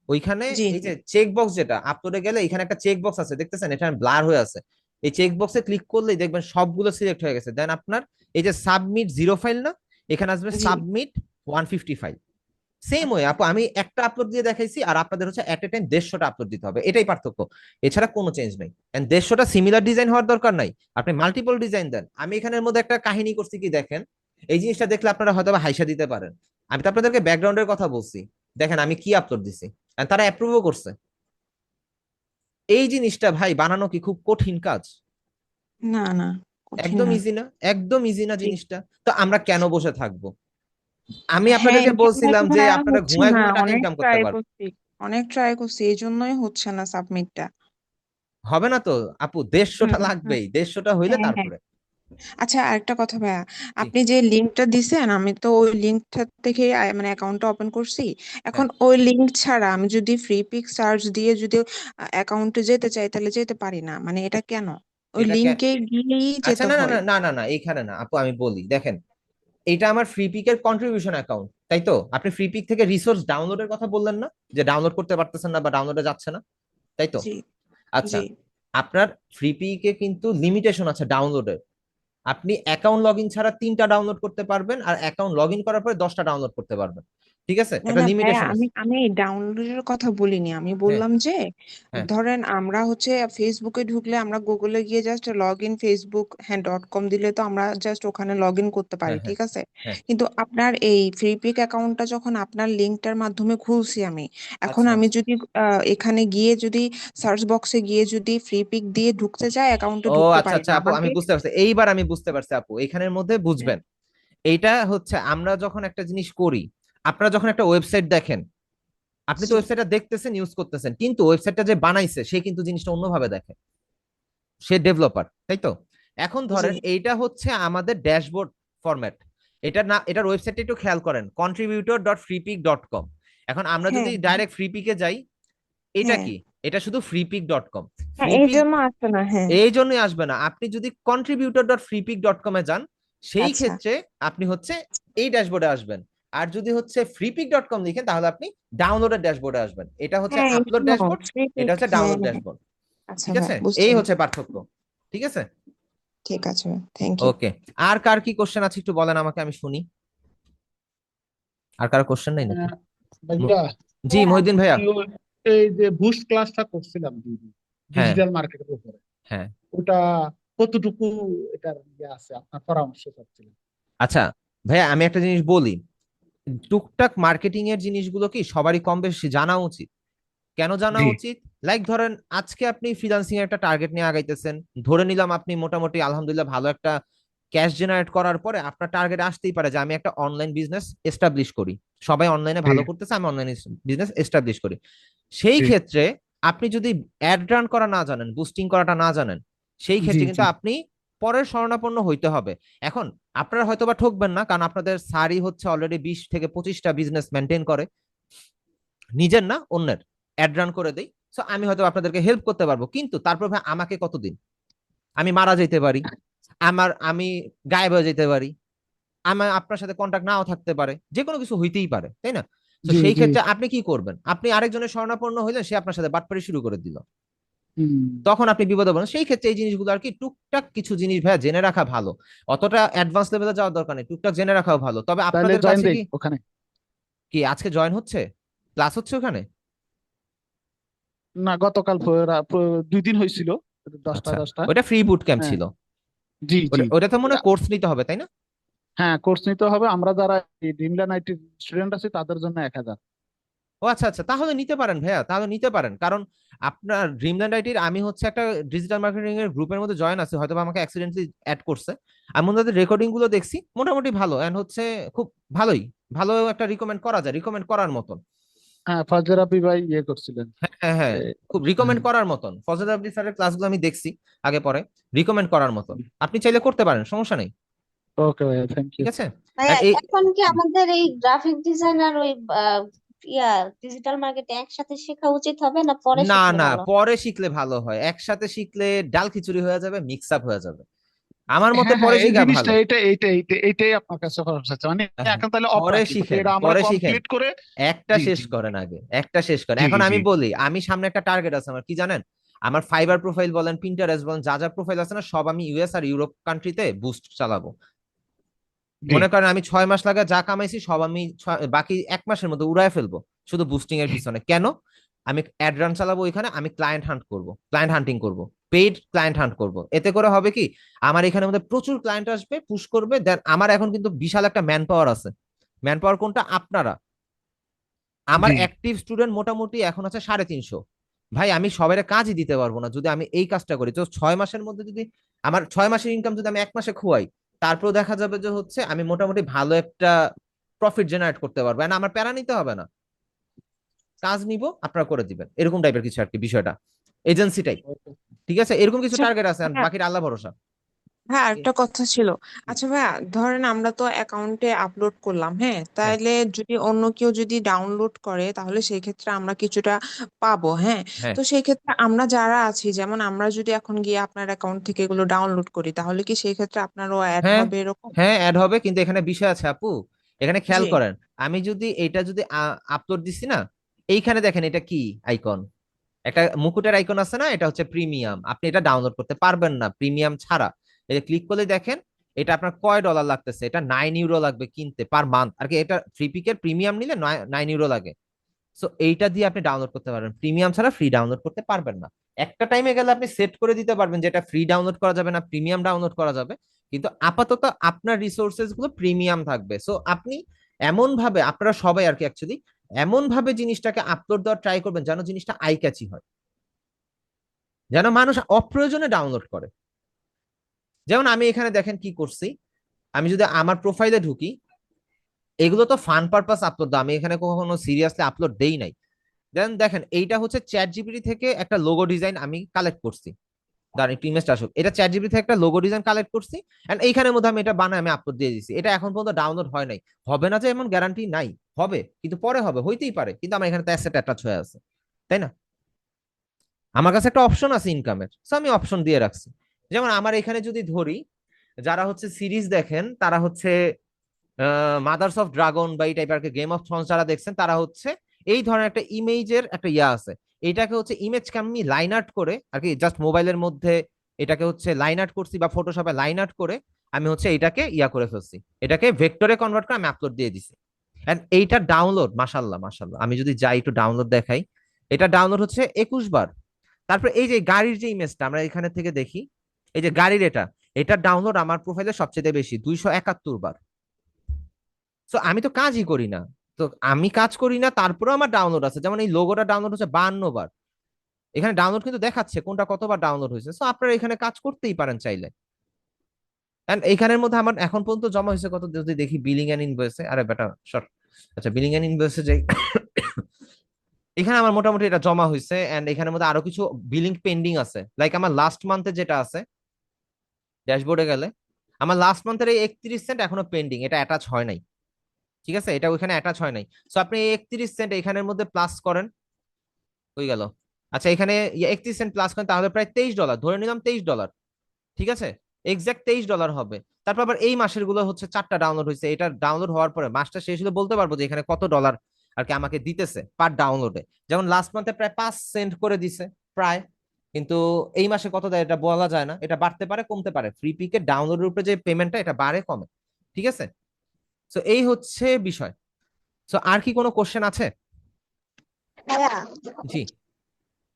ওইখানে জি এই যে চেক বক্স, যেটা আপলোডে গেলে এখানে একটা চেক বক্স আছে দেখতেছেন, এটা ব্লার হয়ে আছে। এই চেক বক্সে ক্লিক করলেই দেখবেন সবগুলো সিলেক্ট হয়ে গেছে। দেন আপনার এই যে সাবমিট 0 ফাইল না, এখানে আসবে জি সাবমিট 150 ফাইল। সেম ওয়ে আচ্ছা আপু, আমি একটা আপলোড দিয়ে দেখাইছি, আর আপনাদের হচ্ছে এট এ টাইম 150টা আপলোড দিতে হবে, এটাই পার্থক্য, এছাড়া কোনো চেঞ্জ নেই। এন্ড 150টা সিমিলার ডিজাইন হওয়ার দরকার নাই, আপনি মাল্টিপল ডিজাইন দেন। আমি এখানের মধ্যে একটা কাহিনী করছি কি দেখেন, এই জিনিসটা দেখলে আপনারা হয়তো বা হাইসা দিতে পারেন। আমি তো আপনাদেরকে ব্যাকগ্রাউন্ডের কথা বলছি, দেখেন আমি কি আপলোড দিছি, and তারা অ্যাপ্রুভও করছে। এই জিনিসটা ভাই বানানো কি খুব কঠিন কাজ? না না কঠিন একদম না ইজি না, একদম ইজি না জি জিনিসটা। তো আমরা কেন বসে থাকবো? আমি হ্যাঁ আপনাদেরকে এই জন্যই বলছিলাম তো যে ভাইয়া আপনারা হচ্ছে ঘুমায় না, ঘুমায় টাকা অনেক ইনকাম করতে ট্রাই পারবেন। করছি, অনেক ট্রাই করছি, এই জন্যই হচ্ছে না সাবমিটটা। হবে না তো আপু, হুম 150টা হুম লাগবেই, 150টা হইলে হ্যাঁ হ্যাঁ। তারপরে। আচ্ছা আরেকটা কথা ভাইয়া, জি। আপনি যে লিঙ্কটা দিছেন আমি তো ওই লিঙ্কটা থেকে মানে অ্যাকাউন্টটা ওপেন করছি। হ্যাঁ, এখন ওই লিঙ্ক ছাড়া আমি যদি ফ্রি পিক সার্চ দিয়ে যদি অ্যাকাউন্টে যেতে চাই তাহলে যেতে পারি না, মানে এটা কেন? ওই এটা লিঙ্কে গিয়েই আচ্ছা, যেতে না না হয়। না না না না, এইখানে না আপু, আমি বলি দেখেন, এটা আমার ফ্রি পিকের কন্ট্রিবিউশন অ্যাকাউন্ট, তাই তো? আপনি ফ্রি পিক থেকে রিসোর্স ডাউনলোডের কথা বললেন না, যে ডাউনলোড করতে পারতেছেন না বা ডাউনলোডে যাচ্ছে না, তাই তো? জি আচ্ছা, জি আপনার ফ্রি পিকে কিন্তু লিমিটেশন আছে ডাউনলোডের। আপনি অ্যাকাউন্ট লগ ইন ছাড়া 3টা ডাউনলোড করতে পারবেন, আর অ্যাকাউন্ট লগ ইন করার পরে 10টা ডাউনলোড করতে পারবেন। ঠিক আছে, না একটা না ভাইয়া, লিমিটেশন আমি আছে। আমি ডাউনলোডের কথা বলিনি, আমি হ্যাঁ, বললাম যে হ্যাঁ, ধরেন আমরা হচ্ছে ফেসবুকে ঢুকলে আমরা গুগলে গিয়ে জাস্ট লগ ইন ফেসবুক হ্যাঁ .com দিলে তো আমরা জাস্ট ওখানে লগ ইন করতে পারি, হ্যাঁ, হ্যাঁ, ঠিক আছে। হ্যাঁ। কিন্তু আপনার এই ফ্রি পিক অ্যাকাউন্টটা যখন আপনার লিঙ্কটার মাধ্যমে খুলছি আমি, এখন আচ্ছা, আমি যদি এখানে গিয়ে যদি সার্চ বক্সে গিয়ে যদি ফ্রি পিক দিয়ে ঢুকতে চাই অ্যাকাউন্টে ও ঢুকতে আচ্ছা পারি আচ্ছা না আপু, আমি আমাকে। বুঝতে পারছি, এইবার আমি বুঝতে পারছি আপু, এখানের মধ্যে বুঝবেন। এইটা হচ্ছে আমরা যখন একটা জিনিস করি, আপনারা যখন একটা ওয়েবসাইট দেখেন, আপনি তো জি ওয়েবসাইটটা দেখতেছেন, ইউজ করতেছেন, কিন্তু ওয়েবসাইটটা যে বানাইছে সে কিন্তু জিনিসটা অন্যভাবে দেখে, সে ডেভেলপার, তাই তো? এখন জি ধরেন এইটা হচ্ছে আমাদের ড্যাশবোর্ড ফরম্যাট, এটা না, এটার ওয়েবসাইটটা একটু খেয়াল করেন, contributor.freepik.com। এখন আমরা যদি হ্যাঁ ডাইরেক্ট ফ্রিপিকে যাই, এটা হ্যাঁ কি, এটা শুধু freepik.com। হ্যাঁ এই ফ্রিপিক জন্য আসছে না, হ্যাঁ। এই জন্যই আসবে না, আপনি যদি contributor.freepik.com এ যান, সেই আচ্ছা ক্ষেত্রে আপনি হচ্ছে এই ড্যাশবোর্ডে আসবেন। আর যদি হচ্ছে freepik.com লিখেন, তাহলে আপনি ডাউনলোডের ড্যাশবোর্ডে আসবেন। এটা হচ্ছে হ্যাঁ এই আপলোড জন্য ড্যাশবোর্ড, ফ্রি এটা পিক, হচ্ছে হ্যাঁ ডাউনলোড হ্যাঁ। ড্যাশবোর্ড। আচ্ছা ঠিক ভাই আছে, বুঝছি এই হচ্ছে বুঝছি। পার্থক্য। ঠিক আছে, ঠিক আছে ভাই, থ্যাংক ইউ। ওকে। আর কার কি কোশ্চেন আছে একটু বলেন আমাকে, আমি শুনি। আর কারো কোশ্চেন নাই নাকি? ম- ভাইয়া জি, মহিউদ্দিন ভাইয়া। এই যে বুস্ট ক্লাসটা করছিলাম হ্যাঁ, ডিজিটাল মার্কেটের উপরে, হ্যাঁ। ওটা কতটুকু এটার ইয়ে আছে, আপনার পরামর্শ চাচ্ছিলাম। আচ্ছা ভাইয়া, আমি একটা জিনিস বলি, টুকটাক মার্কেটিং এর জিনিসগুলো কি সবারই কম বেশি জানা উচিত। কেন জানা জি উচিত? লাইক ধরেন আজকে আপনি ফ্রিল্যান্সিং এর একটা টার্গেট নিয়ে আগাইতেছেন, ধরে নিলাম আপনি মোটামুটি আলহামদুলিল্লাহ ভালো একটা ক্যাশ জেনারেট করার পরে আপনার টার্গেট আসতেই পারে যে আমি একটা অনলাইন বিজনেস এস্টাবলিশ করি, সবাই অনলাইনে জি ভালো করতেছে, আমি অনলাইন বিজনেস এস্টাবলিশ করি। সেই জি ক্ষেত্রে আপনি যদি অ্যাড রান করা না জানেন, বুস্টিং করাটা না জানেন, সেই জি ক্ষেত্রে জি কিন্তু আপনি পরের শরণাপন্ন হইতে হবে। এখন আপনারা হয়তোবা ঠকবেন না, কারণ আপনাদের স্যারই হচ্ছে অলরেডি 20 থেকে 25টা বিজনেস মেনটেন করে, নিজের না অন্যের, অ্যাড রান করে দেই। সো আমি হয়তো আপনাদেরকে হেল্প করতে পারবো, কিন্তু তারপর ভাই আমাকে কতদিন, আমি মারা যেতে পারি, আমি গায়েব হয়ে যেতে পারি, আমার আপনার সাথে কন্ট্যাক্ট নাও থাকতে পারে, যে কোনো কিছু হইতেই পারে, তাই না? তো জি সেই জি ক্ষেত্রে আপনি কি করবেন? আপনি আরেকজনের শরণাপন্ন হইলেন, সে আপনার সাথে বাটপারি শুরু করে দিল, হুম। তখন আপনি বিপদে পড়েন। সেই ক্ষেত্রে এই জিনিসগুলো আর কি টুকটাক কিছু জিনিস ভাইয়া জেনে রাখা ভালো, অতটা অ্যাডভান্স লেভেলে যাওয়ার দরকার নেই, টুকটাক জেনে রাখাও ভালো। তবে তাহলে আপনাদের জয়েন কাছে দেই কি, ওখানে। কি আজকে জয়েন হচ্ছে, ক্লাস হচ্ছে ওখানে? না গতকাল 2 দিন হয়েছিল, 10টা আচ্ছা, 10টা। ওটা ফ্রি বুট ক্যাম্প হ্যাঁ ছিল। জি জি। ওটা তো মনে হয় কোর্স নিতে হবে, তাই না? হ্যাঁ কোর্স নিতে হবে, আমরা যারা ড্রিমল্যান্ড আইটি স্টুডেন্ট আছি তাদের জন্য 1000। ও আচ্ছা আচ্ছা, তাহলে নিতে পারেন ভাইয়া, তাহলে নিতে পারেন, কারণ আপনার ড্রিমল্যান্ড আইটির, আমি হচ্ছে একটা ডিজিটাল মার্কেটিং এর গ্রুপের মধ্যে জয়েন আছে, হয়তো বা আমাকে অ্যাক্সিডেন্টলি অ্যাড করছে। আমি ওনাদের রেকর্ডিং গুলো দেখছি, মোটামুটি ভালো, এন্ড হচ্ছে খুব ভালোই, ভালো একটা রিকমেন্ড করা যায়, রিকমেন্ড করার মতন। হ্যাঁ ফজর রাব্বি ভাই ইয়ে করছিলেন। হ্যাঁ, হ্যাঁ, এ, খুব হ্যাঁ রিকমেন্ড করার মতন, ফজল আবদি স্যারের ক্লাসগুলো আমি দেখছি আগে পরে, রিকমেন্ড করার মতন। আপনি চাইলে করতে পারেন, সমস্যা নেই। ওকে ভাইয়া থ্যাংক ঠিক ইউ। আছে। ভাইয়া আর এই, এখন কি আমাদের এই গ্রাফিক ডিজাইন আর ওই ইয়া ডিজিটাল মার্কেটিং একসাথে শেখা উচিত হবে না পরে না শিখলে না, ভালো? পরে শিখলে ভালো হয়, একসাথে শিখলে ডাল খিচুড়ি হয়ে যাবে, মিক্স আপ হয়ে যাবে। আমার মতে হ্যাঁ হ্যাঁ, পরে এই শিখা জিনিসটা ভালো। এইটাই আপনার কাছে করার চাচ্ছে, মানে হ্যাঁ, এখন তাহলে পরে অপ্রাকৃতিক শিখেন, এটা আমরা পরে শিখেন, কমপ্লিট করে। একটা জি শেষ জি করেন আগে, একটা শেষ করেন। জি এখন জি। আমি বলি, আমি সামনে একটা টার্গেট আছে আমার, কি জানেন? আমার ফাইবার প্রোফাইল বলেন, পিন্টারেস্ট বলেন, যা যা প্রোফাইল আছে না, সব আমি ইউএস আর ইউরোপ কান্ট্রিতে বুস্ট চালাবো। জি মনে করেন আমি 6 মাস লাগা যা কামাইছি সব আমি বাকি 1 মাসের মধ্যে উড়ায় ফেলবো শুধু বুস্টিং এর পিছনে। কেন? আমি অ্যাড রান চালাবো ওইখানে, আমি ক্লায়েন্ট হান্ট করব, ক্লায়েন্ট হান্টিং করব, পেইড ক্লায়েন্ট হান্ট করব। এতে করে হবে কি, আমার এখানে মধ্যে প্রচুর ক্লায়েন্ট আসবে, পুশ করবে, দেন আমার এখন কিন্তু বিশাল একটা ম্যান পাওয়ার আছে। ম্যান পাওয়ার কোনটা? আপনারা। আমার জি। অ্যাক্টিভ স্টুডেন্ট মোটামুটি এখন আছে 350। ভাই আমি সবাই কাজই দিতে পারবো না যদি আমি এই কাজটা করি। তো 6 মাসের মধ্যে যদি আমার 6 মাসের ইনকাম যদি আমি 1 মাসে খোয়াই, তারপর দেখা যাবে যে হচ্ছে আমি মোটামুটি ভালো একটা প্রফিট জেনারেট করতে পারবো, আর আমার প্যারা নিতে হবে না। কাজ নিব, আপনারা করে দিবেন, এরকম টাইপের কিছু আর কি বিষয়টা, এজেন্সি টাইপ। ঠিক আছে, এরকম কিছু আচ্ছা টার্গেট আছে, আর হ্যাঁ, বাকিটা আল্লাহ ভরসা। হ্যাঁ আরেকটা কথা ছিল। আচ্ছা ভাইয়া, ধরেন আমরা তো অ্যাকাউন্টে আপলোড করলাম, হ্যাঁ, হ্যাঁ, তাহলে যদি অন্য কেউ যদি ডাউনলোড করে তাহলে সেই ক্ষেত্রে আমরা কিছুটা পাবো, হ্যাঁ। হ্যাঁ, তো সেই ক্ষেত্রে আমরা যারা আছি, যেমন আমরা যদি এখন গিয়ে আপনার অ্যাকাউন্ট থেকে এগুলো ডাউনলোড করি, তাহলে কি সেই ক্ষেত্রে আপনারও অ্যাড হ্যাঁ, হবে এরকম? হ্যাঁ, অ্যাড হবে, কিন্তু এখানে বিষয় আছে আপু। এখানে খেয়াল জি। করেন, আমি যদি এটা যদি আপলোড দিছি না, এইখানে দেখেন এটা কি আইকন, একটা মুকুটের আইকন আছে না, এটা হচ্ছে প্রিমিয়াম। আপনি এটা ডাউনলোড করতে পারবেন না প্রিমিয়াম ছাড়া। এটা ক্লিক করলে দেখেন এটা আপনার কয় ডলার লাগতেছে, এটা 9 ইউরো লাগবে কিনতে পার মান্থ আর কি। এটা ফ্রি পিকের প্রিমিয়াম নিলে 9 ইউরো লাগে। সো এইটা দিয়ে আপনি ডাউনলোড করতে পারবেন, প্রিমিয়াম ছাড়া ফ্রি ডাউনলোড করতে পারবেন না। একটা টাইমে গেলে আপনি সেট করে দিতে পারবেন যেটা ফ্রি ডাউনলোড করা যাবে না, প্রিমিয়াম ডাউনলোড করা যাবে। কিন্তু আপাতত আপনার রিসোর্সেস গুলো প্রিমিয়াম থাকবে। সো আপনি এমন ভাবে, আপনারা সবাই আর কি অ্যাকচুয়ালি এমন ভাবে জিনিসটাকে আপলোড দেওয়ার ট্রাই করবেন যেন জিনিসটা আই ক্যাচি হয়, যেন মানুষ অপ্রয়োজনে ডাউনলোড করে। যেমন আমি এখানে দেখেন কি করছি, আমি যদি আমার প্রোফাইলে ঢুকি, এগুলো তো ফান পারপাস আপলোড, আমি এখানে কখনো সিরিয়াসলি আপলোড দেই নাই। দেন দেখেন এইটা হচ্ছে চ্যাট জিপিটি থেকে একটা লোগো ডিজাইন আমি কালেক্ট করছি। দাঁড়ান একটু ইমেজটা আসুক, এটা চ্যাট জিপিটি থেকে একটা লোগো ডিজাইন কালেক্ট করছি, এন্ড এইখানের মধ্যে আমি এটা বানাই আমি আপলোড দিয়ে দিছি। এটা এখন পর্যন্ত ডাউনলোড হয় নাই, হবে না যে এমন গ্যারান্টি নাই, হবে কিন্তু পরে হবে, হইতেই পারে, কিন্তু আমার এখানে তো অ্যাসেট অ্যাটাচ হয়ে আছে, তাই না? আমার কাছে একটা অপশন আছে ইনকামের, সো আমি অপশন দিয়ে রাখছি। যেমন আমার এখানে যদি ধরি, যারা হচ্ছে সিরিজ দেখেন তারা হচ্ছে মাদার্স অফ ড্রাগন বা এই টাইপের গেম অফ থ্রোনস যারা দেখছেন, তারা হচ্ছে এই ধরনের একটা ইমেজের একটা ইয়া আছে। এটাকে হচ্ছে ইমেজকে আমি লাইন আর্ট করে আর কি, জাস্ট মোবাইলের মধ্যে এটাকে হচ্ছে লাইন আর্ট করছি বা ফটোশপে লাইন আর্ট করে আমি হচ্ছে এটাকে ইয়া করে ফেলছি, এটাকে ভেক্টরে কনভার্ট করে আমি আপলোড দিয়ে দিছি। এন্ড এইটা ডাউনলোড মাশাল্লাহ মাশাল্লাহ, আমি যদি যাই একটু ডাউনলোড দেখাই, এটা ডাউনলোড হচ্ছে 21 বার। তারপর এই যে গাড়ির যে ইমেজটা আমরা এখানে থেকে দেখি, এই যে গাড়ির এটা ডাউনলোড আমার প্রোফাইলে সবচেয়ে বেশি, 271 বার। তো আমি তো কাজই করি না, তো আমি কাজ করি না তারপরেও আমার ডাউনলোড আছে। যেমন এই লোগোটা ডাউনলোড হচ্ছে 52 বার, এখানে ডাউনলোড কিন্তু দেখাচ্ছে কোনটা কতবার ডাউনলোড হয়েছে। সো আপনারা এখানে কাজ করতেই পারেন চাইলে। এন্ড এইখানের মধ্যে আমার এখন পর্যন্ত জমা হয়েছে কত, যদি দেখি বিলিং এন্ড ইনভয়েসে, আরে বেটা শর্ট, আচ্ছা বিলিং এন্ড ইনভয়েসে যাই, এখানে আমার মোটামুটি এটা জমা হয়েছে। এন্ড এখানের মধ্যে আরো কিছু বিলিং পেন্ডিং আছে, লাইক আমার লাস্ট মান্থে যেটা আছে ড্যাশবোর্ডে গেলে, আমার লাস্ট মান্থের এই 31 সেন্ট এখনো পেন্ডিং, এটা অ্যাটাচ হয় নাই। ঠিক আছে, এটা ওইখানে অ্যাটাচ হয় নাই। সো আপনি 31 সেন্ট এখানের মধ্যে প্লাস করেন, হয়ে গেল। আচ্ছা এখানে 31 সেন্ট প্লাস করেন, তাহলে প্রায় 23 ডলার, ধরে নিলাম 23 ডলার। ঠিক আছে, এক্সাক্ট 23 ডলার হবে। তারপর আবার এই মাসের গুলো হচ্ছে 4টা ডাউনলোড হয়েছে, এটা ডাউনলোড হওয়ার পরে মাসটা শেষ হলে বলতে পারবো যে এখানে কত ডলার আর কি আমাকে দিতেছে পার ডাউনলোডে। যেমন লাস্ট মান্থে প্রায় 5 সেন্ট করে দিছে প্রায়, কিন্তু এই মাসে কত দেয় এটা বলা যায় না, এটা বাড়তে পারে কমতে পারে, ফ্রি পিকে ডাউনলোডের উপরে যে পেমেন্টটা এটা বাড়ে কমে। ঠিক আছে, তো এই হচ্ছে বিষয়। তো আর কি কোনো কোশ্চেন আছে? ভাইয়া, জি।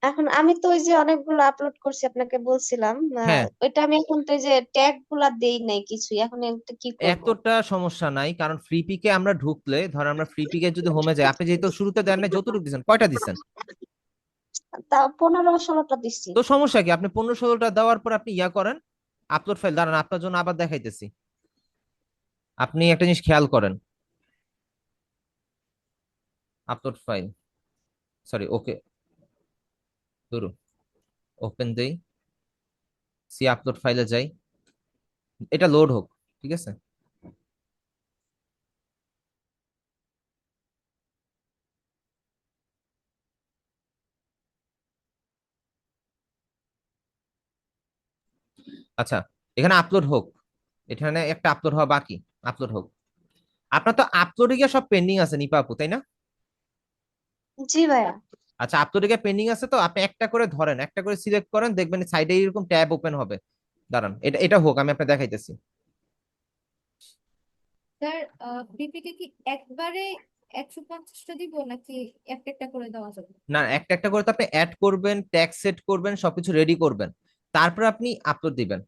এখন আমি তো ওই যে অনেকগুলো আপলোড করছি আপনাকে বলছিলাম, হ্যাঁ, ওইটা আমি এখন তো ওই যে ট্যাগ গুলা দেই নাই কিছুই, এখন এটা কি করব? এতটা সমস্যা নাই, কারণ ফ্রি পিকে আমরা ঢুকলে ধর আমরা ফ্রি পিকে যদি হোমে যাই, আপনি যেহেতু শুরুতে দেন না, যতটুকু দিচ্ছেন কয়টা দিচ্ছেন, তা 15-16টা দিচ্ছি। তো সমস্যা কি? আপনি 15-16টা দেওয়ার পর আপনি ইয়া করেন আপলোড ফাইল, দাঁড়ান আপনার জন্য আবার দেখাইতেছি। আপনি একটা জিনিস খেয়াল করেন, আপলোড ফাইল, সরি ওকে, ধরু ওপেন দেই, সি আপলোড ফাইলে যাই, এটা লোড হোক। ঠিক আছে, আচ্ছা এখানে আপলোড হোক, এখানে একটা আপলোড হওয়া বাকি, আপলোড হোক। আপনার তো আপলোডে গিয়ে সব পেন্ডিং আছে নিপা আপু, তাই না? জি ভাইয়া। আচ্ছা, আপলোডে গিয়ে পেন্ডিং আছে, তো আপনি একটা করে ধরেন, একটা করে সিলেক্ট করেন, দেখবেন সাইডে এরকম ট্যাব ওপেন হবে। দাঁড়ান, এটা এটা হোক, আমি আপনাকে দেখাইতেছি। স্যার পিপিকে কি একবারে 150টা দিব নাকি একটা একটা করে দেওয়া যাবে? না, একটা একটা করে তো আপনি অ্যাড করবেন, ট্যাগ সেট করবেন, সবকিছু রেডি করবেন, তারপর আপনি আপলোড দিবেন।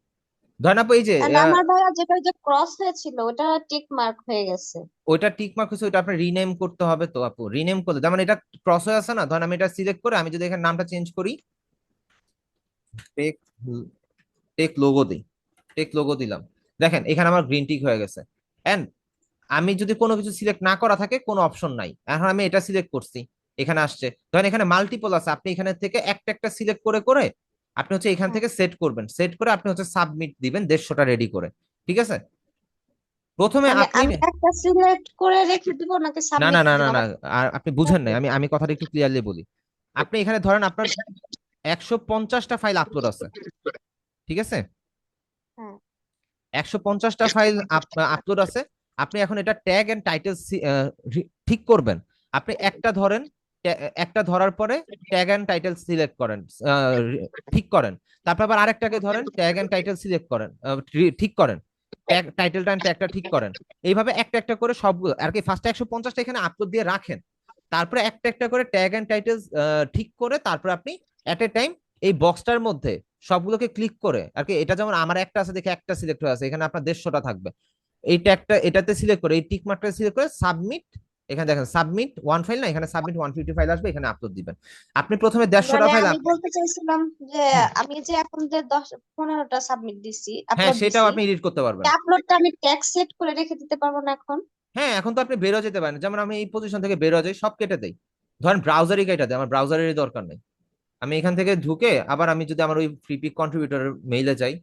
ধরেন আপু এই যে And আমার ভাইয়া যেটা যে ক্রস হয়েছিল ওটা টিক মার্ক হয়ে গেছে। ওইটা টিক মার্ক হচ্ছে, ওইটা আপনার রিনেম করতে হবে। তো আপু রিনেম করলে, যেমন এটা ক্রস হয়ে আছে না, ধরেন আমি এটা সিলেক্ট করে আমি যদি এখানে নামটা চেঞ্জ করি, টেক টেক লোগো দিই, টেক লোগো দিলাম, দেখেন এখানে আমার গ্রিন টিক হয়ে গেছে। এন্ড আমি যদি কোনো কিছু সিলেক্ট না করা থাকে, কোনো অপশন নাই, এখন আমি এটা সিলেক্ট করছি, এখানে আসছে। ধরেন এখানে মাল্টিপল আছে, আপনি এখানে থেকে একটা একটা সিলেক্ট করে করে আপনি হচ্ছে এখান হুম। থেকে সেট করবেন, সেট করে আপনি হচ্ছে সাবমিট দিবেন 150টা রেডি করে। ঠিক আছে, প্রথমে মানে আপনি আমি একটা সিলেক্ট করে রেখে দিব নাকি না সাবমিট না না না দিবেন না, আমার? আর আপনি বুঝেন নাই, আমি কথাটা একটু ক্লিয়ারলি বলি। আপনি এখানে ধরেন আপনার 150টা ফাইল আপলোড আছে, ঠিক আছে, হ্যাঁ। 150টা ফাইল আপলোড আছে। আপনি এখন এটা ট্যাগ এন্ড টাইটেল ঠিক করবেন। আপনি একটা ধরেন, একটা ধরার পরে ট্যাগ এন্ড টাইটেল সিলেক্ট করেন, ঠিক করেন। তারপর আবার আরেকটাকে ধরেন, ট্যাগ এন্ড টাইটেল সিলেক্ট করেন, ঠিক করেন, ট্যাগ টাইটেলটা এন্ড ট্যাগটা ঠিক করেন। এইভাবে একটা একটা করে সবগুলো আর কি, ফার্স্টে 150টা এখানে আপলোড দিয়ে রাখেন, তারপরে একটা একটা করে ট্যাগ এন্ড টাইটেল ঠিক করে, তারপর আপনি এট এ টাইম এই বক্সটার মধ্যে সবগুলোকে ক্লিক করে আর কি, এটা যেমন আমার একটা আছে দেখে একটা সিলেক্ট হয়ে আছে, এখানে আপনার 150টা থাকবে, এইটা একটা এটাতে সিলেক্ট করে, এই টিক মার্কটা সিলেক্ট করে সাবমিট, এখানে দেখেন সাবমিট ওয়ান ফাইল না, এখানে সাবমিট 150 ফাইল আসবে, এখানে আপলোড দিবেন। আপনি প্রথমে 150টা মানে ফাইল আমি বলতে চাইছিলাম যে আমি যে এখন যে 10-15টা সাবমিট দিছি, হ্যাঁ, আপলোড সেটাও দিছি, আপনি এডিট করতে পারবেন। আপলোডটা আমি ট্যাগ সেট করে রেখে দিতে পারবো না এখন? হ্যাঁ, এখন তো আপনি বেরো যেতে পারেন, যেমন আমি এই পজিশন থেকে বেরো যাই, সব কেটে দেই, ধরেন ব্রাউজারই কেটে দেয়, আমার ব্রাউজারেরই দরকার নেই। আমি এখান থেকে ঢুকে আবার আমি যদি আমার ওই ফ্রিপিক কন্ট্রিবিউটরের মেইলে যাই,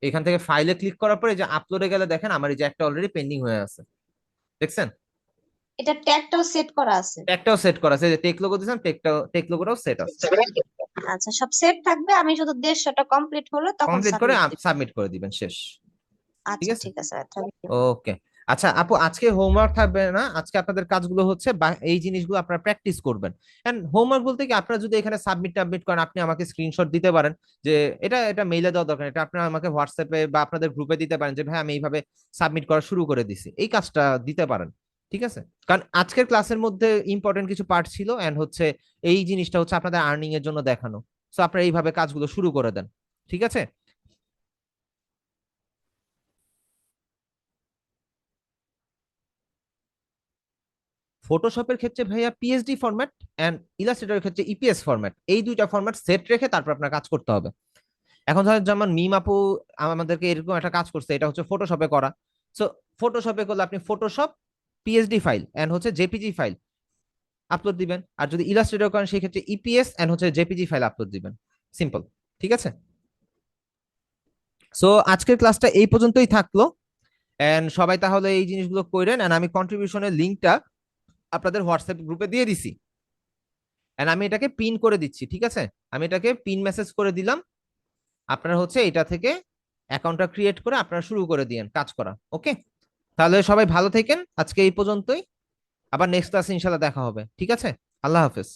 এখান থেকে ফাইলে ক্লিক করার পরে যে আপলোডে গেলে দেখেন আমার এই যে একটা অলরেডি পেন্ডিং হয়ে আছে, দেখছেন? এটা ট্যাগটাও সেট করা আছে? ট্যাগটাও সেট করা আছে, যে টেক লোগো দিয়েছেন, টেক লোগোটাও সেট আছে। আচ্ছা, সব সেট থাকবে, আমি শুধু 150টা কমপ্লিট হলো তখন কমপ্লিট করে সাবমিট দিব। সাবমিট করে দিবেন, শেষ। ঠিক আচ্ছা আছে, ঠিক আছে, থ্যাংক ইউ। ওকে। আচ্ছা আপু, আজকে হোমওয়ার্ক থাকবে না, আজকে আপনাদের কাজগুলো হচ্ছে এই জিনিসগুলো আপনারা প্র্যাকটিস করবেন। এন্ড হোমওয়ার্ক বলতে কি, আপনারা যদি এখানে সাবমিট করেন, আপনি আমাকে স্ক্রিনশট দিতে পারেন, যে এটা এটা মেইলে দেওয়া দরকার, এটা আপনারা আমাকে হোয়াটসঅ্যাপে বা আপনাদের গ্রুপে দিতে পারেন, যে ভাই আমি এইভাবে সাবমিট করা শুরু করে দিছি, এই কাজটা দিতে পারেন। ঠিক আছে, কারণ আজকের ক্লাসের মধ্যে ইম্পর্টেন্ট কিছু পার্ট ছিল, এন্ড হচ্ছে এই জিনিসটা হচ্ছে আপনাদের আর্নিং এর জন্য দেখানো। সো আপনারা এইভাবে কাজগুলো শুরু করে দেন, ঠিক আছে। ফটোশপের ক্ষেত্রে ভাইয়া পিএসডি ফরম্যাট, এন্ড ইলাস্ট্রেটরের ক্ষেত্রে ইপিএস ফরম্যাট, এই দুইটা ফরম্যাট সেট রেখে তারপর আপনার কাজ করতে হবে। এখন ধরেন যেমন মিম আপু আমাদেরকে এরকম একটা কাজ করছে, এটা হচ্ছে ফটোশপে করা। সো ফটোশপে করলে আপনি ফটোশপ পিএসডি ফাইল এন্ড হচ্ছে জেপিজি ফাইল আপলোড দিবেন, আর যদি ইলাস্ট্রেটর করেন সেই ক্ষেত্রে ইপিএস এন্ড হচ্ছে জেপিজি ফাইল আপলোড দিবেন, সিম্পল। ঠিক আছে, সো আজকের ক্লাসটা এই পর্যন্তই থাকলো। এন্ড সবাই তাহলে এই জিনিসগুলো করেন, এন্ড আমি কন্ট্রিবিউশনের লিঙ্কটা আপনাদের হোয়াটসঅ্যাপ গ্রুপে দিয়ে দিছি, এন্ড আমি এটাকে পিন করে দিচ্ছি। ঠিক আছে, আমি এটাকে পিন মেসেজ করে দিলাম, আপনারা হচ্ছে এটা থেকে অ্যাকাউন্টটা ক্রিয়েট করে আপনারা শুরু করে দিয়েন কাজ করা। ওকে, তাহলে সবাই ভালো থাকেন, আজকে এই পর্যন্তই, আবার নেক্সট ক্লাসে ইনশাল্লাহ দেখা হবে। ঠিক আছে, আল্লাহ হাফেজ।